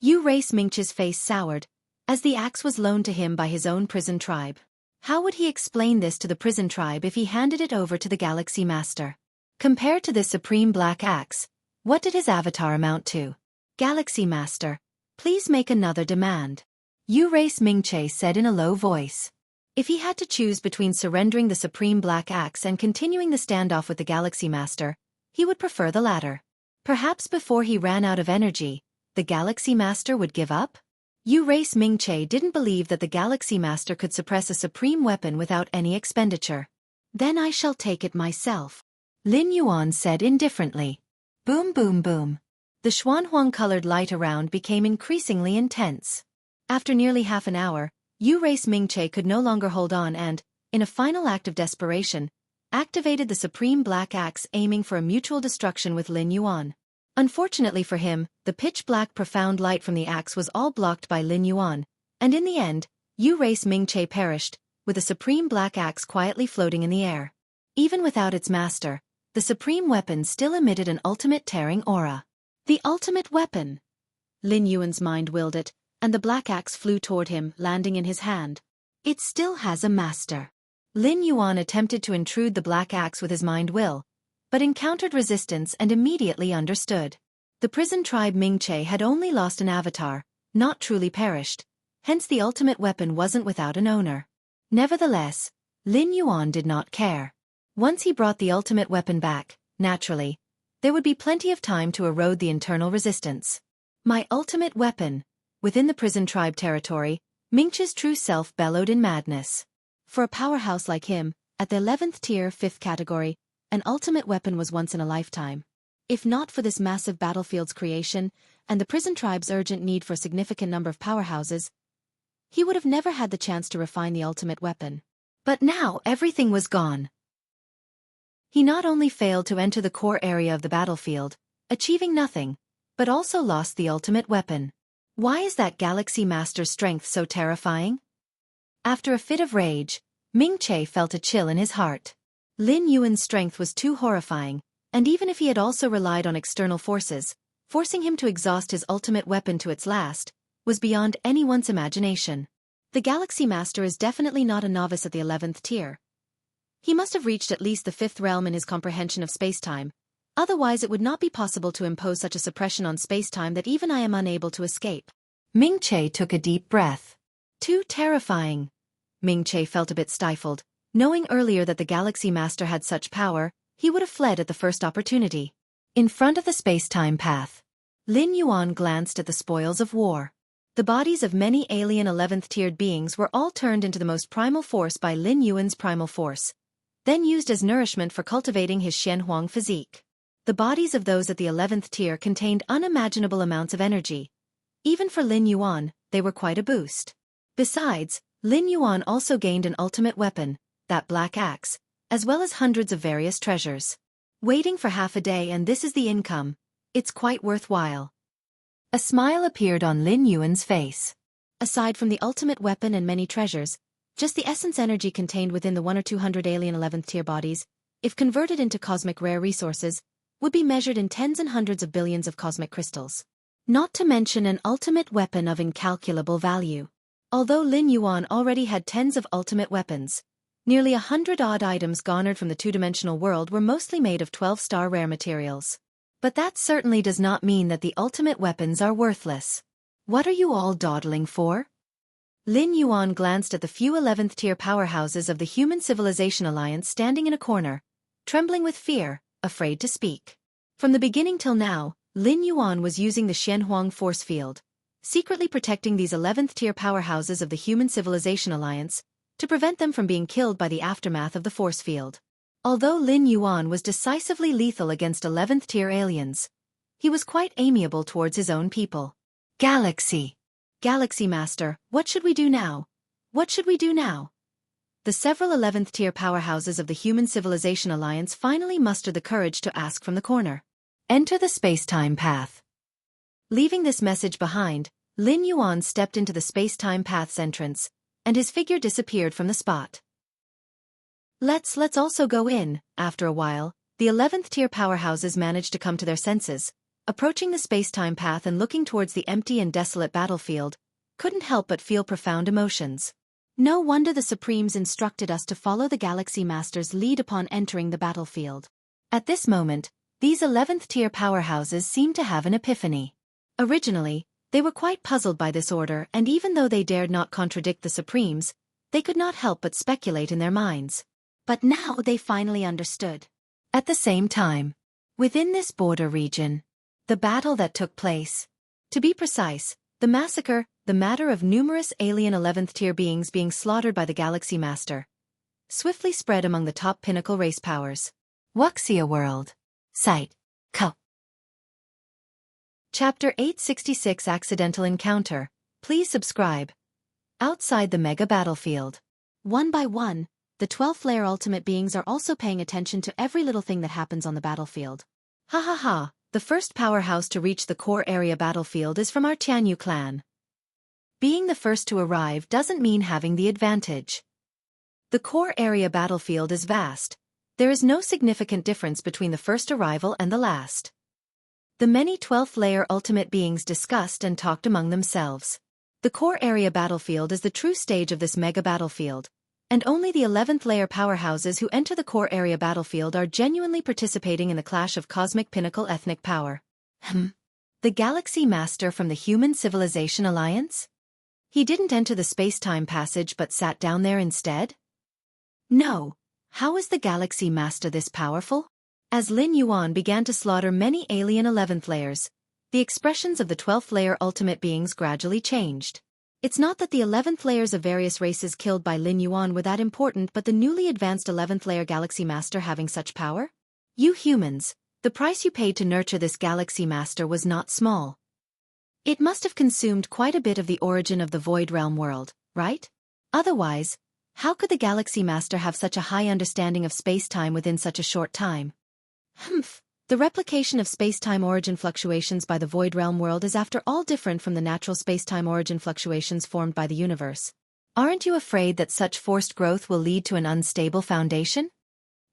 U-race Ming-Che's face soured, as the axe was loaned to him by his own prison tribe. How would he explain this to the prison tribe if he handed it over to the Galaxy Master? Compared to this Supreme Black Axe, what did his avatar amount to? Galaxy Master, please make another demand. U-race Ming-Che said in a low voice. If he had to choose between surrendering the Supreme Black Axe and continuing the standoff with the Galaxy Master, he would prefer the latter. Perhaps before he ran out of energy, the Galaxy Master would give up? U-race Ming-Che didn't believe that the Galaxy Master could suppress a supreme weapon without any expenditure. Then I shall take it myself, Lin Yuan said indifferently. Boom boom boom. The Xuanhuang-colored light around became increasingly intense. After nearly half an hour, U-race Ming-Che could no longer hold on and, in a final act of desperation, activated the Supreme Black Axe aiming for a mutual destruction with Lin Yuan. Unfortunately for him, the pitch-black profound light from the axe was all blocked by Lin Yuan, and in the end, U-race Ming-Che perished, with the Supreme Black Axe quietly floating in the air. Even without its master, the supreme weapon still emitted an ultimate tearing aura. The ultimate weapon! Lin Yuan's mind willed it, and the black axe flew toward him, landing in his hand. It still has a master. Lin Yuan attempted to intrude the black axe with his mind will, but encountered resistance and immediately understood. The prison tribe Ming-Che had only lost an avatar, not truly perished, hence the ultimate weapon wasn't without an owner. Nevertheless, Lin Yuan did not care. Once he brought the ultimate weapon back, naturally, there would be plenty of time to erode the internal resistance. My ultimate weapon! Within the prison tribe territory, Ming-Che's true self bellowed in madness. For a powerhouse like him, at the 11th tier 5th category, an ultimate weapon was once in a lifetime. If not for this massive battlefield's creation, and the prison tribe's urgent need for a significant number of powerhouses, he would have never had the chance to refine the ultimate weapon. But now everything was gone. He not only failed to enter the core area of the battlefield, achieving nothing, but also lost the ultimate weapon. Why is that Galaxy Master's strength so terrifying? After a fit of rage, Ming-Che felt a chill in his heart. Lin Yuan's strength was too horrifying, and even if he had also relied on external forces, forcing him to exhaust his ultimate weapon to its last, was beyond anyone's imagination. The Galaxy Master is definitely not a novice at the 11th tier. He must have reached at least the 5th realm in his comprehension of spacetime, otherwise it would not be possible to impose such a suppression on spacetime that even I am unable to escape. Ming-Che took a deep breath. Too terrifying. Ming-Che felt a bit stifled. Knowing earlier that the Galaxy Master had such power, he would have fled at the first opportunity. In front of the space-time path, Lin Yuan glanced at the spoils of war. The bodies of many alien 11th-tiered beings were all turned into the most primal force by Lin Yuan's primal force, then used as nourishment for cultivating his Xianxia physique. The bodies of those at the 11th tier contained unimaginable amounts of energy. Even for Lin Yuan, they were quite a boost. Besides, Lin Yuan also gained an ultimate weapon, that black axe, as well as hundreds of various treasures. Waiting for half a day and this is the income. It's quite worthwhile. A smile appeared on Lin Yuan's face. Aside from the ultimate weapon and many treasures, just the essence energy contained within the 1 or 200 alien 11th tier bodies, if converted into cosmic rare resources, would be measured in tens and hundreds of billions of cosmic crystals. Not to mention an ultimate weapon of incalculable value. Although Lin Yuan already had tens of ultimate weapons, nearly 100-odd items garnered from the two-dimensional world were mostly made of 12-star rare materials. But that certainly does not mean that the ultimate weapons are worthless. What are you all dawdling for? Lin Yuan glanced at the few 11th tier powerhouses of the Human Civilization Alliance standing in a corner, trembling with fear, afraid to speak. From the beginning till now, Lin Yuan was using the Xianxia force field, secretly protecting these 11th tier powerhouses of the Human Civilization Alliance, to prevent them from being killed by the aftermath of the force field. Although Lin Yuan was decisively lethal against 11th tier aliens, he was quite amiable towards his own people. Galaxy Master, what should we do now? What should we do now? The several 11th tier powerhouses of the Human Civilization Alliance finally mustered the courage to ask from the corner. Enter the space-time path. Leaving this message behind, Lin Yuan stepped into the space-time path's entrance, and his figure disappeared from the spot. Let's also go in. After a while, the 11th tier powerhouses managed to come to their senses, approaching the space-time path and looking towards the empty and desolate battlefield, couldn't help but feel profound emotions. No wonder the Supremes instructed us to follow the Galaxy Master's lead upon entering the battlefield. At this moment, these 11th tier powerhouses seemed to have an epiphany. Originally, they were quite puzzled by this order, and even though they dared not contradict the Supremes, they could not help but speculate in their minds. But now they finally understood. At the same time, within this border region, the battle that took place, to be precise, the massacre, the matter of numerous alien 11th tier beings being slaughtered by the Galaxy Master, swiftly spread among the top pinnacle race powers. Wuxia World. Site. Co. Chapter 866 Accidental Encounter. Please subscribe. Outside the mega battlefield. One by one, the 12th layer ultimate beings are also paying attention to every little thing that happens on the battlefield. Ha ha ha, the first powerhouse to reach the core area battlefield is from our Jianghu clan. Being the first to arrive doesn't mean having the advantage. The core area battlefield is vast. There is no significant difference between the first arrival and the last. The many 12th layer ultimate beings discussed and talked among themselves. The core area battlefield is the true stage of this mega battlefield, and only the 11th layer powerhouses who enter the core area battlefield are genuinely participating in the clash of cosmic pinnacle ethnic power. The Galaxy Master from the Human Civilization Alliance? He didn't enter the space-time passage but sat down there instead? No. How is the Galaxy Master this powerful? As Lin Yuan began to slaughter many alien 11th layers, the expressions of the 12th layer ultimate beings gradually changed. It's not that the 11th layers of various races killed by Lin Yuan were that important, but the newly advanced 11th layer Galaxy Master having such power? You humans, the price you paid to nurture this Galaxy Master was not small. It must have consumed quite a bit of the origin of the Void Realm world, right? Otherwise, how could the Galaxy Master have such a high understanding of space-time within such a short time? The replication of space-time origin fluctuations by the Void Realm world is after all different from the natural space-time origin fluctuations formed by the universe. Aren't you afraid that such forced growth will lead to an unstable foundation?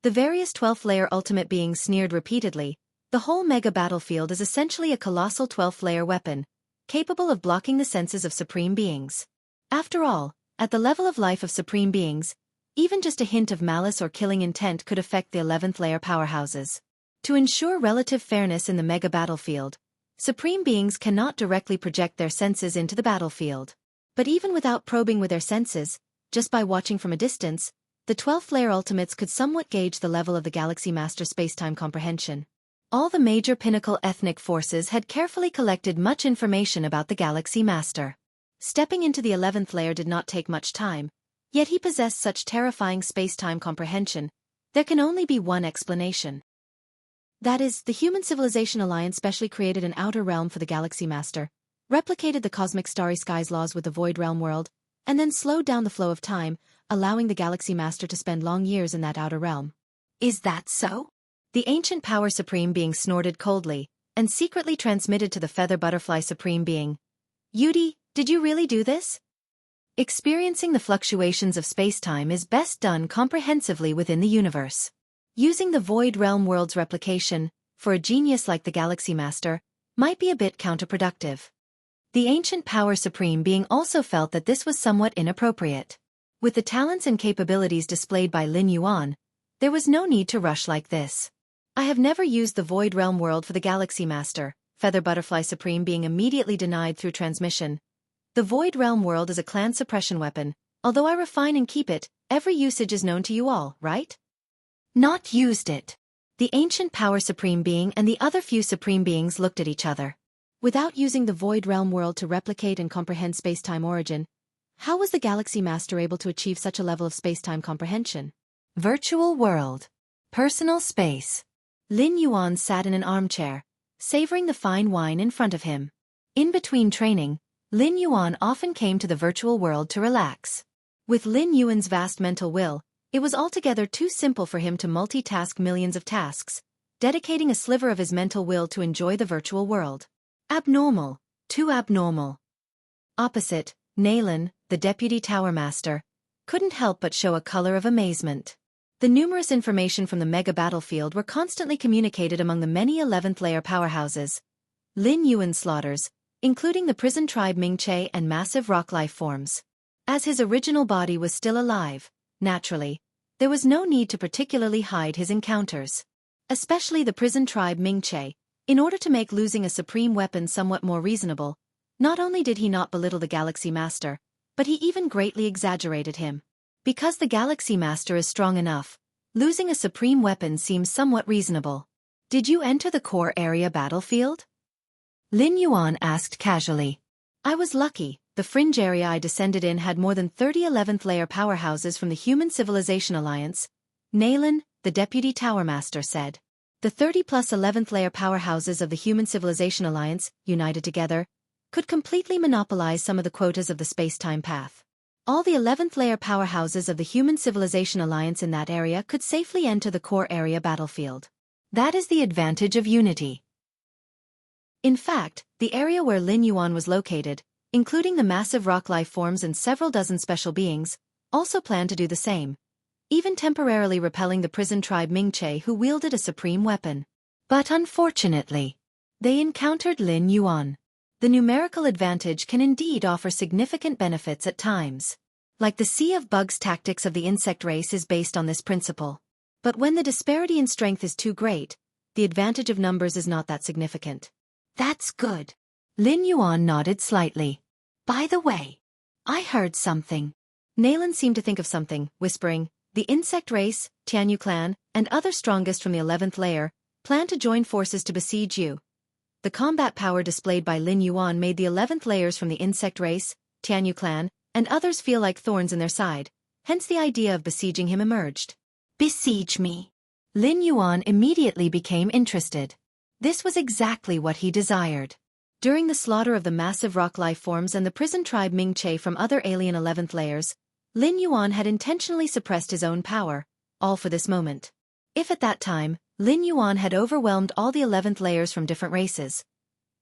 The various 12th layer ultimate beings sneered repeatedly. The whole mega battlefield is essentially a colossal 12th layer weapon, capable of blocking the senses of supreme beings. After all, at the level of life of supreme beings, even just a hint of malice or killing intent could affect the 11th layer powerhouses. To ensure relative fairness in the mega battlefield, supreme beings cannot directly project their senses into the battlefield. But even without probing with their senses, just by watching from a distance, the 12th layer ultimates could somewhat gauge the level of the Galaxy Master spacetime comprehension. All the major pinnacle ethnic forces had carefully collected much information about the Galaxy Master. Stepping into the 11th layer did not take much time, yet he possessed such terrifying spacetime comprehension. There can only be one explanation. That is, the Human Civilization Alliance specially created an outer realm for the Galaxy Master, replicated the cosmic starry skies laws with the Void Realm world, and then slowed down the flow of time, allowing the Galaxy Master to spend long years in that outer realm. Is that so? The ancient power supreme being snorted coldly, and secretly transmitted to the feather butterfly supreme being. Yudi, did you really do this? Experiencing the fluctuations of space-time is best done comprehensively within the universe. Using the Void Realm world's replication, for a genius like the Galaxy Master, might be a bit counterproductive. The ancient power supreme being also felt that this was somewhat inappropriate. With the talents and capabilities displayed by Lin Yuan, there was no need to rush like this. I have never used the Void Realm world for the Galaxy Master, Feather Butterfly Supreme being immediately denied through transmission. The Void Realm world is a clan suppression weapon, although I refine and keep it, every usage is known to you all, right? Not used it. The ancient power supreme being and the other few supreme beings looked at each other. Without using the Void Realm world to replicate and comprehend space-time origin, how was the Galaxy Master able to achieve such a level of space-time comprehension? Virtual world. Personal space. Lin Yuan sat in an armchair, savoring the fine wine in front of him. In between training, Lin Yuan often came to the virtual world to relax. With Lin Yuan's vast mental will, it was altogether too simple for him to multitask millions of tasks, dedicating a sliver of his mental will to enjoy the virtual world. Abnormal. Too abnormal. Opposite, Nalan, the deputy tower master, couldn't help but show a color of amazement. The numerous information from the mega battlefield were constantly communicated among the many 11th layer powerhouses. Lin Yuan slaughters, including the prison tribe Mingche and massive rock life forms. As his original body was still alive, naturally, there was no need to particularly hide his encounters. Especially the prison tribe Mingche, in order to make losing a supreme weapon somewhat more reasonable, not only did he not belittle the Galaxy Master, but he even greatly exaggerated him. Because the Galaxy Master is strong enough, losing a supreme weapon seems somewhat reasonable. Did you enter the core area battlefield? Lin Yuan asked casually. I was lucky. The fringe area I descended in had more than 30 11th layer powerhouses from the Human Civilization Alliance, Nalan, the deputy tower master said. The 30-plus 11th layer powerhouses of the Human Civilization Alliance, united together, could completely monopolize some of the quotas of the space-time path. All the 11th layer powerhouses of the Human Civilization Alliance in that area could safely enter the core area battlefield. That is the advantage of unity. In fact, the area where Lin Yuan was located, including the massive rock life forms and several dozen special beings, also planned to do the same, even temporarily repelling the prison tribe Mingche who wielded a supreme weapon. But unfortunately, they encountered Lin Yuan. The numerical advantage can indeed offer significant benefits at times. Like the Sea of Bugs tactics of the insect race is based on this principle. But when the disparity in strength is too great, the advantage of numbers is not that significant. That's good. Lin Yuan nodded slightly. By the way, I heard something. Nalan seemed to think of something, whispering, the insect race, Tianyu clan, and other strongest from the 11th layer, plan to join forces to besiege you. The combat power displayed by Lin Yuan made the 11th layers from the insect race, Tianyu clan, and others feel like thorns in their side, hence the idea of besieging him emerged. Besiege me. Lin Yuan immediately became interested. This was exactly what he desired. During the slaughter of the massive rock life forms and the prison tribe Mingche from other alien 11th layers, Lin Yuan had intentionally suppressed his own power, all for this moment. If at that time, Lin Yuan had overwhelmed all the 11th layers from different races,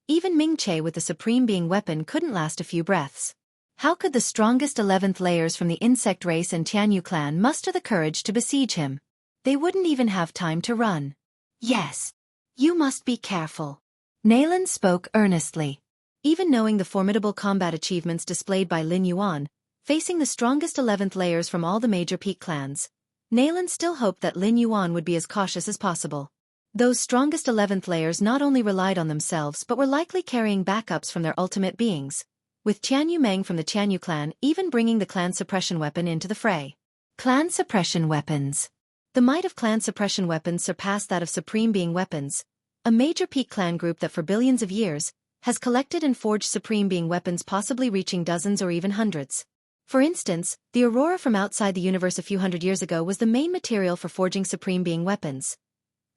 even Mingche with the supreme being weapon couldn't last a few breaths. How could the strongest 11th layers from the insect race and Tianyu clan muster the courage to besiege him? They wouldn't even have time to run. Yes. You must be careful. Nalan spoke earnestly. Even knowing the formidable combat achievements displayed by Lin Yuan, facing the strongest 11th layers from all the major peak clans, Nalan still hoped that Lin Yuan would be as cautious as possible. Those strongest 11th layers not only relied on themselves but were likely carrying backups from their ultimate beings, with Tianyu Meng from the Tianyu clan even bringing the clan suppression weapon into the fray. Clan suppression weapons. The might of clan suppression weapons surpassed that of supreme being weapons, a major peak clan group that for billions of years has collected and forged supreme being weapons possibly reaching dozens or even hundreds. For instance, the aurora from outside the universe a few hundred years ago was the main material for forging supreme being weapons.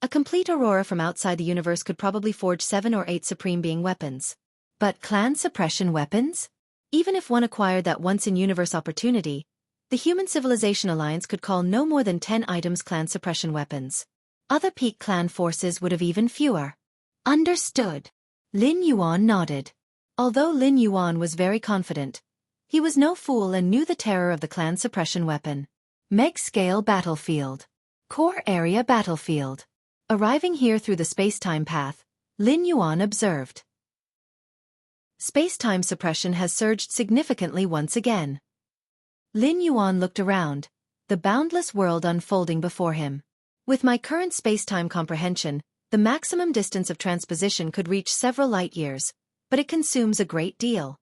A complete aurora from outside the universe could probably forge 7 or 8 supreme being weapons. But clan suppression weapons? Even if one acquired that once-in-universe opportunity, the Human Civilization Alliance could call no more than 10 items clan suppression weapons. Other peak clan forces would have even fewer. Understood. Lin Yuan nodded. Although Lin Yuan was very confident, he was no fool and knew the terror of the clan suppression weapon. Meg-scale battlefield. Core area battlefield. Arriving here through the space-time path, Lin Yuan observed. Space-time suppression has surged significantly once again. Lin Yuan looked around, the boundless world unfolding before him. With my current space-time comprehension, the maximum distance of transposition could reach several light-years, but it consumes a great deal.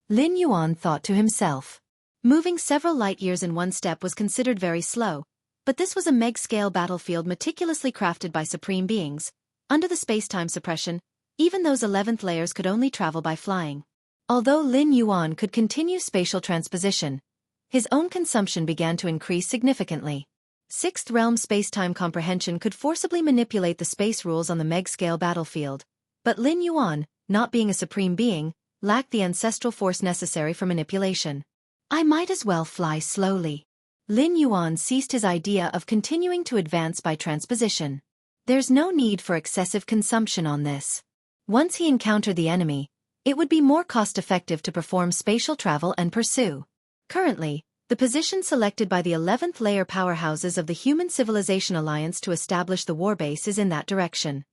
Lin Yuan thought to himself. Moving several light-years in one step was considered very slow, but this was a meg-scale battlefield meticulously crafted by supreme beings. Under the space-time suppression, even those 11th layers could only travel by flying. Although Lin Yuan could continue spatial transposition, his own consumption began to increase significantly. Sixth realm space-time comprehension could forcibly manipulate the space rules on the meg-scale battlefield, but Lin Yuan, not being a supreme being, lacked the ancestral force necessary for manipulation. I might as well fly slowly. Lin Yuan ceased his idea of continuing to advance by transposition. There's no need for excessive consumption on this. Once he encountered the enemy, it would be more cost-effective to perform spatial travel and pursue. Currently, the position selected by the 11th layer powerhouses of the Human Civilization Alliance to establish the warbase is in that direction.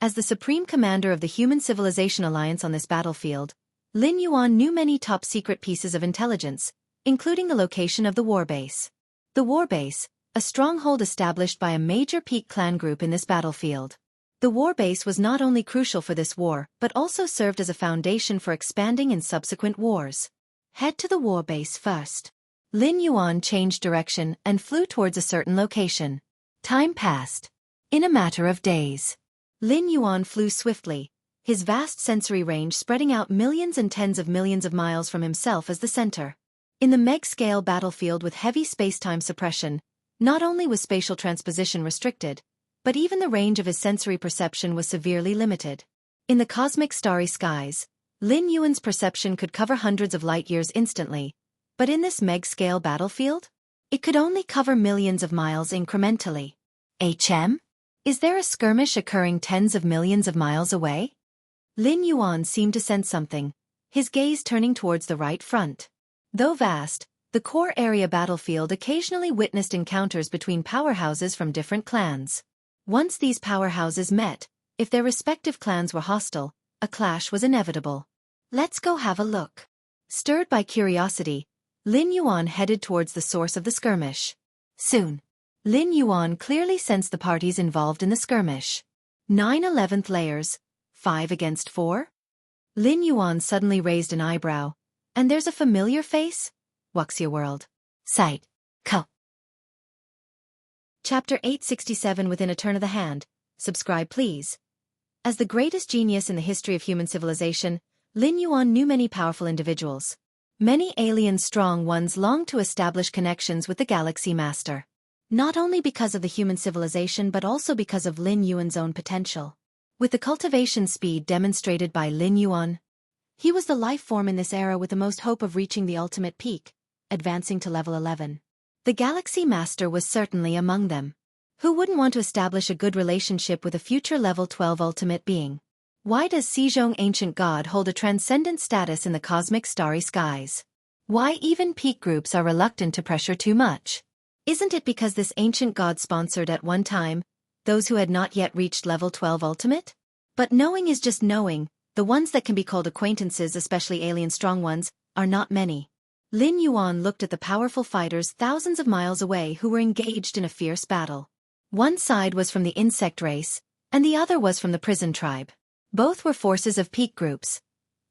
As the supreme commander of the Human Civilization Alliance on this battlefield, Lin Yuan knew many top-secret pieces of intelligence, including the location of the warbase. The warbase, a stronghold established by a major peak clan group in this battlefield. The warbase was not only crucial for this war, but also served as a foundation for expanding in subsequent wars. Head to the warbase first. Lin Yuan changed direction and flew towards a certain location. Time passed. In a matter of days. Lin Yuan flew swiftly, his vast sensory range spreading out millions and tens of millions of miles from himself as the center. In the meg-scale battlefield with heavy space-time suppression, not only was spatial transposition restricted, but even the range of his sensory perception was severely limited. In the cosmic starry skies, Lin Yuan's perception could cover hundreds of light-years instantly, but in this meg-scale battlefield, it could only cover millions of miles incrementally. Is there a skirmish occurring tens of millions of miles away? Lin Yuan seemed to sense something, his gaze turning towards the right front. Though vast, the core area battlefield occasionally witnessed encounters between powerhouses from different clans. Once these powerhouses met, if their respective clans were hostile, a clash was inevitable. Let's go have a look. Stirred by curiosity, Lin Yuan headed towards the source of the skirmish. Soon, Lin Yuan clearly sensed the parties involved in the skirmish. 9 11th layers, 5 against 4? Lin Yuan suddenly raised an eyebrow. And there's a familiar face? Wuxia world. Sight. Co. Chapter 867 Within a Turn of the Hand. Subscribe please. As the greatest genius in the history of human civilization, Lin Yuan knew many powerful individuals. Many alien strong ones longed to establish connections with the Galaxy Master. Not only because of the human civilization but also because of Lin Yuan's own potential. With the cultivation speed demonstrated by Lin Yuan, he was the life form in this era with the most hope of reaching the ultimate peak, advancing to level 11. The Galaxy Master was certainly among them. Who wouldn't want to establish a good relationship with a future level 12 ultimate being? Why does Xizhong Ancient God hold a transcendent status in the cosmic starry skies? Why even peak groups are reluctant to pressure too much? Isn't it because this ancient god sponsored at one time those who had not yet reached level 12 ultimate? But knowing is just knowing. The ones that can be called acquaintances, especially alien strong ones, are not many. Lin Yuan looked at the powerful fighters thousands of miles away who were engaged in a fierce battle. One side was from the insect race, and the other was from the prison tribe. Both were forces of peak groups,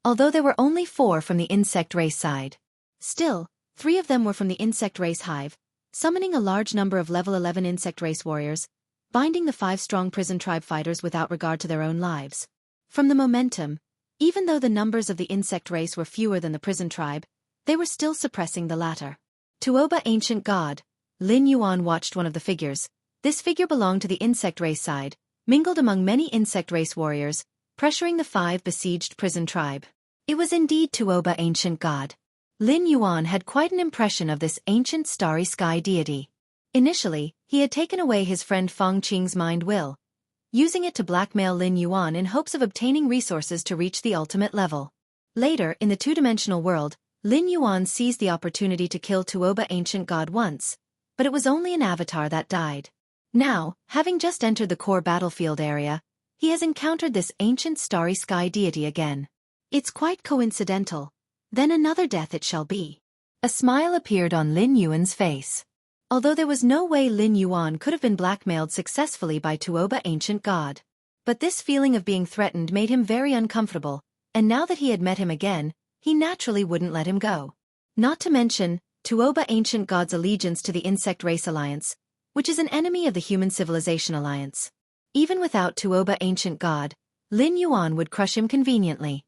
although there were only 4 from the insect race side. Still, 3 of them were from the insect race hive, summoning a large number of level 11 insect race warriors, binding the 5 strong prison tribe fighters without regard to their own lives. From the momentum, even though the numbers of the insect race were fewer than the prison tribe, they were still suppressing the latter. Tuoba Ancient God, Lin Yuan watched one of the figures. This figure belonged to the insect race side, mingled among many insect race warriors, pressuring the 5 besieged prison tribe. It was indeed Tuoba, ancient god. Lin Yuan had quite an impression of this ancient starry sky deity. Initially, he had taken away his friend Feng Qing's mind will, using it to blackmail Lin Yuan in hopes of obtaining resources to reach the ultimate level. Later, in the two-dimensional world, Lin Yuan seized the opportunity to kill Tuoba, ancient god once, but it was only an avatar that died. Now, having just entered the core battlefield area, he has encountered this ancient starry sky deity again. It's quite coincidental. Then another death it shall be. A smile appeared on Lin Yuan's face. Although there was no way Lin Yuan could have been blackmailed successfully by Tuoba, ancient god. But this feeling of being threatened made him very uncomfortable, and now that he had met him again, he naturally wouldn't let him go. Not to mention, Tuoba, ancient god's allegiance to the Insect Race Alliance, which is an enemy of the Human Civilization Alliance. Even without Tuoba, ancient god, Lin Yuan would crush him conveniently.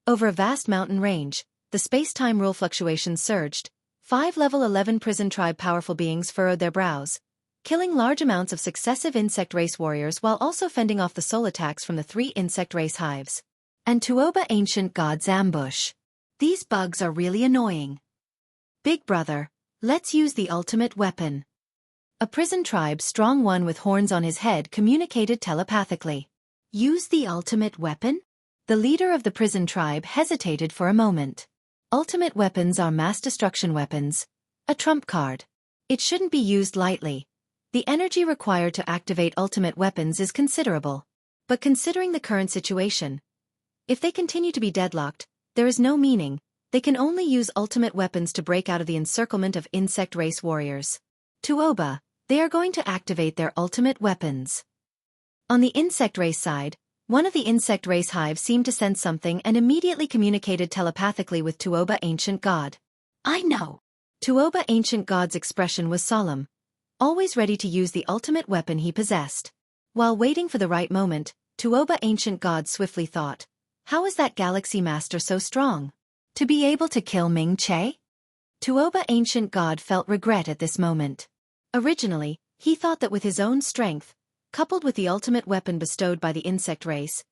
Over a vast mountain range, the space-time rule fluctuations surged. 5 level 11 prison tribe powerful beings furrowed their brows, killing large amounts of successive insect race warriors while also fending off the soul attacks from the 3 insect race hives. And Tuoba, ancient god's ambush. These bugs are really annoying. Big brother, let's use the ultimate weapon. A prison tribe strong one with horns on his head communicated telepathically. Use the ultimate weapon? The leader of the prison tribe hesitated for a moment. Ultimate weapons are mass destruction weapons, a trump card. It shouldn't be used lightly. The energy required to activate ultimate weapons is considerable. But considering the current situation, if they continue to be deadlocked, there is no meaning. They can only use ultimate weapons to break out of the encirclement of insect race warriors. Tuoba, they are going to activate their ultimate weapons. On the insect race side, one of the insect race hives seemed to sense something and immediately communicated telepathically with Tuoba, ancient god. I know. Tuoba, ancient god's expression was solemn, always ready to use the ultimate weapon he possessed. While waiting for the right moment, Tuoba, ancient god swiftly thought, how is that galaxy master so strong? To be able to kill Ming Che? Tuoba, ancient god felt regret at this moment. Originally, he thought that with his own strength, coupled with the ultimate weapon bestowed by the insect race,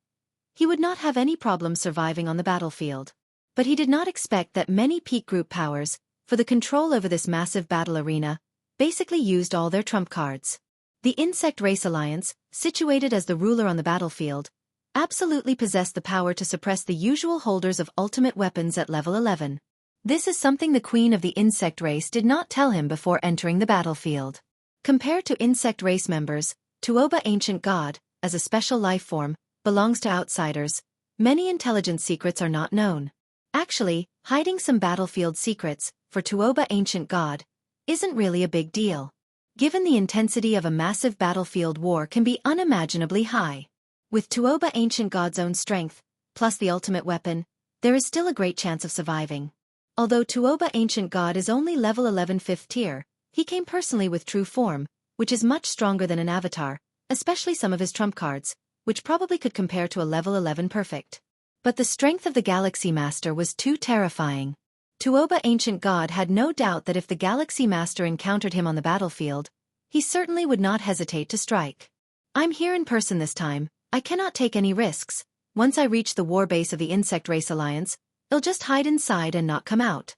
he would not have any problem surviving on the battlefield. But he did not expect that many peak group powers, for the control over this massive battle arena, basically used all their trump cards. The Insect Race Alliance, situated as the ruler on the battlefield, absolutely possessed the power to suppress the usual holders of ultimate weapons at level 11. This is something the queen of the insect race did not tell him before entering the battlefield. Compared to insect race members, Tuoba, ancient god, as a special life form, belongs to outsiders. Many intelligence secrets are not known. Actually, hiding some battlefield secrets, for Tuoba, ancient god, isn't really a big deal. Given the intensity of a massive battlefield war can be unimaginably high. With Tuoba, ancient god's own strength, plus the ultimate weapon, there is still a great chance of surviving. Although Tuoba, ancient god is only level 11 5th tier, he came personally with true form, which is much stronger than an avatar, especially some of his trump cards, which probably could compare to a level 11 perfect. But the strength of the Galaxy Master was too terrifying. Tuoba, ancient god had no doubt that if the Galaxy Master encountered him on the battlefield, he certainly would not hesitate to strike. I'm here in person this time, I cannot take any risks. Once I reach the war base of the Insect Race Alliance, they'll just hide inside and not come out.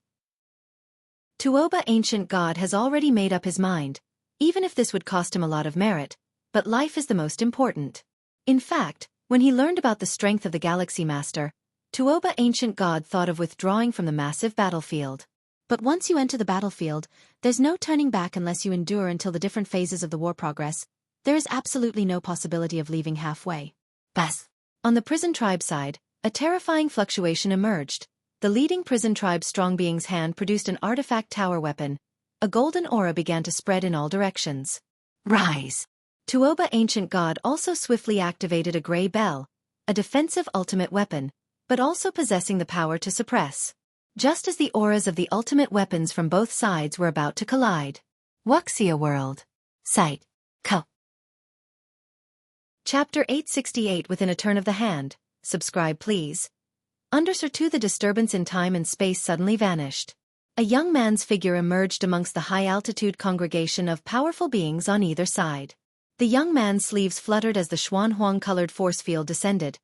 Tuoba, ancient god has already made up his mind, even if this would cost him a lot of merit, but life is the most important. In fact, when he learned about the strength of the Galaxy Master, Tuoba, ancient god thought of withdrawing from the massive battlefield. But once you enter the battlefield, there's no turning back unless you endure until the different phases of the war progress. There is absolutely no possibility of leaving halfway. Bas. On the prison tribe side, a terrifying fluctuation emerged. The leading prison tribe's strong being's hand produced an artifact tower weapon. A golden aura began to spread in all directions. Rise! Tuoba, ancient god also swiftly activated a gray bell, a defensive ultimate weapon, but also possessing the power to suppress. Just as the auras of the ultimate weapons from both sides were about to collide. Wuxia World. Sight. Co. Chapter 868 Within a turn of the hand. Subscribe please. Under Sir 2 the disturbance in time and space suddenly vanished. A young man's figure emerged amongst the high-altitude congregation of powerful beings on either side. The young man's sleeves fluttered as the Xuanhuang-colored force field descended.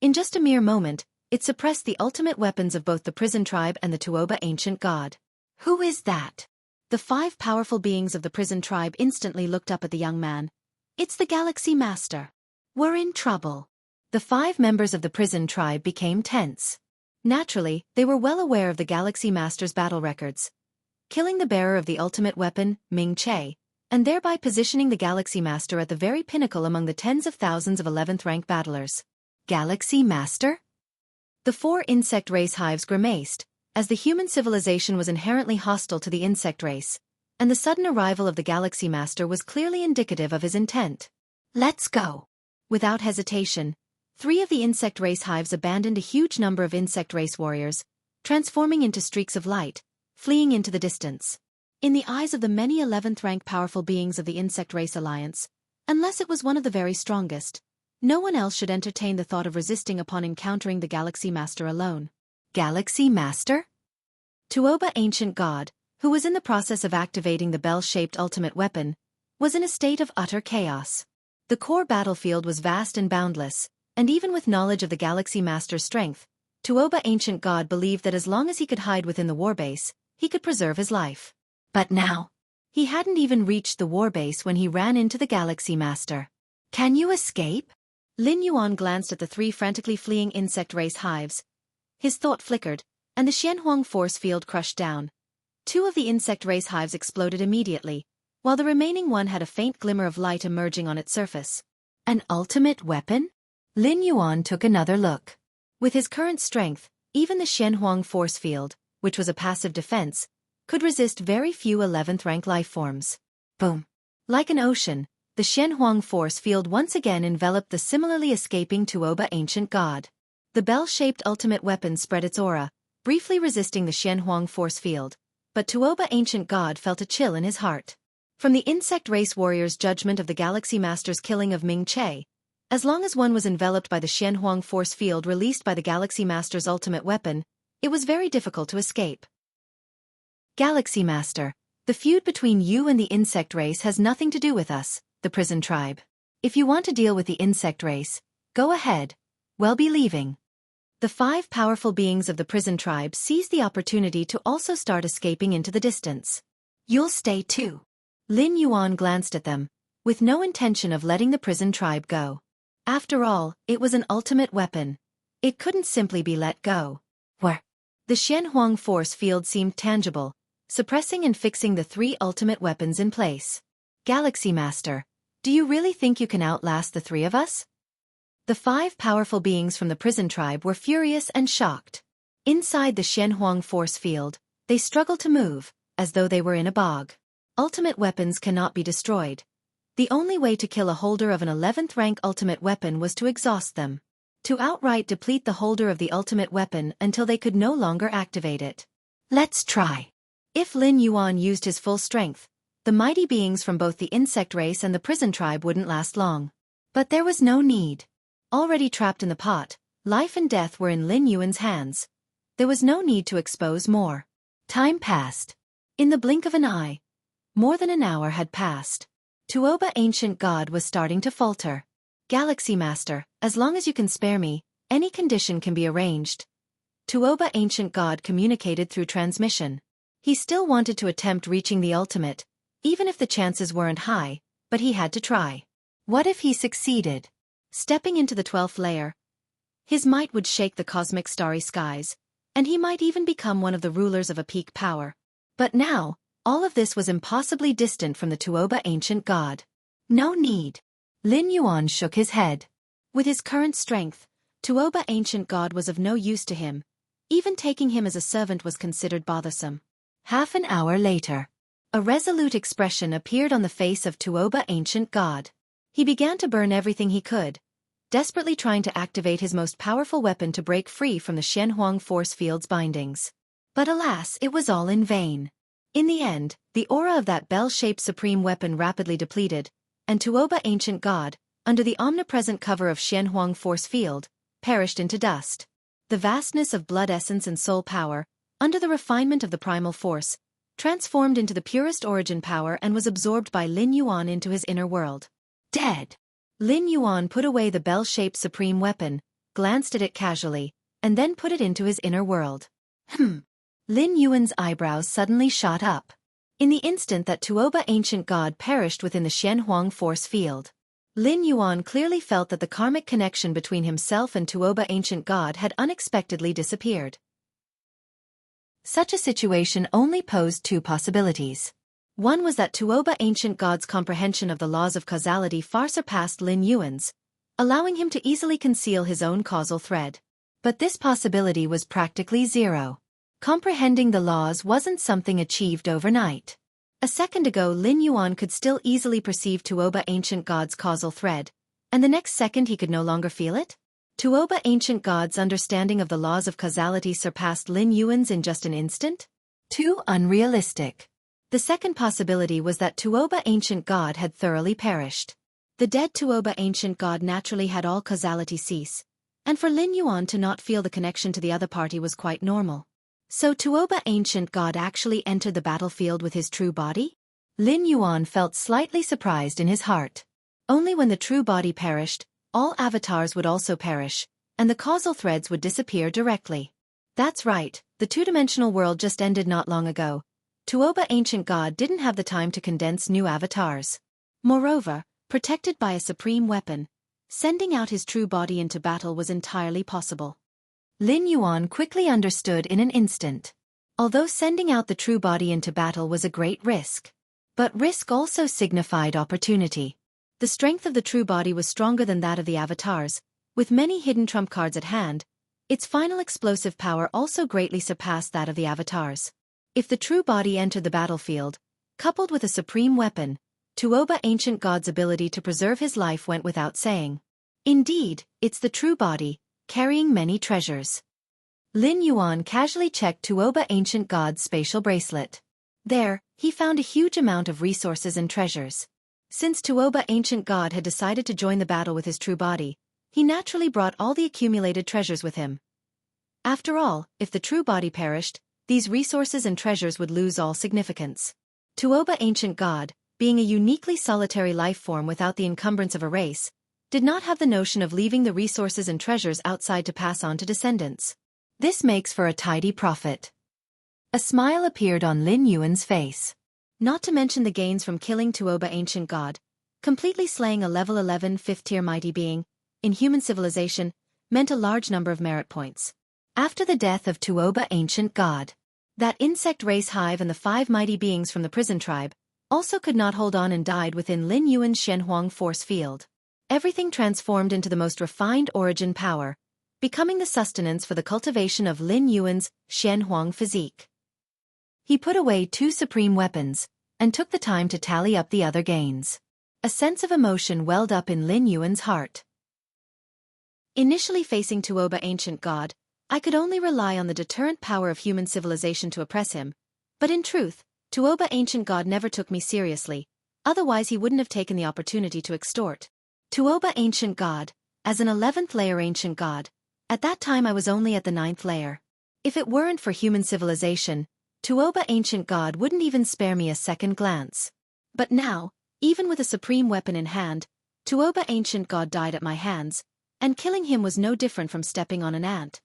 In just a mere moment, it suppressed the ultimate weapons of both the prison tribe and the Tuoba ancient god. Who is that? The 5 powerful beings of the prison tribe instantly looked up at the young man. It's the Galaxy Master. We're in trouble. The 5 members of the prison tribe became tense. Naturally, they were well aware of the Galaxy Master's battle records. Killing the bearer of the ultimate weapon, Ming Che, and thereby positioning the Galaxy Master at the very pinnacle among the tens of thousands of 11th rank battlers. Galaxy Master? The 4 insect race hives grimaced, as the human civilization was inherently hostile to the insect race, and the sudden arrival of the Galaxy Master was clearly indicative of his intent. Let's go. Without hesitation, 3 of the insect race hives abandoned a huge number of insect race warriors, transforming into streaks of light, fleeing into the distance. In the eyes of the many 11th rank powerful beings of the insect race alliance, unless it was one of the very strongest, no one else should entertain the thought of resisting upon encountering the Galaxy Master alone. Galaxy Master? Tuoba ancient god, who was in the process of activating the bell-shaped ultimate weapon, was in a state of utter chaos. The core battlefield was vast and boundless, and even with knowledge of the Galaxy Master's strength, Tuoba ancient god believed that as long as he could hide within the warbase, he could preserve his life. But now, he hadn't even reached the warbase when he ran into the Galaxy Master. Can you escape? Lin Yuan glanced at the 3 frantically fleeing insect race hives. His thought flickered, and the Xianhuang force field crushed down. 2 of the insect race hives exploded immediately, while the remaining one had a faint glimmer of light emerging on its surface. An ultimate weapon? Lin Yuan took another look. With his current strength, even the Xianhuang force field, which was a passive defense, could resist very few 11th rank life forms. Boom. Like an ocean, the Xianhuang force field once again enveloped the similarly escaping Tuoba ancient god. The bell-shaped ultimate weapon spread its aura, briefly resisting the Xianhuang force field, but Tuoba ancient god felt a chill in his heart. From the insect race warrior's judgment of the Galaxy Master's killing of Ming Che, as long as one was enveloped by the Xianhuang force field released by the Galaxy Master's ultimate weapon, it was very difficult to escape. Galaxy Master, the feud between you and the insect race has nothing to do with us, the prison tribe. If you want to deal with the insect race, go ahead. We'll be leaving. The 5 powerful beings of the prison tribe seized the opportunity to also start escaping into the distance. You'll stay too. Lin Yuan glanced at them, with no intention of letting the prison tribe go. After all, it was an ultimate weapon. It couldn't simply be let go. Where? The Xianhuang force field seemed tangible, suppressing and fixing the 3 ultimate weapons in place. Galaxy Master, do you really think you can outlast the 3 of us? The 5 powerful beings from the prison tribe were furious and shocked. Inside the Xianhuang force field, they struggled to move, as though they were in a bog. Ultimate weapons cannot be destroyed. The only way to kill a holder of an 11th rank ultimate weapon was to exhaust them. To outright deplete the holder of the ultimate weapon until they could no longer activate it. Let's try. If Lin Yuan used his full strength, the mighty beings from both the insect race and the prison tribe wouldn't last long. But there was no need. Already trapped in the pot, life and death were in Lin Yuan's hands. There was no need to expose more. Time passed. In the blink of an eye, more than an hour had passed. Tuoba ancient god was starting to falter. Galaxy Master, as long as you can spare me, any condition can be arranged. Tuoba ancient god communicated through transmission. He still wanted to attempt reaching the ultimate, even if the chances weren't high, but he had to try. What if he succeeded? Stepping into the 12th layer, his might would shake the cosmic starry skies, and he might even become one of the rulers of a peak power. But now, all of this was impossibly distant from the Tuoba ancient god. No need. Lin Yuan shook his head. With his current strength, Tuoba ancient god was of no use to him. Even taking him as a servant was considered bothersome. Half an hour later, a resolute expression appeared on the face of Tuoba ancient god. He began to burn everything he could, desperately trying to activate his most powerful weapon to break free from the Xianhuang force field's bindings. But alas, it was all in vain. In the end, the aura of that bell-shaped supreme weapon rapidly depleted, and Tuoba ancient god, under the omnipresent cover of Xianhuang force field, perished into dust. The vastness of blood essence and soul power, under the refinement of the primal force, transformed into the purest origin power and was absorbed by Lin Yuan into his inner world. Dead. Lin Yuan put away the bell-shaped supreme weapon, glanced at it casually, and then put it into his inner world. Lin Yuan's eyebrows suddenly shot up. In the instant that Tuoba Ancient God perished within the Xianhuang force field, Lin Yuan clearly felt that the karmic connection between himself and Tuoba Ancient God had unexpectedly disappeared. Such a situation only posed two possibilities. One was that Tuoba Ancient God's comprehension of the laws of causality far surpassed Lin Yuan's, allowing him to easily conceal his own causal thread. But this possibility was practically zero. Comprehending the laws wasn't something achieved overnight. A second ago Lin Yuan could still easily perceive Tuoba Ancient God's causal thread, and the next second he could no longer feel it? Tuoba Ancient God's understanding of the laws of causality surpassed Lin Yuan's in just an instant? Too unrealistic. The second possibility was that Tuoba Ancient God had thoroughly perished. The dead Tuoba Ancient God naturally had all causality cease, and for Lin Yuan to not feel the connection to the other party was quite normal. So Tuoba Ancient God actually entered the battlefield with his true body? Lin Yuan felt slightly surprised in his heart. Only when the true body perished, all avatars would also perish, and the causal threads would disappear directly. That's right, the two-dimensional world just ended not long ago. Tuoba Ancient God didn't have the time to condense new avatars. Moreover, protected by a supreme weapon, sending out his true body into battle was entirely possible. Lin Yuan quickly understood in an instant. Although sending out the true body into battle was a great risk. But risk also signified opportunity. The strength of the true body was stronger than that of the avatars, with many hidden trump cards at hand. Its final explosive power also greatly surpassed that of the avatars. If the true body entered the battlefield, coupled with a supreme weapon, Tuoba Ancient God's ability to preserve his life went without saying. Indeed, it's the true body, carrying many treasures. Lin Yuan casually checked Tuoba Ancient God's spatial bracelet. There, he found a huge amount of resources and treasures. Since Tuoba Ancient God had decided to join the battle with his true body, he naturally brought all the accumulated treasures with him. After all, if the true body perished, these resources and treasures would lose all significance. Tuoba Ancient God, being a uniquely solitary life form without the encumbrance of a race, did not have the notion of leaving the resources and treasures outside to pass on to descendants. This makes for a tidy profit. A smile appeared on Lin Yuan's face. Not to mention the gains from killing Tuoba Ancient God, completely slaying a level 11 fifth-tier mighty being, in human civilization, meant a large number of merit points. After the death of Tuoba Ancient God, that insect race hive and the 5 mighty beings from the prison tribe also could not hold on and died within Lin Yuan's Xianhuang force field. Everything transformed into the most refined origin power, becoming the sustenance for the cultivation of Lin Yuan's Xianhuang physique. He put away 2 supreme weapons, and took the time to tally up the other gains. A sense of emotion welled up in Lin Yuan's heart. Initially facing Tuoba Ancient God, I could only rely on the deterrent power of human civilization to oppress him, but in truth, Tuoba Ancient God never took me seriously, otherwise he wouldn't have taken the opportunity to extort. Tuoba Ancient God, as an 11th layer Ancient God, at that time I was only at the 9th layer. If it weren't for human civilization, Tuoba Ancient God wouldn't even spare me a second glance. But now, even with a supreme weapon in hand, Tuoba Ancient God died at my hands, and killing him was no different from stepping on an ant.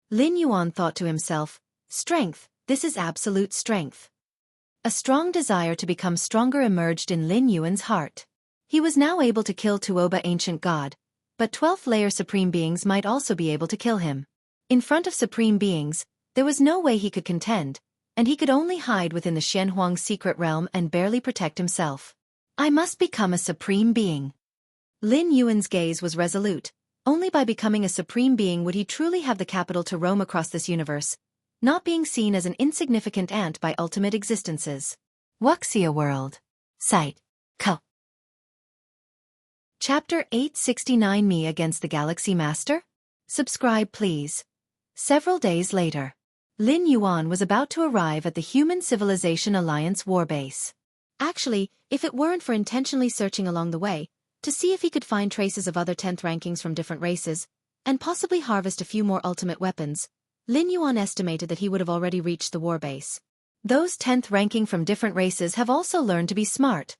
Lin Yuan thought to himself, strength, this is absolute strength. A strong desire to become stronger emerged in Lin Yuan's heart. He was now able to kill Tuoba Ancient God, but 12th layer supreme beings might also be able to kill him. In front of supreme beings, there was no way he could contend, and he could only hide within the Xianhuang secret realm and barely protect himself. I must become a supreme being. Lin Yuan's gaze was resolute. Only by becoming a supreme being would he truly have the capital to roam across this universe, not being seen as an insignificant ant by ultimate existences. Wuxia World. Site. Co. Chapter 869 Me Against the Galaxy Master? Subscribe please. Several days later, Lin Yuan was about to arrive at the Human Civilization Alliance warbase. Actually, if it weren't for intentionally searching along the way, to see if he could find traces of other 10th rankings from different races, and possibly harvest a few more ultimate weapons, Lin Yuan estimated that he would have already reached the warbase. Those 10th ranking from different races have also learned to be smart.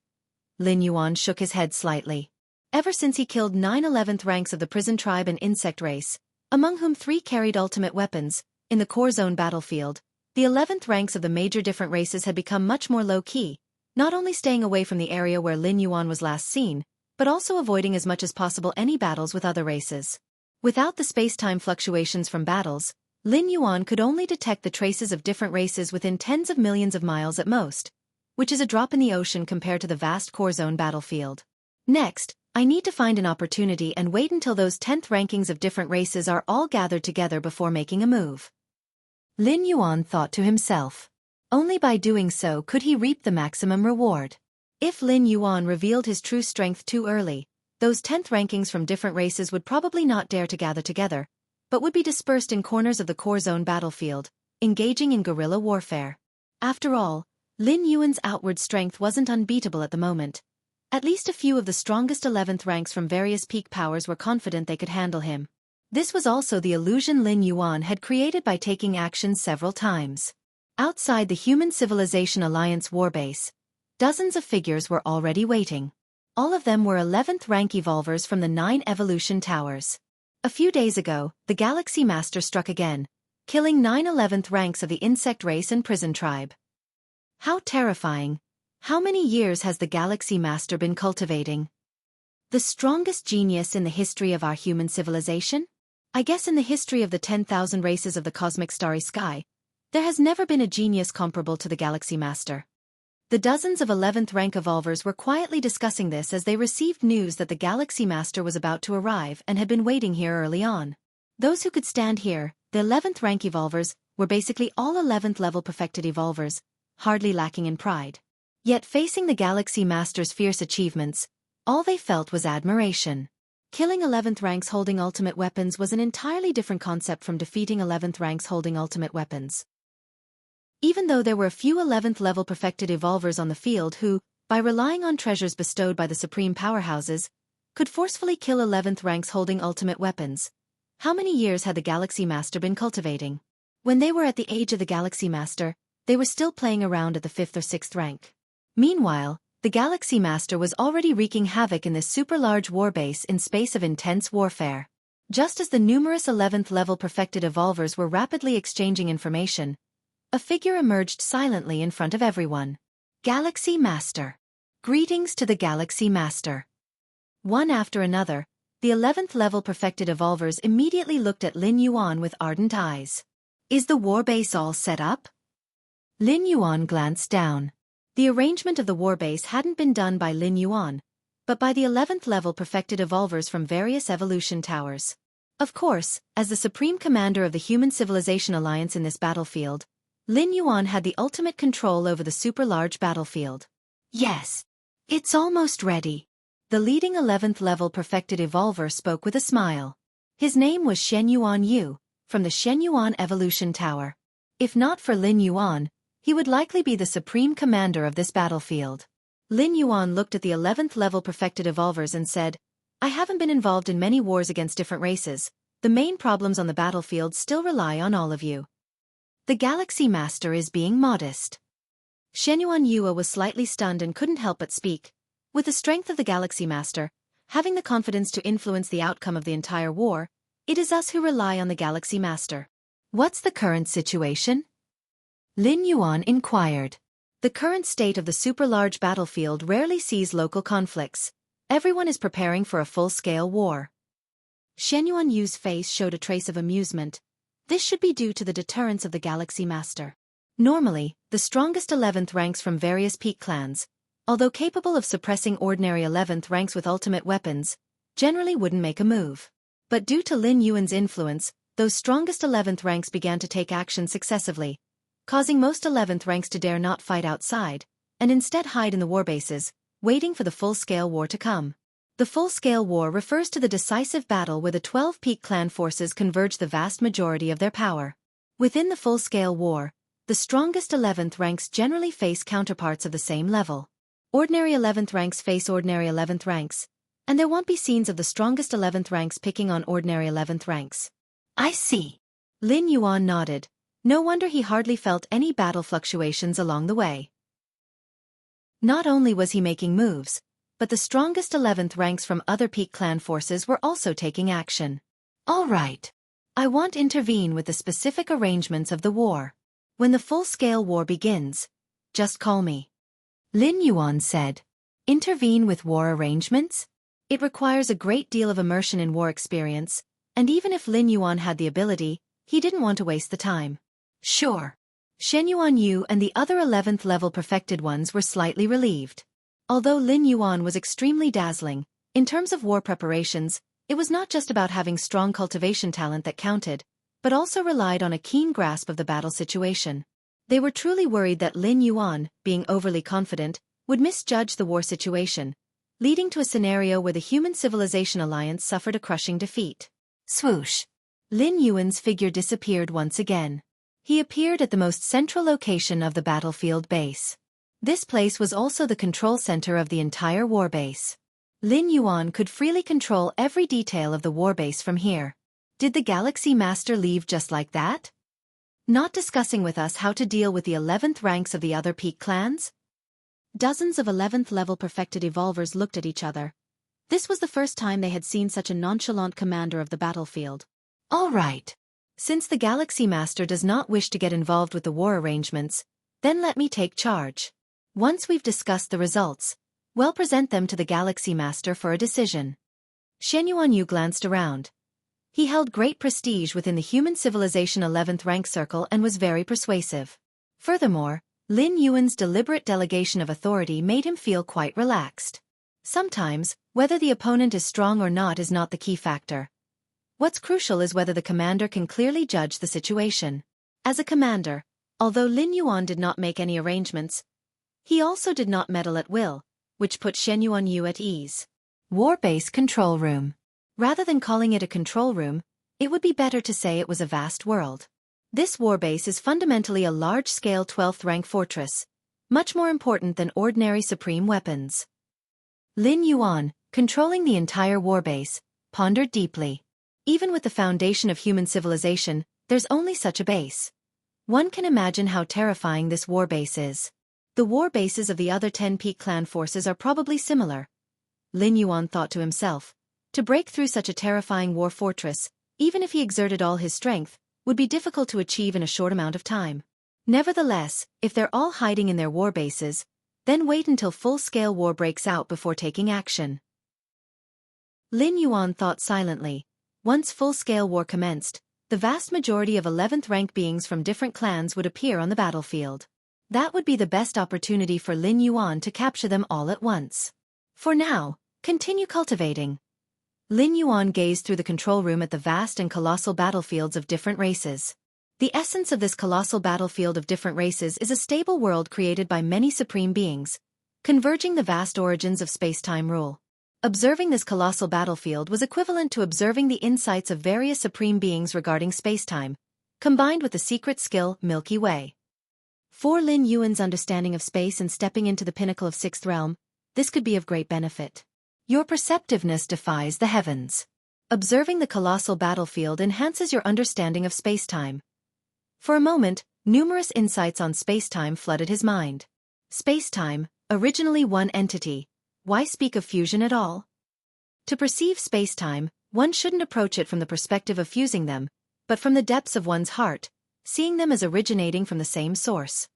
Lin Yuan shook his head slightly. Ever since he killed 9 11th ranks of the prison tribe and insect race, among whom 3 carried ultimate weapons, in the core zone battlefield, the 11th ranks of the major different races had become much more low-key, not only staying away from the area where Lin Yuan was last seen, but also avoiding as much as possible any battles with other races. Without the space-time fluctuations from battles, Lin Yuan could only detect the traces of different races within tens of millions of miles at most, which is a drop in the ocean compared to the vast core zone battlefield. Next, I need to find an opportunity and wait until those 10th rankings of different races are all gathered together before making a move. Lin Yuan thought to himself. Only by doing so could he reap the maximum reward. If Lin Yuan revealed his true strength too early, those 10th rankings from different races would probably not dare to gather together, but would be dispersed in corners of the core zone battlefield, engaging in guerrilla warfare. After all, Lin Yuan's outward strength wasn't unbeatable at the moment. At least a few of the strongest 11th ranks from various peak powers were confident they could handle him. This was also the illusion Lin Yuan had created by taking action several times. Outside the Human Civilization Alliance warbase, dozens of figures were already waiting. All of them were 11th rank evolvers from the 9 evolution towers. A few days ago, the Galaxy Master struck again, killing 9 11th ranks of the insect race and prison tribe. How terrifying! How many years has the Galaxy Master been cultivating? The strongest genius in the history of our human civilization? I guess in the history of the 10,000 races of the cosmic starry sky, there has never been a genius comparable to the Galaxy Master. The dozens of 11th rank evolvers were quietly discussing this as they received news that the Galaxy Master was about to arrive and had been waiting here early on. Those who could stand here, the 11th rank evolvers, were basically all 11th level perfected evolvers, hardly lacking in pride. Yet facing the Galaxy Master's fierce achievements, all they felt was admiration. Killing 11th ranks holding ultimate weapons was an entirely different concept from defeating 11th ranks holding ultimate weapons. Even though there were a few 11th level perfected evolvers on the field who, by relying on treasures bestowed by the supreme powerhouses, could forcefully kill 11th ranks holding ultimate weapons, how many years had the Galaxy Master been cultivating? When they were at the age of the Galaxy Master, they were still playing around at the 5th or 6th rank. Meanwhile, the Galaxy Master was already wreaking havoc in this super-large warbase in space of intense warfare. Just as the numerous 11th level perfected evolvers were rapidly exchanging information, a figure emerged silently in front of everyone. Galaxy Master. Greetings to the Galaxy Master. One after another, the 11th level perfected evolvers immediately looked at Lin Yuan with ardent eyes. Is the warbase all set up? Lin Yuan glanced down. The arrangement of the warbase hadn't been done by Lin Yuan, but by the 11th level perfected evolvers from various evolution towers. Of course, as the supreme commander of the Human Civilization Alliance in this battlefield, Lin Yuan had the ultimate control over the super-large battlefield. Yes. It's almost ready. The leading 11th level perfected evolver spoke with a smile. His name was Shenyuan Yu, from the Shenyuan Evolution Tower. If not for Lin Yuan, he would likely be the supreme commander of this battlefield. Lin Yuan looked at the 11th level perfected evolvers and said, I haven't been involved in many wars against different races. The main problems on the battlefield still rely on all of you. The Galaxy Master is being modest. Shenyuan Yua was slightly stunned and couldn't help but speak. With the strength of the Galaxy Master, having the confidence to influence the outcome of the entire war, it is us who rely on the Galaxy Master. What's the current situation? Lin Yuan inquired. The current state of the super-large battlefield rarely sees local conflicts. Everyone is preparing for a full-scale war. Shenyuan Yu's face showed a trace of amusement. This should be due to the deterrence of the Galaxy Master. Normally, the strongest 11th ranks from various peak clans, although capable of suppressing ordinary 11th ranks with ultimate weapons, generally wouldn't make a move. But due to Lin Yuan's influence, those strongest 11th ranks began to take action successively, causing most 11th ranks to dare not fight outside, and instead hide in the warbases, waiting for the full-scale war to come. The full-scale war refers to the decisive battle where the 12 peak clan forces converge the vast majority of their power. Within the full-scale war, the strongest 11th ranks generally face counterparts of the same level. Ordinary 11th ranks face ordinary 11th ranks, and there won't be scenes of the strongest 11th ranks picking on ordinary 11th ranks. I see. Lin Yuan nodded. No wonder he hardly felt any battle fluctuations along the way. Not only was he making moves, but the strongest 11th ranks from other peak clan forces were also taking action. All right. I won't intervene with the specific arrangements of the war. When the full-scale war begins, just call me. Lin Yuan said. Intervene with war arrangements? It requires a great deal of immersion in war experience, and even if Lin Yuan had the ability, he didn't want to waste the time. Sure. Shen Yuanyu and the other 11th level perfected ones were slightly relieved. Although Lin Yuan was extremely dazzling, in terms of war preparations, it was not just about having strong cultivation talent that counted, but also relied on a keen grasp of the battle situation. They were truly worried that Lin Yuan, being overly confident, would misjudge the war situation, leading to a scenario where the Human Civilization Alliance suffered a crushing defeat. Swoosh! Lin Yuan's figure disappeared once again. He appeared at the most central location of the battlefield base. This place was also the control center of the entire war base. Lin Yuan could freely control every detail of the war base from here. Did the Galaxy Master leave just like that? Not discussing with us how to deal with the 11th ranks of the other peak clans? Dozens of 11th level perfected evolvers looked at each other. This was the first time they had seen such a nonchalant commander of the battlefield. All right. Since the Galaxy Master does not wish to get involved with the war arrangements, then let me take charge. Once we've discussed the results, we'll present them to the Galaxy Master for a decision. Shen Yuanyu glanced around. He held great prestige within the Human Civilization 11th rank circle and was very persuasive. Furthermore, Lin Yuan's deliberate delegation of authority made him feel quite relaxed. Sometimes, whether the opponent is strong or not is not the key factor. What's crucial is whether the commander can clearly judge the situation. As a commander, although Lin Yuan did not make any arrangements, he also did not meddle at will, which put Shen Yuanyu at ease. War Base Control Room. Rather than calling it a control room, it would be better to say it was a vast world. This war base is fundamentally a large-scale 12th rank fortress, much more important than ordinary supreme weapons. Lin Yuan, controlling the entire war base, pondered deeply. Even with the foundation of human civilization, there's only such a base. One can imagine how terrifying this war base is. The war bases of the other 10 peak clan forces are probably similar. Lin Yuan thought to himself. To break through such a terrifying war fortress, even if he exerted all his strength, would be difficult to achieve in a short amount of time. Nevertheless, if they're all hiding in their war bases, then wait until full-scale war breaks out before taking action. Lin Yuan thought silently. Once full-scale war commenced, the vast majority of 11th rank beings from different clans would appear on the battlefield. That would be the best opportunity for Lin Yuan to capture them all at once. For now, continue cultivating. Lin Yuan gazed through the control room at the vast and colossal battlefields of different races. The essence of this colossal battlefield of different races is a stable world created by many supreme beings, converging the vast origins of space-time rule. Observing this colossal battlefield was equivalent to observing the insights of various supreme beings regarding space-time, combined with the secret skill Milky Way. For Lin Yuan's understanding of space and stepping into the pinnacle of Sixth Realm, this could be of great benefit. Your perceptiveness defies the heavens. Observing the colossal battlefield enhances your understanding of space-time. For a moment, numerous insights on space-time flooded his mind. Space-time, originally one entity. Why speak of fusion at all? To perceive space-time, one shouldn't approach it from the perspective of fusing them, but from the depths of one's heart, seeing them as originating from the same source.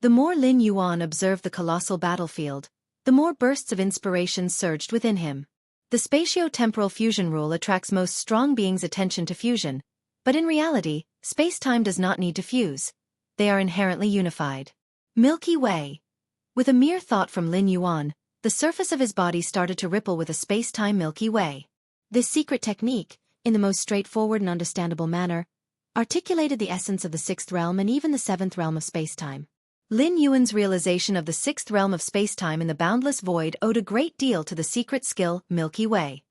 The more Lin Yuan observed the colossal battlefield, the more bursts of inspiration surged within him. The spatio-temporal fusion rule attracts most strong beings' attention to fusion, but in reality, space-time does not need to fuse. They are inherently unified. Milky Way. With a mere thought from Lin Yuan, the surface of his body started to ripple with a space-time Milky Way. This secret technique, in the most straightforward and understandable manner, articulated the essence of the sixth realm and even the seventh realm of space-time. Lin Yuan's realization of the sixth realm of space-time in the boundless void owed a great deal to the secret skill Milky Way.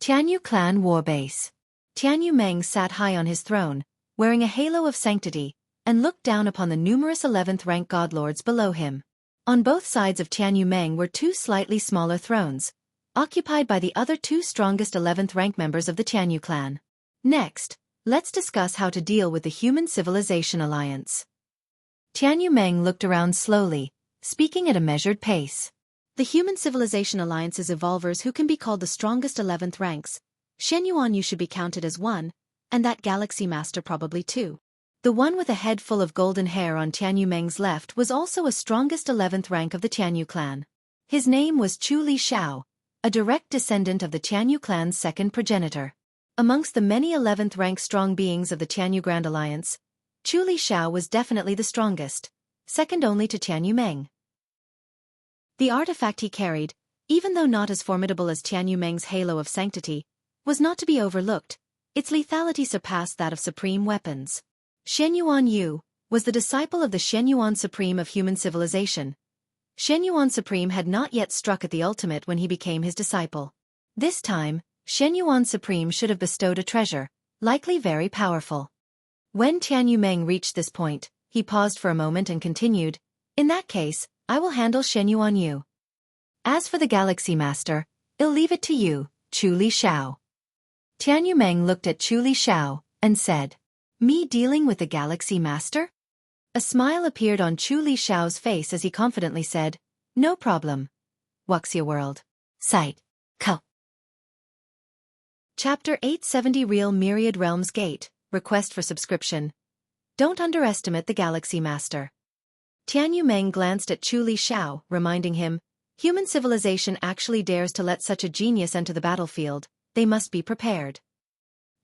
Tianyu Clan War Base. Tianyu Meng sat high on his throne, wearing a halo of sanctity, and looked down upon the numerous 11th rank godlords below him. On both sides of Tianyu Meng were two slightly smaller thrones, occupied by the other two strongest 11th rank members of the Tianyu clan. Next, let's discuss how to deal with the Human Civilization Alliance. Tianyu Meng looked around slowly, speaking at a measured pace. The Human Civilization Alliance's evolvers who can be called the strongest 11th ranks. Shen Yuan Yu should be counted as one, and that Galaxy Master probably two. The one with a head full of golden hair on Tianyu Meng's left was also a strongest 11th rank of the Tianyu clan. His name was Chu Li Xiao, a direct descendant of the Tianyu clan's second progenitor. Amongst the many 11th rank strong beings of the Tianyu Grand Alliance, Chu Li Xiao was definitely the strongest, second only to Tianyu Meng. The artifact he carried, even though not as formidable as Tianyu Meng's halo of sanctity, was not to be overlooked. Its lethality surpassed that of supreme weapons. Shen Yuan Yu was the disciple of the Shen Yuan Supreme of human civilization. Shen Yuan Supreme had not yet struck at the ultimate when he became his disciple. This time, Shen Yuan Supreme should have bestowed a treasure, likely very powerful. When Tianyu Meng reached this point, he paused for a moment and continued, "In that case, I will handle Shen Yuan Yu. As for the Galaxy Master, I'll leave it to you, Chu Li Xiao." Tianyu Meng looked at Chu Li Xiao and said, "Me dealing with the Galaxy Master?" A smile appeared on Chu Li Xiao's face as he confidently said, "No problem. Wuxia World. Site. Co. Chapter 870 Real Myriad Realms Gate, Request for Subscription. Don't underestimate the Galaxy Master. Tianyu Meng glanced at Chu Li Xiao, reminding him, human civilization actually dares to let such a genius enter the battlefield, they must be prepared.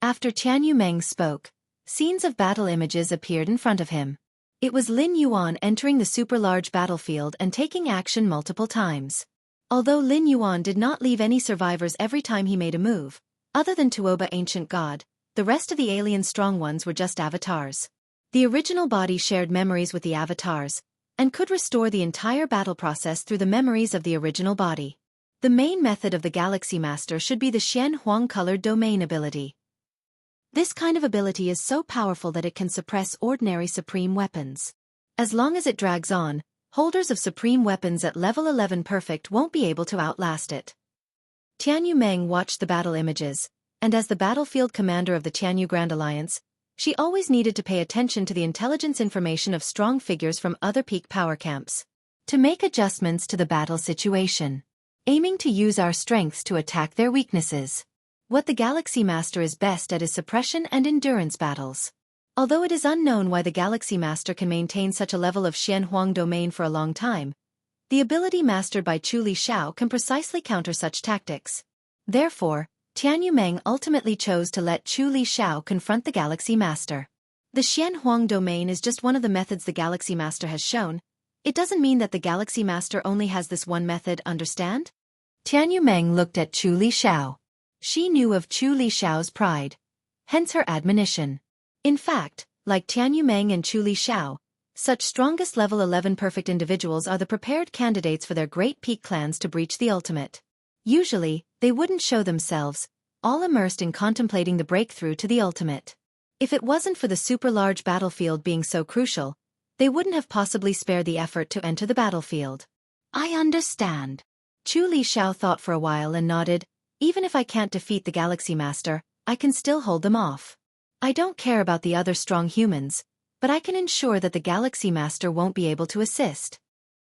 After Tianyu Meng spoke, scenes of battle images appeared in front of him. It was Lin Yuan entering the super-large battlefield and taking action multiple times. Although Lin Yuan did not leave any survivors every time he made a move, other than Tuoba Ancient God, the rest of the alien strong ones were just avatars. The original body shared memories with the avatars, and could restore the entire battle process through the memories of the original body. The main method of the Galaxy Master should be the Xian Huang-colored domain ability. This kind of ability is so powerful that it can suppress ordinary supreme weapons. As long as it drags on, holders of supreme weapons at level 11 perfect won't be able to outlast it. Tianyu Meng watched the battle images, and as the battlefield commander of the Tianyu Grand Alliance, she always needed to pay attention to the intelligence information of strong figures from other peak power camps, to make adjustments to the battle situation, aiming to use our strengths to attack their weaknesses. What the Galaxy Master is best at is suppression and endurance battles. Although it is unknown why the Galaxy Master can maintain such a level of Xian Huang domain for a long time, the ability mastered by Chu Li Xiao can precisely counter such tactics. Therefore, Tianyu Meng ultimately chose to let Chu Li Xiao confront the Galaxy Master. The Xian Huang domain is just one of the methods the Galaxy Master has shown. It doesn't mean that the Galaxy Master only has this one method, understand? Tianyu Meng looked at Chu Li Xiao. She knew of Chu Li Xiao's pride, hence her admonition. In fact, like Tianyu Meng and Chu Li Xiao, such strongest level 11 perfect individuals are the prepared candidates for their great peak clans to breach the ultimate. Usually, they wouldn't show themselves, all immersed in contemplating the breakthrough to the ultimate. If it wasn't for the super-large battlefield being so crucial, they wouldn't have possibly spared the effort to enter the battlefield. I understand. Chu Li Xiao thought for a while and nodded. Even if I can't defeat the Galaxy Master, I can still hold them off. I don't care about the other strong humans, but I can ensure that the Galaxy Master won't be able to assist.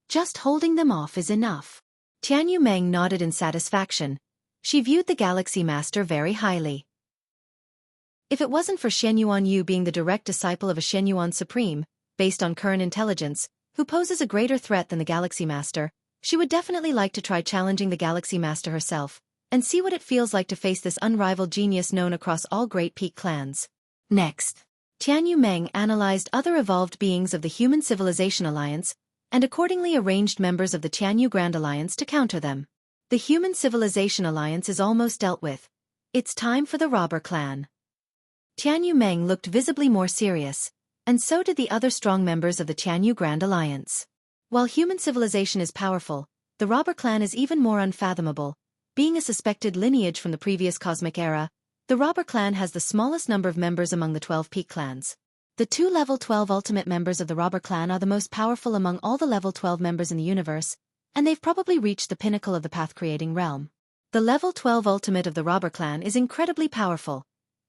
Just holding them off is enough. Tianyu Meng nodded in satisfaction. She viewed the Galaxy Master very highly. If it wasn't for Shen Yuan Yu being the direct disciple of a Shen Yuan Supreme, based on current intelligence, who poses a greater threat than the Galaxy Master, she would definitely like to try challenging the Galaxy Master herself, and see what it feels like to face this unrivaled genius known across all great peak clans. Next, Tianyu Meng analyzed other evolved beings of the Human Civilization Alliance, and accordingly arranged members of the Tianyu Grand Alliance to counter them. The Human Civilization Alliance is almost dealt with. It's time for the Robber Clan. Tianyu Meng looked visibly more serious, and so did the other strong members of the Tianyu Grand Alliance. While human civilization is powerful, the Robber Clan is even more unfathomable. Being a suspected lineage from the previous cosmic era, the Robber Clan has the smallest number of members among the 12 peak clans. The two level 12 ultimate members of the Robber Clan are the most powerful among all the level 12 members in the universe, and they've probably reached the pinnacle of the path-creating realm. The level 12 ultimate of the Robber Clan is incredibly powerful,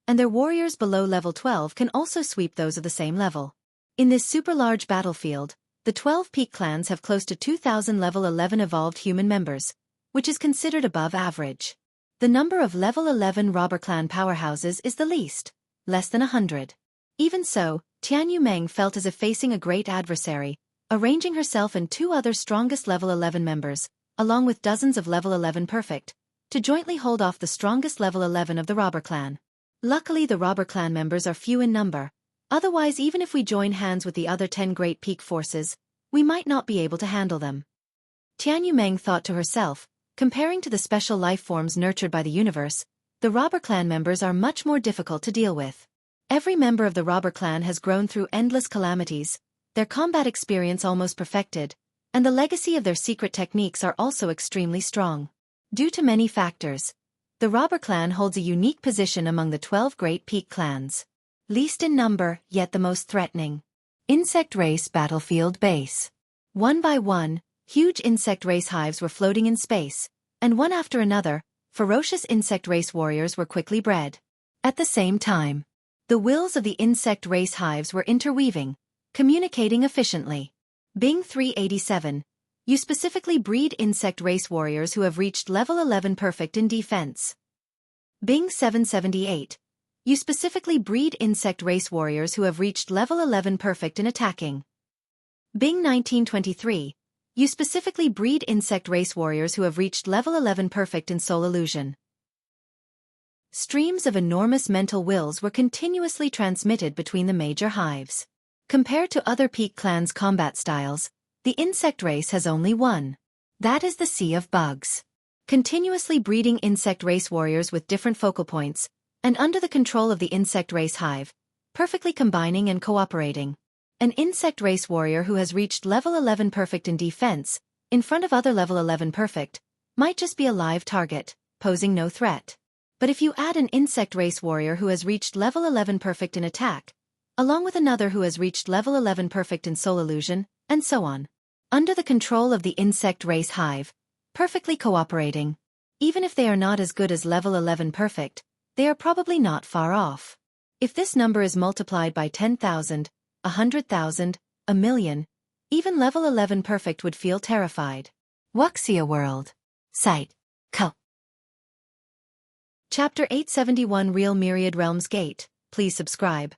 and their warriors below level 12 can also sweep those of the same level. In this super-large battlefield, the 12 peak clans have close to 2,000 level 11 evolved human members, which is considered above average. The number of level 11 robber clan powerhouses is the least, less than 100. Even so, Tianyu Meng felt as if facing a great adversary, arranging herself and two other strongest level 11 members, along with dozens of level 11 perfect, to jointly hold off the strongest level 11 of the robber clan. Luckily the robber clan members are few in number, otherwise even if we join hands with the other 10 great peak forces, we might not be able to handle them. Tianyu Meng thought to herself, comparing to the special life forms nurtured by the universe, the robber clan members are much more difficult to deal with. Every member of the robber clan has grown through endless calamities, their combat experience almost perfected, and the legacy of their secret techniques are also extremely strong. Due to many factors, the robber clan holds a unique position among the 12 great peak clans. Least in number, yet the most threatening. Insect race battlefield base. One by one, huge insect race hives were floating in space, and one after another, ferocious insect race warriors were quickly bred. At the same time, the wills of the insect race hives were interweaving, communicating efficiently. Bing 387. You specifically breed insect race warriors who have reached level 11 perfect in defense. Bing 778. You specifically breed insect race warriors who have reached level 11 perfect in attacking. Bing 1923. You specifically breed insect race warriors who have reached level 11 perfect in soul illusion. Streams of enormous mental wills were continuously transmitted between the major hives. Compared to other peak clans' combat styles, the insect race has only one. That is the sea of bugs. Continuously breeding insect race warriors with different focal points, and under the control of the insect race hive, perfectly combining and cooperating. An insect race warrior who has reached level 11 perfect in defense, in front of other level 11 perfect, might just be a live target, posing no threat. But if you add an insect race warrior who has reached level 11 perfect in attack, along with another who has reached level 11 perfect in soul illusion, and so on, under the control of the insect race hive, perfectly cooperating. Even if they are not as good as level 11 perfect, they are probably not far off. If this number is multiplied by 10,000, 100,000, a million, even level 11 perfect would feel terrified. Wuxia World. Site. Co. Chapter 871 Real Myriad Realms Gate. Please subscribe.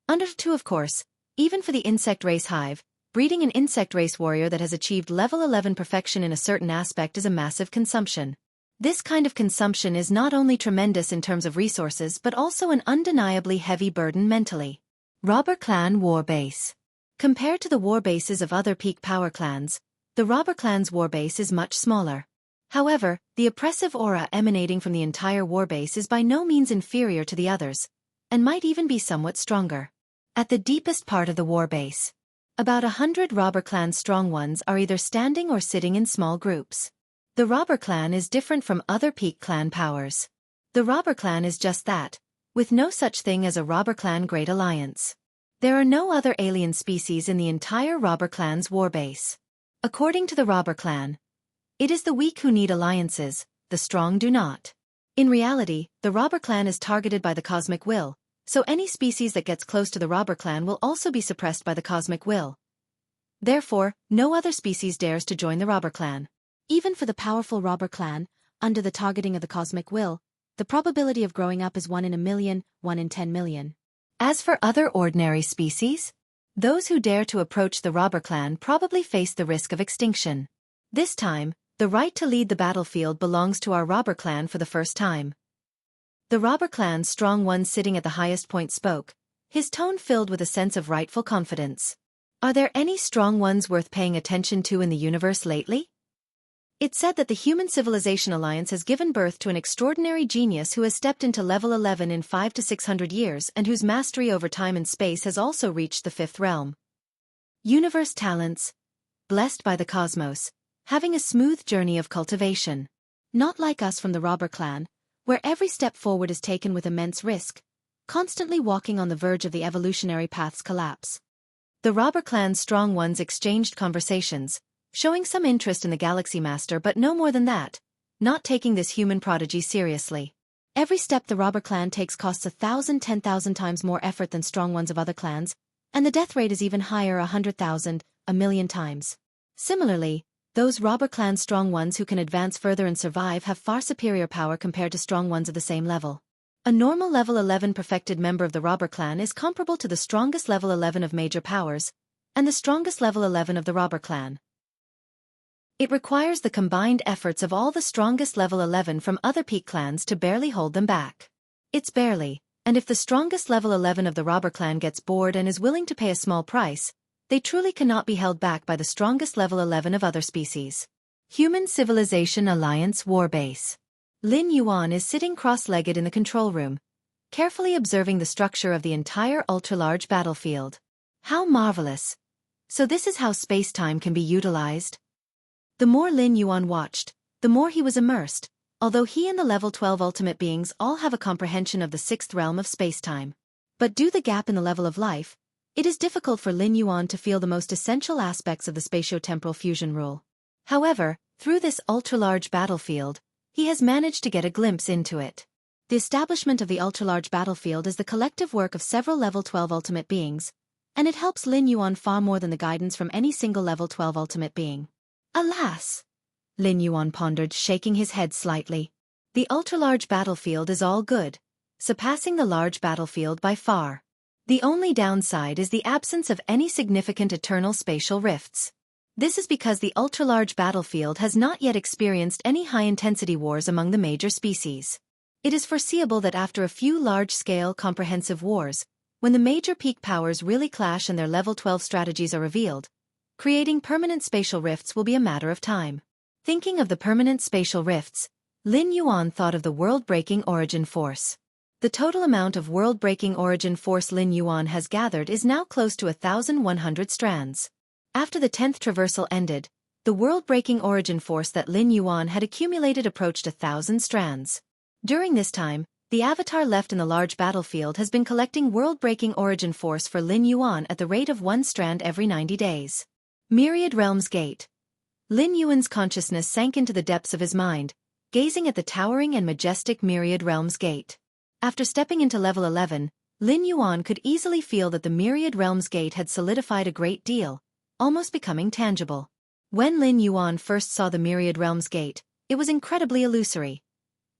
Under 2 of course, even for the insect race hive, breeding an insect race warrior that has achieved level 11 perfection in a certain aspect is a massive consumption. This kind of consumption is not only tremendous in terms of resources but also an undeniably heavy burden mentally. Robber Clan War Base. Compared to the war bases of other peak power clans, the Robber Clan's war base is much smaller. However, the oppressive aura emanating from the entire war base is by no means inferior to the others, and might even be somewhat stronger. At the deepest part of the war base, about 100 Robber Clan strong ones are either standing or sitting in small groups. The Robber Clan is different from other peak clan powers. The Robber Clan is just that, with no such thing as a Robber Clan Great Alliance. There are no other alien species in the entire Robber Clan's war base. According to the Robber Clan, it is the weak who need alliances, the strong do not. In reality, the Robber Clan is targeted by the cosmic will, so any species that gets close to the Robber Clan will also be suppressed by the cosmic will. Therefore, no other species dares to join the Robber Clan. Even for the powerful Robber Clan, under the targeting of the cosmic will, the probability of growing up is 1 in a million, 1 in 10 million. As for other ordinary species, those who dare to approach the Robber Clan probably face the risk of extinction. This time, the right to lead the battlefield belongs to our Robber Clan for the first time. The Robber Clan's strong one sitting at the highest point spoke, his tone filled with a sense of rightful confidence. Are there any strong ones worth paying attention to in the universe lately? It's said that the Human Civilization Alliance has given birth to an extraordinary genius who has stepped into level 11 in 500 to 600 years and whose mastery over time and space has also reached the 5th realm. Universe talents, blessed by the cosmos, having a smooth journey of cultivation. Not like us from the Robber Clan, where every step forward is taken with immense risk, constantly walking on the verge of the evolutionary path's collapse. The Robber Clan's strong ones exchanged conversations, showing some interest in the Galaxy Master but no more than that, not taking this human prodigy seriously. Every step the Robber Clan takes costs 1,000 10,000 times more effort than strong ones of other clans, and the death rate is even higher 100,000 1,000,000 times. Similarly, those robber clan strong ones who can advance further and survive have far superior power compared to strong ones of the same level. A normal level 11 perfected member of the robber clan is comparable to the strongest level 11 of major powers, and the strongest level 11 of the robber clan. It requires the combined efforts of all the strongest level 11 from other peak clans to barely hold them back. It's barely, and if the strongest level 11 of the robber clan gets bored and is willing to pay a small price, they truly cannot be held back by the strongest level 11 of other species. Human Civilization Alliance War Base. Lin Yuan is sitting cross-legged in the control room, carefully observing the structure of the entire ultra-large battlefield. How marvelous! So this is how space-time can be utilized? The more Lin Yuan watched, the more he was immersed, although he and the level 12 ultimate beings all have a comprehension of the sixth realm of space-time. But due to the gap in the level of life, it is difficult for Lin Yuan to feel the most essential aspects of the spatio-temporal fusion rule. However, through this ultra-large battlefield, he has managed to get a glimpse into it. The establishment of the ultra-large battlefield is the collective work of several level 12 ultimate beings, and it helps Lin Yuan far more than the guidance from any single level 12 ultimate being. Alas! Lin Yuan pondered, shaking his head slightly. The ultra-large battlefield is all good, surpassing the large battlefield by far. The only downside is the absence of any significant eternal spatial rifts. This is because the ultra-large battlefield has not yet experienced any high-intensity wars among the major species. It is foreseeable that after a few large-scale comprehensive wars, when the major peak powers really clash and their level 12 strategies are revealed, creating permanent spatial rifts will be a matter of time. Thinking of the permanent spatial rifts, Lin Yuan thought of the world-breaking origin force. The total amount of world-breaking origin force Lin Yuan has gathered is now close to 1,100 strands. After the 10th traversal ended, the world-breaking origin force that Lin Yuan had accumulated approached 1,000 strands. During this time, the avatar left in the large battlefield has been collecting world-breaking origin force for Lin Yuan at the rate of 1 strand every 90 days. Myriad Realms Gate. Lin Yuan's consciousness sank into the depths of his mind, gazing at the towering and majestic Myriad Realms Gate. After stepping into level 11, Lin Yuan could easily feel that the Myriad Realms Gate had solidified a great deal, almost becoming tangible. When Lin Yuan first saw the Myriad Realms Gate, it was incredibly illusory.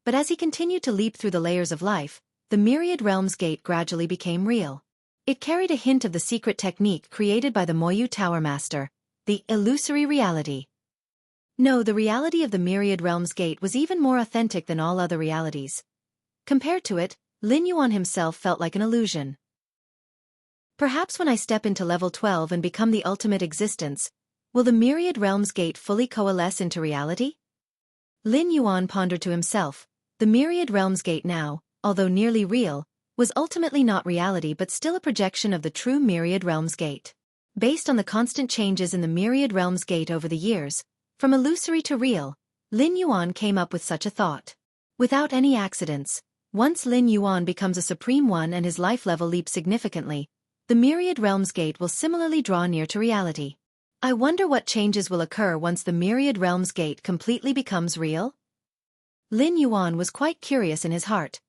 But as he continued to leap through the layers of life, the Myriad Realms Gate gradually became real. It carried a hint of the secret technique created by the Moyu Tower Master, the illusory reality. No, the reality of the Myriad Realms Gate was even more authentic than all other realities. Compared to it, Lin Yuan himself felt like an illusion. Perhaps when I step into level 12 and become the ultimate existence, will the Myriad Realms Gate fully coalesce into reality? Lin Yuan pondered to himself. The Myriad Realms Gate now, although nearly real, was ultimately not reality but still a projection of the true Myriad Realms Gate. Based on the constant changes in the Myriad Realms Gate over the years, from illusory to real, Lin Yuan came up with such a thought. Without any accidents, once Lin Yuan becomes a Supreme One and his life level leaps significantly, the Myriad Realms Gate will similarly draw near to reality. I wonder what changes will occur once the Myriad Realms Gate completely becomes real? Lin Yuan was quite curious in his heart.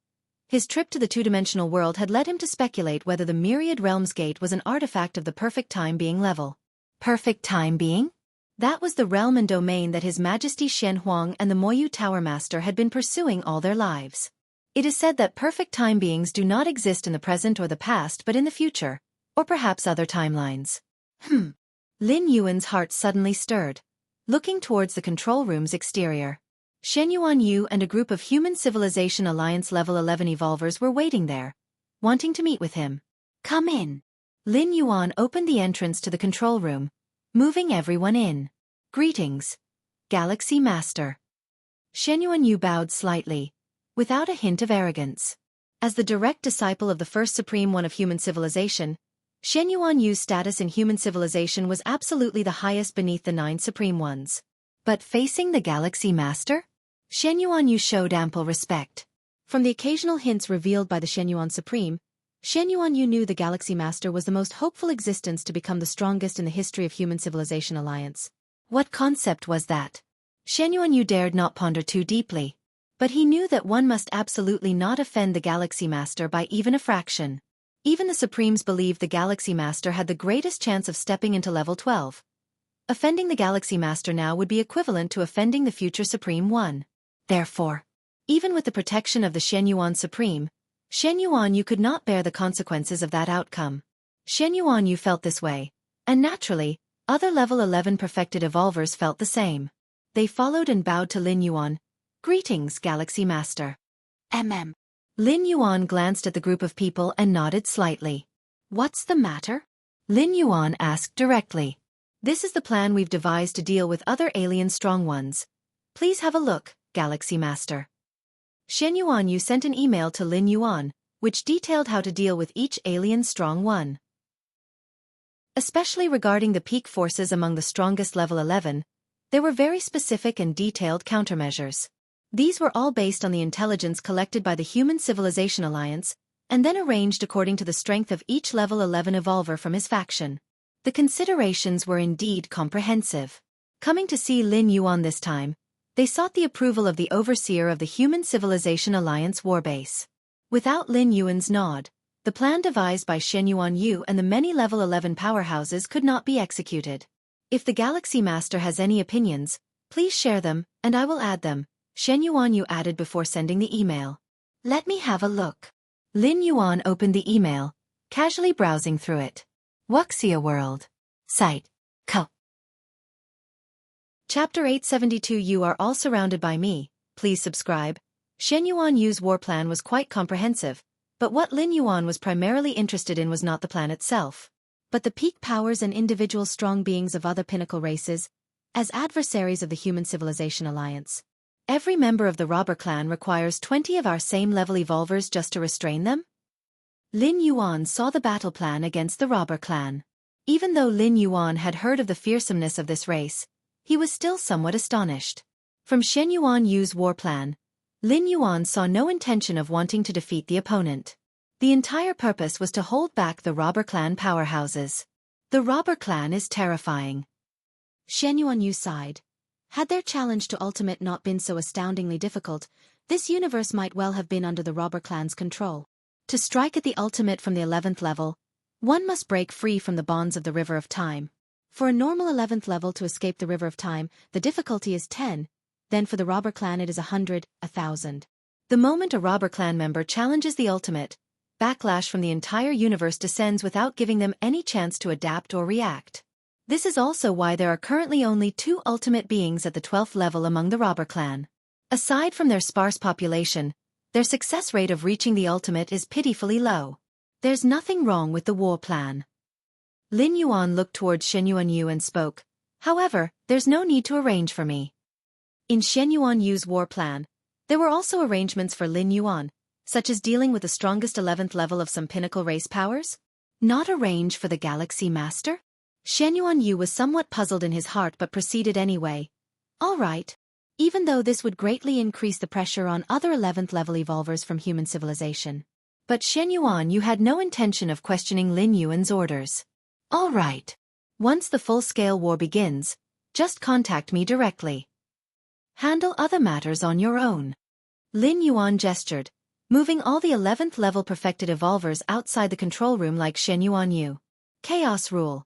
His trip to the two-dimensional world had led him to speculate whether the Myriad Realms Gate was an artifact of the perfect time being level. Perfect time being? That was the realm and domain that His Majesty Shen Huang and the Moyu Tower Master had been pursuing all their lives. It is said that perfect time beings do not exist in the present or the past but in the future, or perhaps other timelines. Lin Yuan's heart suddenly stirred, looking towards the control room's exterior. Shen Yuanyu and a group of Human Civilization Alliance Level 11 evolvers were waiting there, wanting to meet with him. Come in. Lin Yuan opened the entrance to the control room, moving everyone in. Greetings, Galaxy Master. Shen Yuanyu bowed slightly, without a hint of arrogance. As the direct disciple of the first Supreme One of human civilization, Shen Yuanyu's status in human civilization was absolutely the highest beneath the 9 Supreme Ones. But facing the Galaxy Master? Shen Yuanyu showed ample respect. From the occasional hints revealed by the Shen Yuan Supreme, Shen Yuanyu knew the Galaxy Master was the most hopeful existence to become the strongest in the history of Human Civilization Alliance. What concept was that? Shen Yuanyu dared not ponder too deeply. But he knew that one must absolutely not offend the Galaxy Master by even a fraction. Even the Supremes believed the Galaxy Master had the greatest chance of stepping into level 12. Offending the Galaxy Master now would be equivalent to offending the future Supreme One. Therefore, even with the protection of the Xianyuan Supreme, Xianyuan Yu could not bear the consequences of that outcome. Xianyuan Yu felt this way, and naturally, other level 11 perfected evolvers felt the same. They followed and bowed to Lin Yuan. "Greetings, Galaxy Master." Lin Yuan glanced at the group of people and nodded slightly. "What's the matter?" Lin Yuan asked directly. "This is the plan we've devised to deal with other alien strong ones. Please have a look, Galaxy Master." Xianyuan Yu sent an email to Lin Yuan, which detailed how to deal with each alien strong one. Especially regarding the peak forces among the strongest level 11, there were very specific and detailed countermeasures. These were all based on the intelligence collected by the Human Civilization Alliance, and then arranged according to the strength of each level 11 evolver from his faction. The considerations were indeed comprehensive. Coming to see Lin Yuan this time, they sought the approval of the overseer of the Human Civilization Alliance warbase. Without Lin Yuan's nod, the plan devised by Xianyuan Yu and the many level 11 powerhouses could not be executed. "If the Galaxy Master has any opinions, please share them, and I will add them," Xianyuan Yu added before sending the email. "Let me have a look." Lin Yuan opened the email, casually browsing through it. Wuxia World. Site. Co. Chapter 872. You are all surrounded by me, please subscribe. Xianyuan Yu's war plan was quite comprehensive, but what Lin Yuan was primarily interested in was not the plan itself, but the peak powers and individual strong beings of other pinnacle races, as adversaries of the Human Civilization Alliance. Every member of the robber clan requires 20 of our same level evolvers just to restrain them? Lin Yuan saw the battle plan against the robber clan. Even though Lin Yuan had heard of the fearsomeness of this race, he was still somewhat astonished. From Xianyuan Yu's war plan, Lin Yuan saw no intention of wanting to defeat the opponent. The entire purpose was to hold back the robber clan powerhouses. The robber clan is terrifying. Xianyuan Yu sighed. Had their challenge to ultimate not been so astoundingly difficult, this universe might well have been under the robber clan's control. To strike at the ultimate from the 11th level, one must break free from the bonds of the River of Time. For a normal 11th level to escape the River of Time, the difficulty is 10, then for the robber clan it is 100, 1,000. The moment a robber clan member challenges the ultimate, backlash from the entire universe descends without giving them any chance to adapt or react. This is also why there are currently only 2 ultimate beings at the 12th level among the robber clan. Aside from their sparse population, their success rate of reaching the ultimate is pitifully low. There's nothing wrong with the war plan. Lin Yuan looked towards Xianyuan Yu and spoke. "However, there's no need to arrange for me." In Xianyuan Yu's war plan, there were also arrangements for Lin Yuan, such as dealing with the strongest 11th level of some pinnacle race powers. Not arrange for the Galaxy Master? Xianyuan Yu was somewhat puzzled in his heart but proceeded anyway. "All right. Even though this would greatly increase the pressure on other 11th level evolvers from human civilization." But Xianyuan Yu had no intention of questioning Lin Yuan's orders. "All right. Once the full-scale war begins, just contact me directly. Handle other matters on your own." Lin Yuan gestured, moving all the 11th level perfected evolvers outside the control room like Xianyuan Yu. Chaos rule.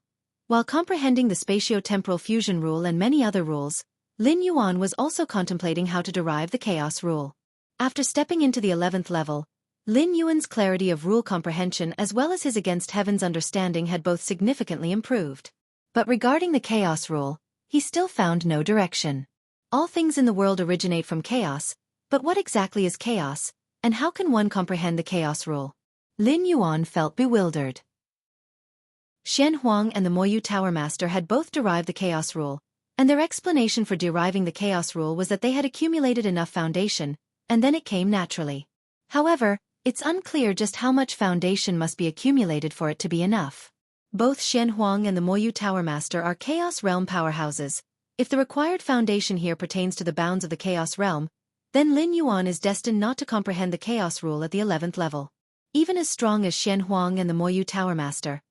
While comprehending the spatio-temporal fusion rule and many other rules, Lin Yuan was also contemplating how to derive the chaos rule. After stepping into the 11th level, Lin Yuan's clarity of rule comprehension as well as his against heaven's understanding had both significantly improved. But regarding the chaos rule, he still found no direction. All things in the world originate from chaos, but what exactly is chaos, and how can one comprehend the chaos rule? Lin Yuan felt bewildered. Shen Huang and the Moyu Tower Master had both derived the chaos rule, and their explanation for deriving the chaos rule was that they had accumulated enough foundation, and then it came naturally. However, it's unclear just how much foundation must be accumulated for it to be enough. Both Shen Huang and the Moyu Tower Master are Chaos Realm powerhouses. If the required foundation here pertains to the bounds of the Chaos Realm, then Lin Yuan is destined not to comprehend the chaos rule at the 11th level. Even as strong as Shen Huang and the Moyu Tower Master,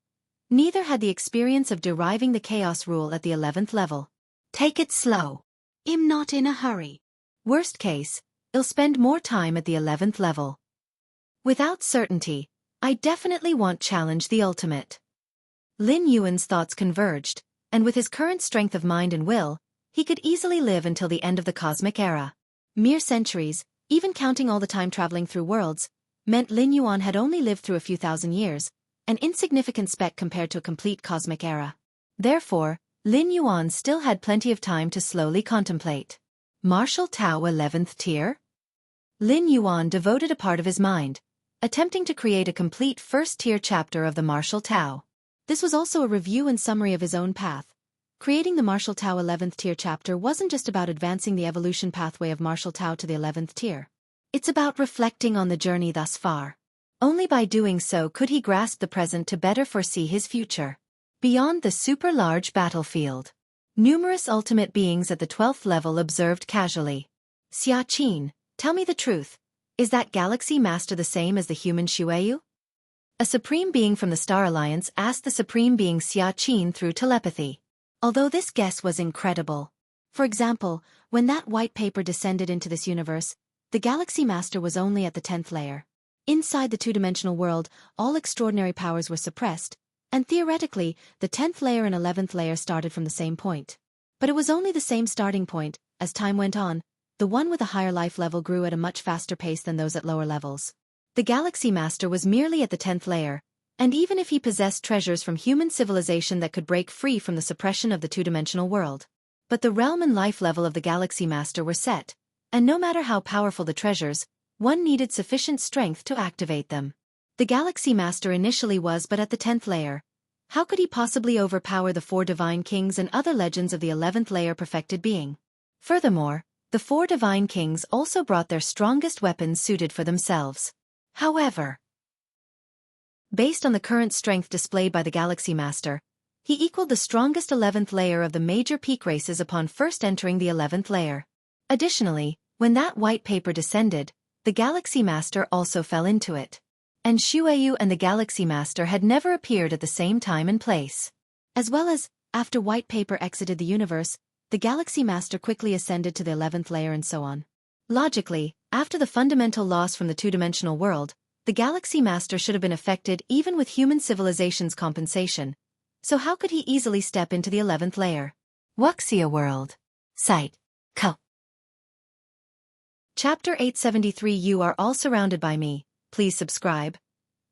neither had the experience of deriving the chaos rule at the 11th level. Take it slow. I'm not in a hurry. Worst case, I'll spend more time at the 11th level. Without certainty, I definitely want challenge the ultimate. Lin Yuan's thoughts converged, and with his current strength of mind and will, he could easily live until the end of the cosmic era. Mere centuries, even counting all the time traveling through worlds, meant Lin Yuan had only lived through a few thousand years, an insignificant speck compared to a complete cosmic era. Therefore, Lin Yuan still had plenty of time to slowly contemplate. Martial Tao 11th tier? Lin Yuan devoted a part of his mind, attempting to create a complete first-tier chapter of the Martial Tao. This was also a review and summary of his own path. Creating the Martial Tao 11th tier chapter wasn't just about advancing the evolution pathway of Martial Tao to the 11th tier. It's about reflecting on the journey thus far. Only by doing so could he grasp the present to better foresee his future. Beyond the super-large battlefield, numerous ultimate beings at the 12th level observed casually. Xianxia, tell me the truth. Is that Galaxy Master the same as the human Xueyu? A supreme being from the Star Alliance asked the supreme being Xianxia through telepathy. Although this guess was incredible. For example, when that white paper descended into this universe, the Galaxy Master was only at the 10th layer. Inside the two-dimensional world, all extraordinary powers were suppressed, and theoretically, the 10th layer and 11th layer started from the same point. But it was only the same starting point. As time went on, the one with a higher life level grew at a much faster pace than those at lower levels. The Galaxy Master was merely at the 10th layer, and even if he possessed treasures from human civilization that could break free from the suppression of the two-dimensional world. But the realm and life level of the Galaxy Master were set, and no matter how powerful the treasures, one needed sufficient strength to activate them. The Galaxy Master initially was but at the 10th layer. How could he possibly overpower the 4 divine kings and other legends of the 11th layer perfected being? Furthermore, the 4 divine kings also brought their strongest weapons suited for themselves. However, based on the current strength displayed by the Galaxy Master, he equaled the strongest 11th layer of the major peak races upon first entering the 11th layer. Additionally, when that white paper descended, the Galaxy Master also fell into it. And Xueyu and the Galaxy Master had never appeared at the same time and place. As well as, after white paper exited the universe, the Galaxy Master quickly ascended to the 11th layer and so on. Logically, after the fundamental loss from the two-dimensional world, the Galaxy Master should have been affected even with human civilization's compensation. So how could he easily step into the 11th layer? Wuxia World. Site. Co. Chapter 873. You are all surrounded by me. Please subscribe.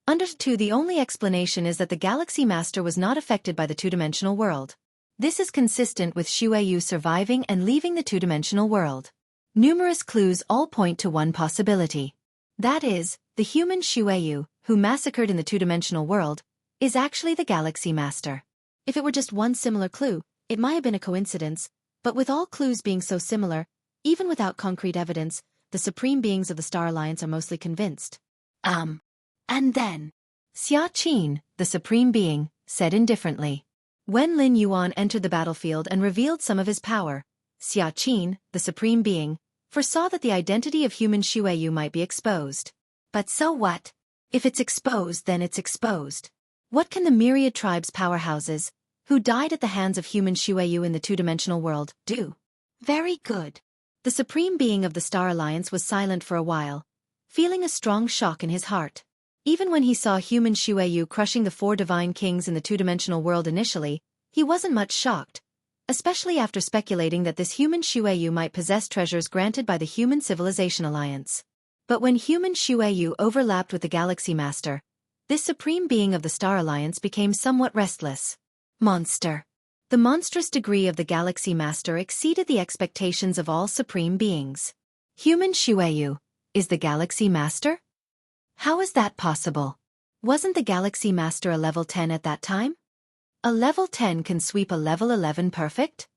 Under 2. The only explanation is that the Galaxy Master was not affected by the two-dimensional world. This is consistent with Xueyu surviving and leaving the two-dimensional world. Numerous clues all point to one possibility. That is, the human Xueyu, who massacred in the two-dimensional world, is actually the Galaxy Master. If it were just one similar clue, it might have been a coincidence, but with all clues being so similar, even without concrete evidence, the supreme beings of the Star Alliance are mostly convinced. And then, Xianxia, the supreme being, said indifferently. When Lin Yuan entered the battlefield and revealed some of his power, Xianxia, the supreme being, foresaw that the identity of human Xueyu might be exposed. But so what? If it's exposed, then it's exposed. What can the myriad tribes powerhouses, who died at the hands of human Xueyu in the two-dimensional world, do? Very good. The supreme being of the Star Alliance was silent for a while, feeling a strong shock in his heart. Even when he saw human Xueyu crushing the 4 divine kings in the two-dimensional world initially, he wasn't much shocked, especially after speculating that this human Xueyu might possess treasures granted by the Human Civilization Alliance. But when human Xueyu overlapped with the Galaxy Master, this supreme being of the Star Alliance became somewhat restless. Monster. The monstrous degree of the Galaxy Master exceeded the expectations of all supreme beings. Human Xueyu is the Galaxy Master? How is that possible? Wasn't the Galaxy Master a level 10 at that time? A level 10 can sweep a level 11 perfect?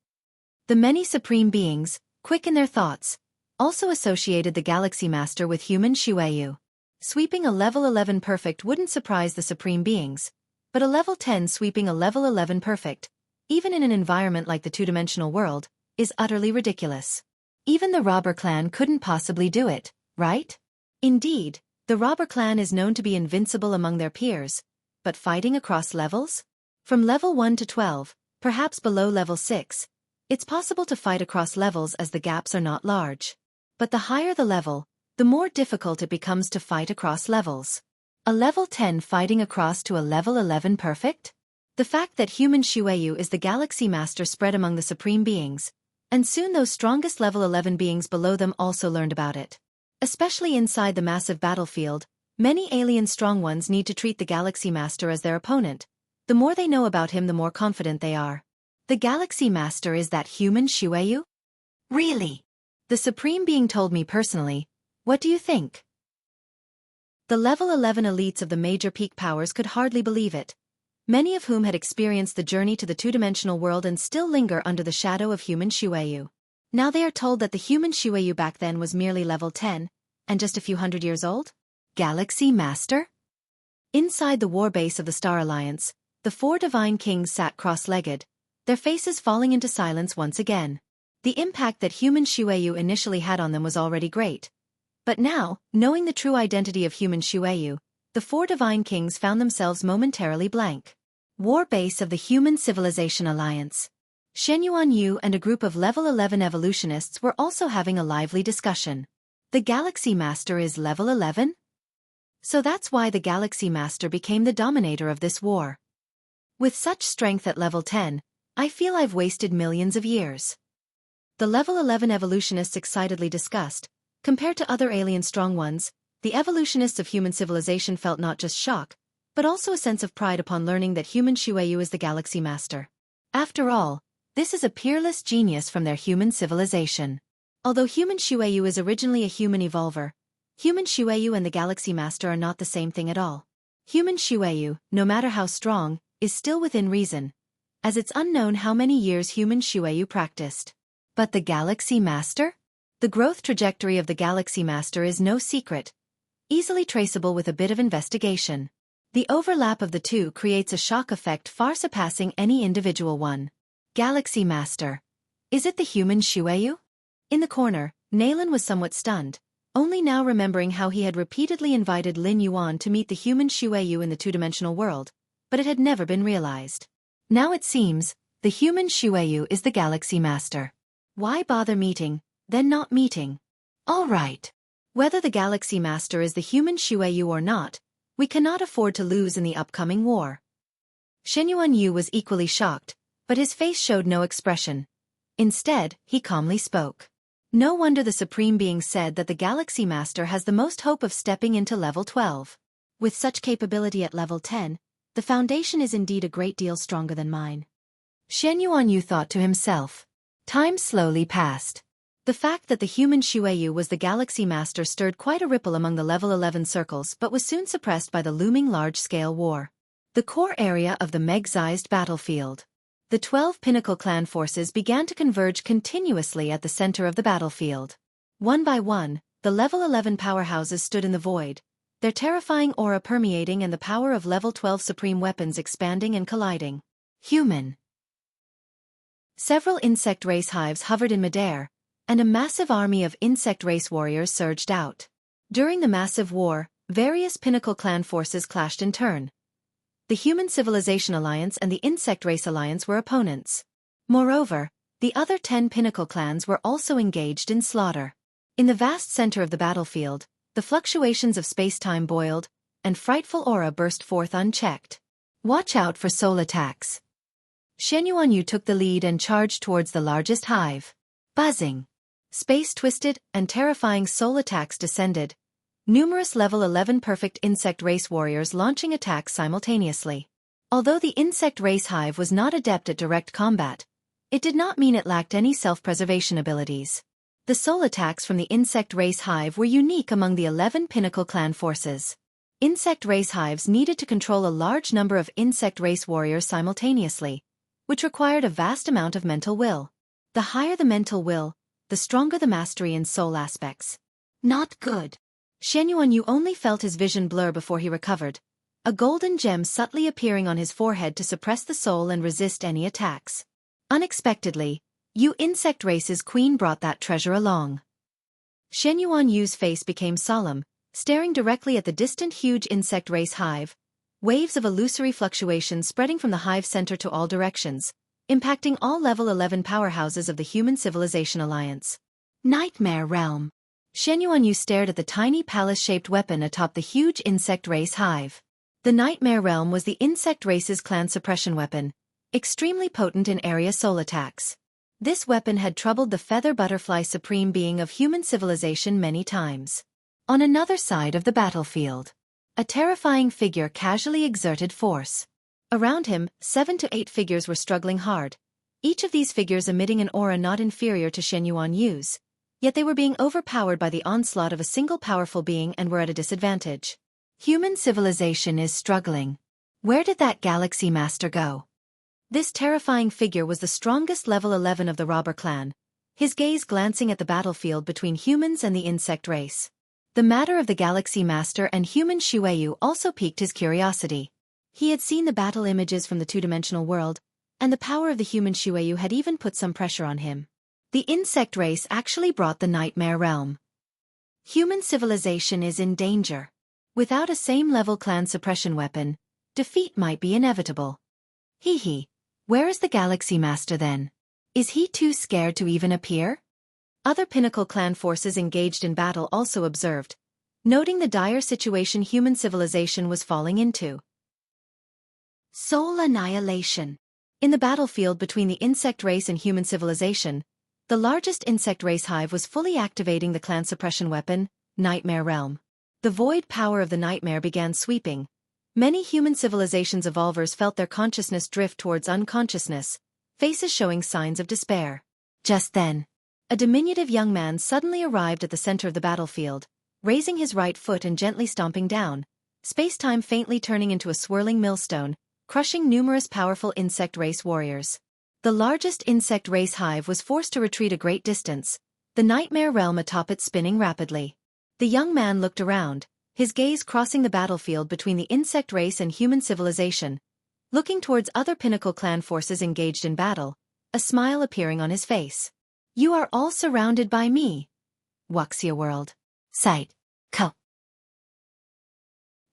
The many supreme beings, quick in their thoughts, also associated the Galaxy Master with human Xueyu. Sweeping a level 11 perfect wouldn't surprise the supreme beings, but a level 10 sweeping a level 11 perfect, even in an environment like the two-dimensional world, is utterly ridiculous. Even the robber clan couldn't possibly do it, right? Indeed, the robber clan is known to be invincible among their peers, but fighting across levels? From level 1 to 12, perhaps below level 6, it's possible to fight across levels as the gaps are not large. But the higher the level, the more difficult it becomes to fight across levels. A level 10 fighting across to a level 11 perfect? The fact that human Shueyu is the galaxy master spread among the supreme beings, and soon those strongest level 11 beings below them also learned about it. Especially inside the massive battlefield, many alien strong ones need to treat the galaxy master as their opponent. The more they know about him, the more confident they are. The galaxy master is that human Shueyu? Really? The supreme being told me personally. What do you think? The level 11 elites of the major peak powers could hardly believe it, many of whom had experienced the journey to the two-dimensional world and still linger under the shadow of human Shueyu. Now they are told that the human Shueyu back then was merely level 10, and just a few hundred years old? Galaxy Master? Inside the war base of the Star Alliance, the four divine kings sat cross-legged, their faces falling into silence once again. The impact that human Shueyu initially had on them was already great. But now, knowing the true identity of human Shueyu, the four divine kings found themselves momentarily blank. War base of the Human Civilization Alliance. Shenyuan Yu and a group of level 11 evolutionists were also having a lively discussion. The Galaxy Master is level 11? So that's why the Galaxy Master became the dominator of this war. With such strength at level 10, I feel I've wasted millions of years. The level 11 evolutionists excitedly discussed. Compared to other alien strong ones, the evolutionists of human civilization felt not just shock, but also a sense of pride upon learning that human Shueyu is the Galaxy Master. After all, this is a peerless genius from their human civilization. Although human Shueyu is originally a human evolver, human Shueyu and the Galaxy Master are not the same thing at all. Human Shueyu, no matter how strong, is still within reason, as it's unknown how many years human Shueyu practiced. But the Galaxy Master? The growth trajectory of the Galaxy Master is no secret, easily traceable with a bit of investigation. The overlap of the two creates a shock effect far surpassing any individual one. Galaxy Master. Is it the human Shueyu? In the corner, Naylan was somewhat stunned, only now remembering how he had repeatedly invited Lin Yuan to meet the human Shueyu in the two-dimensional world, but it had never been realized. Now it seems, the human Shueyu is the Galaxy Master. Why bother meeting, then not meeting? All right. Whether the Galaxy Master is the human Shueyu or not, we cannot afford to lose in the upcoming war. Shenyuan Yu was equally shocked, but his face showed no expression. Instead, he calmly spoke. No wonder the Supreme Being said that the Galaxy Master has the most hope of stepping into level 12. With such capability at level 10, the foundation is indeed a great deal stronger than mine. Shenyuan Yu thought to himself. Time slowly passed. The fact that the human Shueyu was the Galaxy Master stirred quite a ripple among the level 11 circles but was soon suppressed by the looming large-scale war. The core area of the meg-sized battlefield. The 12 Pinnacle clan forces began to converge continuously at the center of the battlefield. One by one, the level 11 powerhouses stood in the void, their terrifying aura permeating and the power of level 12 supreme weapons expanding and colliding. Human. Several insect race hives hovered in midair, and a massive army of insect race warriors surged out. During the massive war, various Pinnacle clan forces clashed in turn. The Human Civilization Alliance and the Insect Race Alliance were opponents. Moreover, the other 10 Pinnacle clans were also engaged in slaughter. In the vast center of the battlefield, the fluctuations of space-time boiled, and frightful aura burst forth unchecked. Watch out for soul attacks. Shenyuan Yu took the lead and charged towards the largest hive. Buzzing. Space twisted, and terrifying soul attacks descended. Numerous level 11 perfect insect race warriors launching attacks simultaneously. Although the insect race hive was not adept at direct combat, it did not mean it lacked any self-preservation abilities. The soul attacks from the insect race hive were unique among the 11 Pinnacle clan forces. Insect race hives needed to control a large number of insect race warriors simultaneously, which required a vast amount of mental will. The higher the mental will, the stronger the mastery in soul aspects. Not good. Shenyuan Yu only felt his vision blur before he recovered, a golden gem subtly appearing on his forehead to suppress the soul and resist any attacks. Unexpectedly, Yu Insect Race's queen brought that treasure along. Shenyuan Yu's face became solemn, staring directly at the distant huge insect race hive, waves of illusory fluctuation spreading from the hive center to all directions, impacting all level 11 powerhouses of the Human Civilization Alliance. Nightmare Realm. Xianxia stared at the tiny palace-shaped weapon atop the huge insect race hive. The Nightmare Realm was the insect race's clan suppression weapon, extremely potent in area soul attacks. This weapon had troubled the feather butterfly supreme being of human civilization many times. On another side of the battlefield, a terrifying figure casually exerted force. Around him, 7 to 8 figures were struggling hard, each of these figures emitting an aura not inferior to Xianxuan's, yet they were being overpowered by the onslaught of a single powerful being and were at a disadvantage. Human civilization is struggling. Where did that galaxy master go? This terrifying figure was the strongest level 11 of the robber clan, his gaze glancing at the battlefield between humans and the insect race. The matter of the galaxy master and human Shueyu also piqued his curiosity. He had seen the battle images from the two-dimensional world, and the power of the human Shueyu had even put some pressure on him. The insect race actually brought the Nightmare Realm. Human civilization is in danger. Without a same-level clan suppression weapon, defeat might be inevitable. Where is the Galaxy Master then? Is he too scared to even appear? Other Pinnacle clan forces engaged in battle also observed, noting the dire situation human civilization was falling into. Soul annihilation. In the battlefield between the insect race and human civilization, the largest insect race hive was fully activating the clan suppression weapon, Nightmare Realm. The void power of the nightmare began sweeping. Many human civilization's evolvers felt their consciousness drift towards unconsciousness, faces showing signs of despair. Just then, a diminutive young man suddenly arrived at the center of the battlefield, raising his right foot and gently stomping down, space-time faintly turning into a swirling millstone, crushing numerous powerful insect race warriors. The largest insect race hive was forced to retreat a great distance, the Nightmare Realm atop it spinning rapidly. The young man looked around, his gaze crossing the battlefield between the insect race and human civilization, looking towards other Pinnacle clan forces engaged in battle, a smile appearing on his face. You are all surrounded by me. Wuxia World. Site. Co.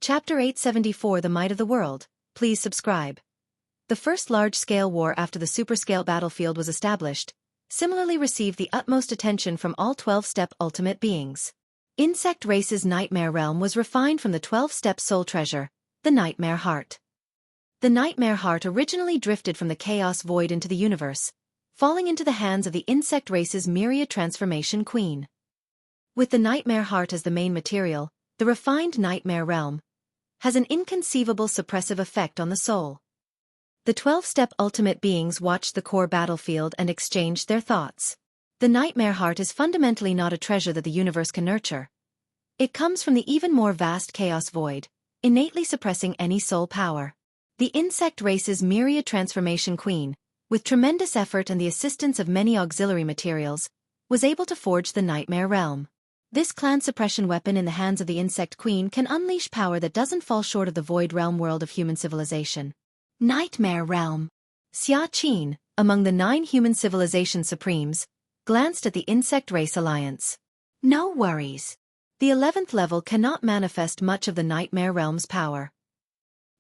Chapter 874 The Might of the World. Please subscribe. The first large-scale war after the super-scale battlefield was established, similarly received the utmost attention from all 12-step ultimate beings. Insect race's Nightmare Realm was refined from the 12-step soul treasure, the Nightmare Heart. The Nightmare Heart originally drifted from the chaos void into the universe, falling into the hands of the insect race's myriad transformation queen. With the Nightmare Heart as the main material, the refined Nightmare Realm has an inconceivable suppressive effect on the soul. The 12-step ultimate beings watched the core battlefield and exchanged their thoughts. The Nightmare Heart is fundamentally not a treasure that the universe can nurture. It comes from the even more vast chaos void, innately suppressing any soul power. The insect race's myriad transformation queen, with tremendous effort and the assistance of many auxiliary materials, was able to forge the Nightmare Realm. This clan suppression weapon in the hands of the insect queen can unleash power that doesn't fall short of the void realm world of human civilization. Nightmare Realm. Xianxia, among the 9 human civilization supremes, glanced at the insect race alliance. No worries. The 11th level cannot manifest much of the Nightmare Realm's power.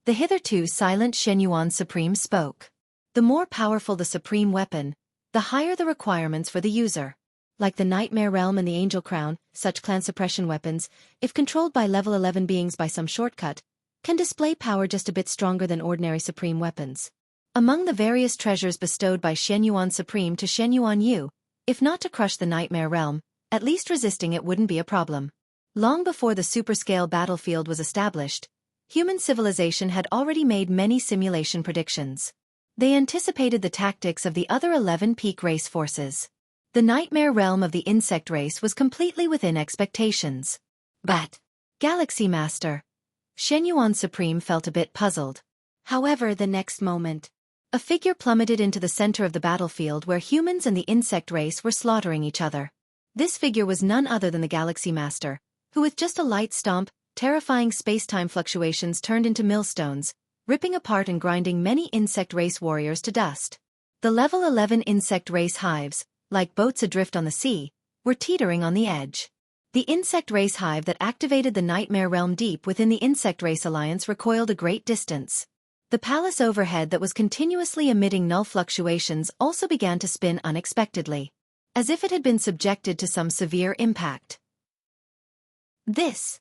The hitherto silent Xianxuan Supreme spoke. The more powerful the supreme weapon, the higher the requirements for the user. Like the Nightmare Realm and the Angel Crown, such clan suppression weapons, if controlled by level 11 beings by some shortcut, can display power just a bit stronger than ordinary supreme weapons. Among the various treasures bestowed by Xianxuan Supreme to Xianxuan Yu, if not to crush the Nightmare Realm, at least resisting it wouldn't be a problem. Long before the superscale battlefield was established, human civilization had already made many simulation predictions. They anticipated the tactics of the other 11 peak race forces. The Nightmare Realm of the insect race was completely within expectations. But, Galaxy Master, Xianxuan Supreme felt a bit puzzled. However, the next moment, a figure plummeted into the center of the battlefield where humans and the insect race were slaughtering each other. This figure was none other than the Galaxy Master, who with just a light stomp, terrifying space-time fluctuations turned into millstones, ripping apart and grinding many insect race warriors to dust. The level 11 insect race hives, like boats adrift on the sea, were teetering on the edge. The insect race hive that activated the Nightmare Realm deep within the Insect Race Alliance recoiled a great distance. The palace overhead that was continuously emitting null fluctuations also began to spin unexpectedly, as if it had been subjected to some severe impact. This.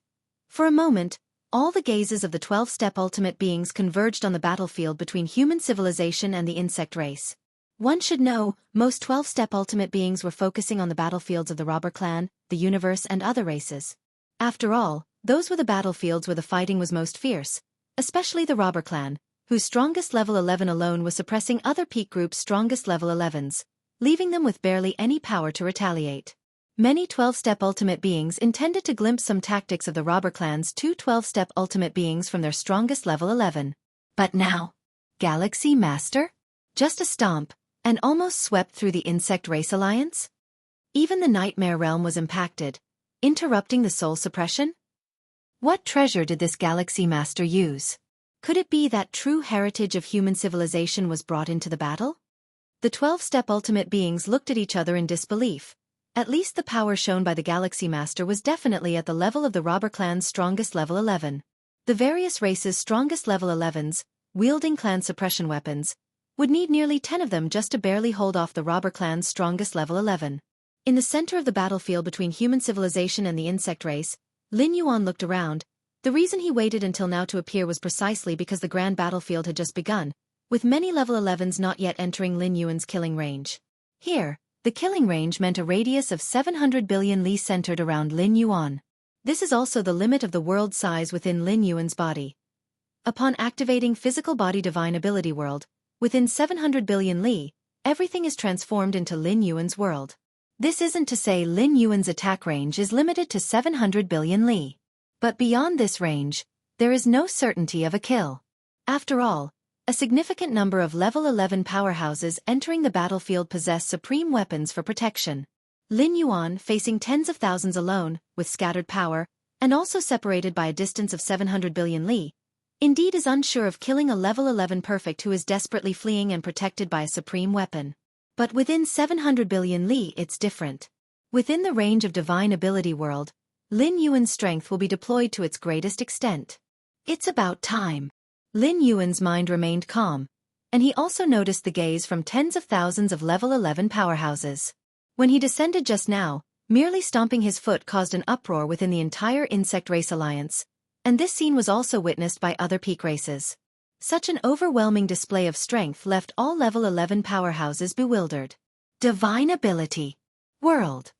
For a moment, all the gazes of the 12-step ultimate beings converged on the battlefield between human civilization and the insect race. One should know, most 12-step ultimate beings were focusing on the battlefields of the robber clan, the universe and other races. After all, those were the battlefields where the fighting was most fierce, especially the robber clan, whose strongest level 11 alone was suppressing other peak groups' strongest level 11s, leaving them with barely any power to retaliate. Many 12-step ultimate beings intended to glimpse some tactics of the robber clan's two 12-step ultimate beings from their strongest level 11. But now, Galaxy Master? Just a stomp, and almost swept through the insect race alliance? Even the nightmare realm was impacted, interrupting the soul suppression? What treasure did this Galaxy Master use? Could it be that true heritage of human civilization was brought into the battle? The 12-step ultimate beings looked at each other in disbelief. At least the power shown by the Galaxy Master was definitely at the level of the robber clan's strongest level 11. The various races' strongest level 11s, wielding clan suppression weapons, would need nearly 10 of them just to barely hold off the robber clan's strongest level 11. In the center of the battlefield between human civilization and the insect race, Lin Yuan looked around. The reason he waited until now to appear was precisely because the grand battlefield had just begun, with many level 11s not yet entering Lin Yuan's killing range. Here, the killing range meant a radius of 700 billion li centered around Lin Yuan. This is also the limit of the world size within Lin Yuan's body. Upon activating physical body divine ability world, within 700 billion li, everything is transformed into Lin Yuan's world. This isn't to say Lin Yuan's attack range is limited to 700 billion li. But beyond this range, there is no certainty of a kill. After all, a significant number of level 11 powerhouses entering the battlefield possess supreme weapons for protection. Lin Yuan, facing tens of thousands alone, with scattered power, and also separated by a distance of 700 billion li, indeed is unsure of killing a level 11 perfect who is desperately fleeing and protected by a supreme weapon. But within 700 billion li it's different. Within the range of divine ability world, Lin Yuan's strength will be deployed to its greatest extent. It's about time. Lin Yuan's mind remained calm, and he also noticed the gaze from tens of thousands of level 11 powerhouses. When he descended just now, merely stomping his foot caused an uproar within the entire insect race alliance, and this scene was also witnessed by other peak races. Such an overwhelming display of strength left all level 11 powerhouses bewildered. Divine ability. World.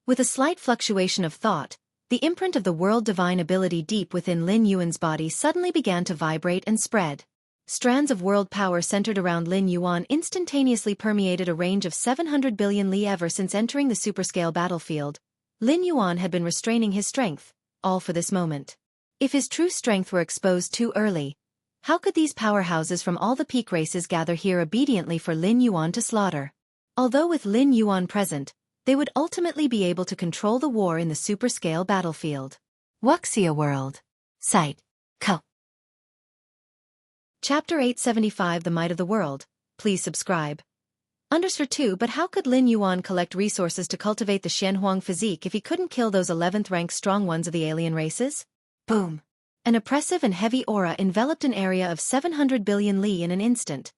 With a slight fluctuation of thought, the imprint of the world divine ability deep within Lin Yuan's body suddenly began to vibrate and spread. Strands of world power centered around Lin Yuan instantaneously permeated a range of 700 billion li. Ever since entering the superscale battlefield, Lin Yuan had been restraining his strength, all for this moment. If his true strength were exposed too early, how could these powerhouses from all the peak races gather here obediently for Lin Yuan to slaughter? Although with Lin Yuan present, they would ultimately be able to control the war in the superscale battlefield. Wuxia World. Site. Co. Chapter 875 The Might of the World. Please subscribe. Underscore 2 But how could Lin Yuan collect resources to cultivate the Xianxia physique if he couldn't kill those 11th rank strong ones of the alien races? Boom. An oppressive and heavy aura enveloped an area of 700 billion li in an instant,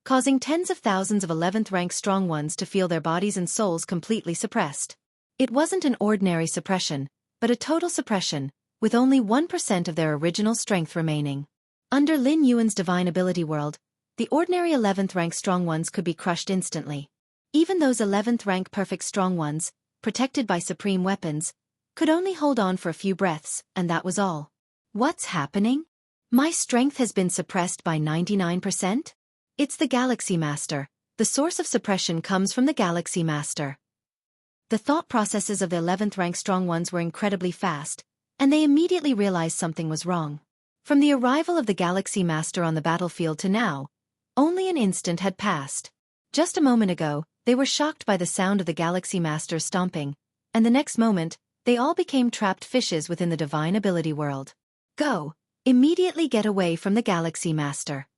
causing tens of thousands of 11th rank strong ones to feel their bodies and souls completely suppressed. It wasn't an ordinary suppression, but a total suppression, with only 1% of their original strength remaining. Under Lin Yuan's divine ability world, the ordinary 11th rank strong ones could be crushed instantly. Even those 11th rank perfect strong ones, protected by supreme weapons, could only hold on for a few breaths, and that was all. What's happening? My strength has been suppressed by 99%? It's the Galaxy Master. The source of suppression comes from the Galaxy Master. The thought processes of the 11th rank strong ones were incredibly fast, and they immediately realized something was wrong. From the arrival of the Galaxy Master on the battlefield to now, only an instant had passed. Just a moment ago, they were shocked by the sound of the Galaxy Master stomping, and the next moment, they all became trapped fishes within the divine ability world. Go! Immediately get away from the Galaxy Master.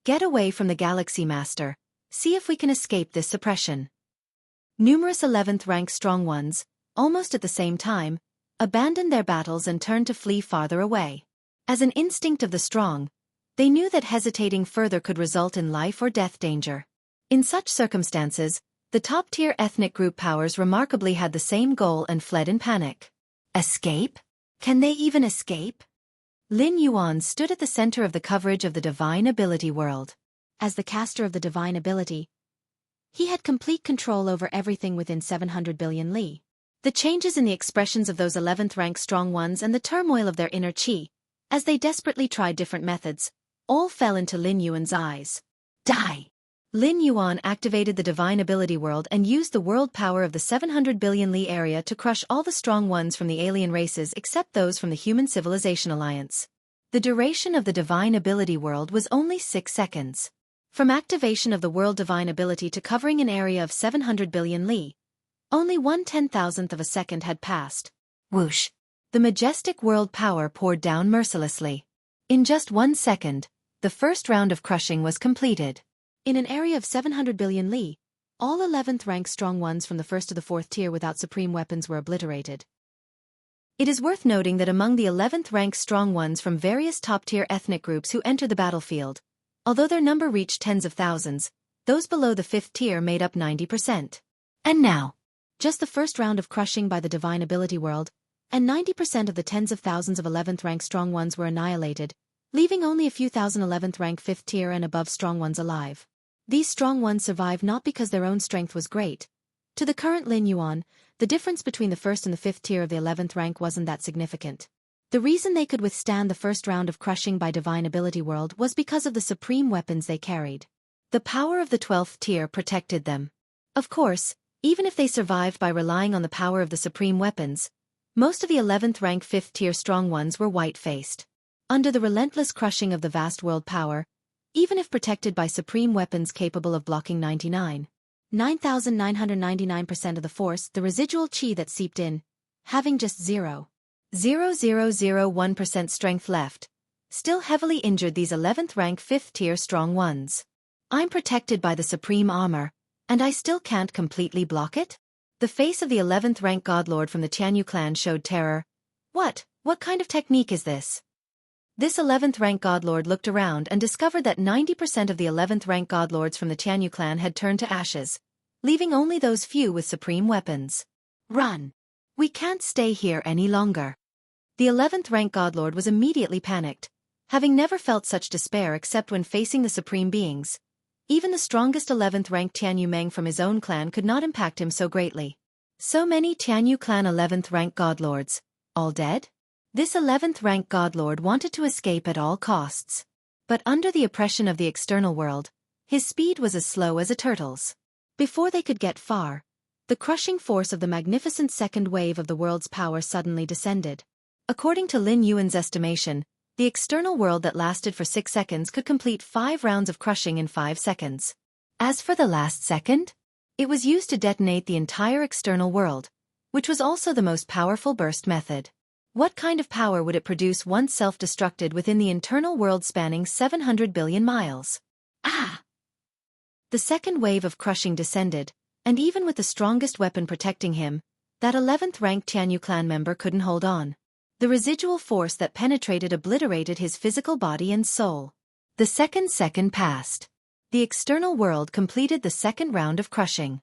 Get away from the Galaxy Master. See if we can escape this suppression. Numerous 11th rank strong ones, almost at the same time, abandoned their battles and turned to flee farther away. As an instinct of the strong, they knew that hesitating further could result in life or death danger. In such circumstances, the top-tier ethnic group powers remarkably had the same goal and fled in panic. Escape? Can they even escape? Lin Yuan stood at the center of the coverage of the Divine Ability world. As the caster of the Divine Ability, he had complete control over everything within 700 billion li. The changes in the expressions of those 11th rank strong ones and the turmoil of their inner chi, as they desperately tried different methods, all fell into Lin Yuan's eyes. Die! Lin Yuan activated the Divine Ability world and used the world power of the 700 billion li area to crush all the strong ones from the alien races except those from the Human Civilization Alliance. The duration of the Divine Ability world was only 6 seconds. From activation of the world Divine Ability to covering an area of 700 billion li, only 1/10,000th of a second had passed. Whoosh! The majestic world power poured down mercilessly. In just 1 second, the first round of crushing was completed. In an area of 700 billion li, all 11th rank strong ones from the 1st to the 4th tier without supreme weapons were obliterated. It is worth noting that among the 11th rank strong ones from various top-tier ethnic groups who entered the battlefield, although their number reached tens of thousands, those below the 5th tier made up 90%. And now, just the first round of crushing by the Divine Ability world, and 90% of the tens of thousands of 11th rank strong ones were annihilated, leaving only a few thousand 11th rank 5th tier and above strong ones alive. These strong ones survived not because their own strength was great. To the current Lin Yuan, the difference between the 1st and the 5th tier of the 11th rank wasn't that significant. The reason they could withstand the first round of crushing by Divine Ability world was because of the supreme weapons they carried. The power of the 12th tier protected them. Of course, even if they survived by relying on the power of the supreme weapons, most of the 11th rank 5th tier strong ones were white-faced. Under the relentless crushing of the vast world power, even if protected by supreme weapons capable of blocking 9,999% of the force, the residual chi that seeped in, having just 0.0001% strength left, still heavily injured these 11th rank 5th tier strong ones. I'm protected by the supreme armor, and I still can't completely block it? The face of the 11th rank godlord from the Jianghu clan showed terror. What kind of technique is this? This 11th rank godlord looked around and discovered that 90% of the 11th rank godlords from the Jianghu clan had turned to ashes, leaving only those few with supreme weapons. Run! We can't stay here any longer. The 11th rank godlord was immediately panicked, having never felt such despair except when facing the supreme beings. Even the strongest 11th rank Jianghu Meng from his own clan could not impact him so greatly. So many Jianghu clan 11th rank godlords, all dead? This 11th rank godlord wanted to escape at all costs. But under the oppression of the external world, his speed was as slow as a turtle's. Before they could get far, the crushing force of the magnificent second wave of the world's power suddenly descended. According to Lin Yuan's estimation, the external world that lasted for 6 seconds could complete 5 rounds of crushing in 5 seconds. As for the last second, it was used to detonate the entire external world, which was also the most powerful burst method. What kind of power would it produce once self-destructed within the internal world spanning 700 billion miles? Ah! The second wave of crushing descended, and even with the strongest weapon protecting him, that 11th rank Jianghu clan member couldn't hold on. The residual force that penetrated obliterated his physical body and soul. The second passed. The external world completed the second round of crushing.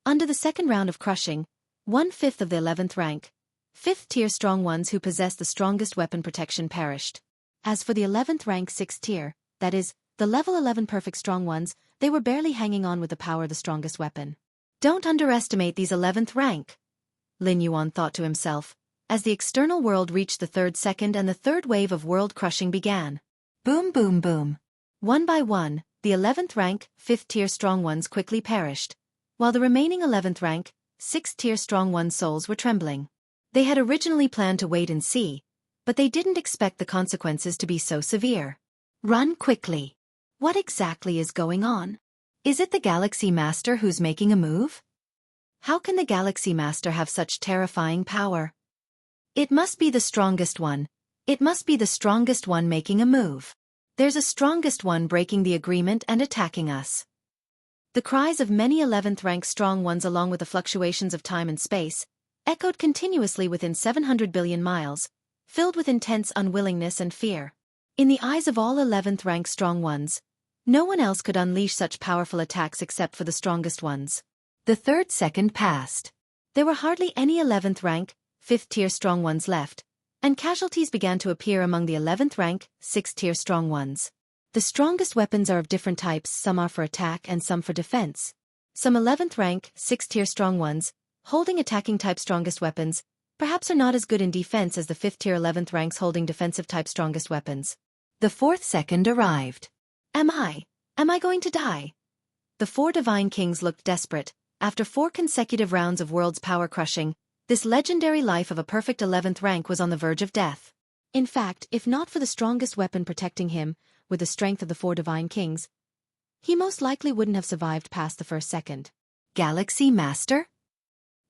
Under the second round of crushing, 1/5 of the 11th rank, 5th tier strong ones who possessed the strongest weapon protection perished. As for the 11th rank 6th tier, that is, the level 11 perfect strong ones, they were barely hanging on with the power of the strongest weapon. Don't underestimate these 11th rank, Lin Yuan thought to himself, as the external world reached the 3rd second and the 3rd wave of world crushing began. Boom boom boom. One by one, the 11th rank, 5th tier strong ones quickly perished, while the remaining 11th rank, 6th tier strong ones' souls were trembling. They had originally planned to wait and see, but they didn't expect the consequences to be so severe. Run quickly. What exactly is going on? Is it the Galaxy Master who's making a move? How can the Galaxy Master have such terrifying power? It must be the strongest one. It must be the strongest one making a move. There's a strongest one breaking the agreement and attacking us. The cries of many 11th rank strong ones along with the fluctuations of time and space echoed continuously within 700 billion miles, filled with intense unwillingness and fear. In the eyes of all 11th rank strong ones, no one else could unleash such powerful attacks except for the strongest ones. The 3rd second passed. There were hardly any 11th rank, 5th tier strong ones left, and casualties began to appear among the 11th rank, 6th tier strong ones. The strongest weapons are of different types, some are for attack and some for defense. Some 11th rank, 6th tier strong ones, holding attacking type strongest weapons, perhaps are not as good in defense as the 5th tier 11th ranks holding defensive type strongest weapons. The 4th second arrived. Am I going to die? The 4 divine kings looked desperate. After 4 consecutive rounds of world's power crushing, this legendary life of a perfect 11th rank was on the verge of death. In fact, if not for the strongest weapon protecting him, with the strength of the 4 divine kings, he most likely wouldn't have survived past the first second. Galaxy Master?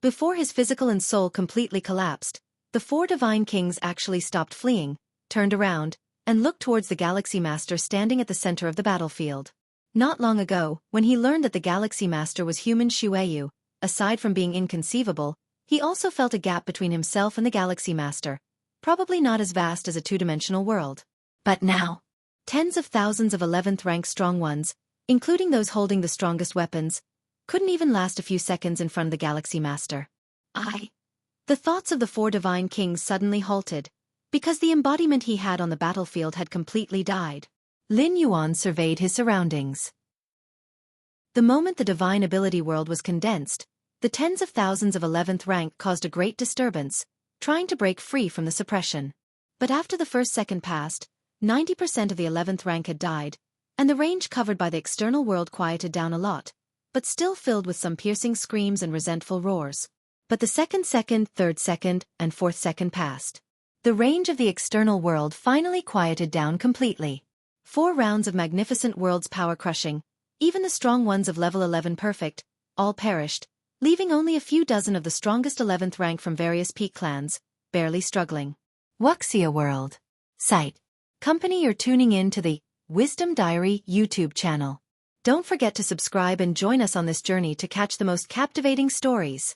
Before his physical and soul completely collapsed, the 4 divine kings actually stopped fleeing, turned around, and looked towards the Galaxy Master standing at the center of the battlefield. Not long ago, when he learned that the Galaxy Master was human Shueyu, aside from being inconceivable, he also felt a gap between himself and the Galaxy Master, probably not as vast as a 2-dimensional world. But now, tens of thousands of 11th rank strong ones, including those holding the strongest weapons, couldn't even last a few seconds in front of the Galaxy Master. The thoughts of the 4 divine kings suddenly halted, because the embodiment he had on the battlefield had completely died. Lin Yuan surveyed his surroundings. The moment the divine ability world was condensed, the tens of thousands of 11th rank caused a great disturbance, trying to break free from the suppression. But after the first second passed, 90% of the 11th rank had died, and the range covered by the external world quieted down a lot, but still filled with some piercing screams and resentful roars. But the second, third second, and fourth second passed. The range of the external world finally quieted down completely. 4 rounds of magnificent world's power crushing, even the strong ones of level 11 perfect, all perished, leaving only a few dozen of the strongest 11th rank from various peak clans, barely struggling. Wuxia World. Site. Company, you're tuning in to the Wisdom Diary YouTube channel. Don't forget to subscribe and join us on this journey to catch the most captivating stories.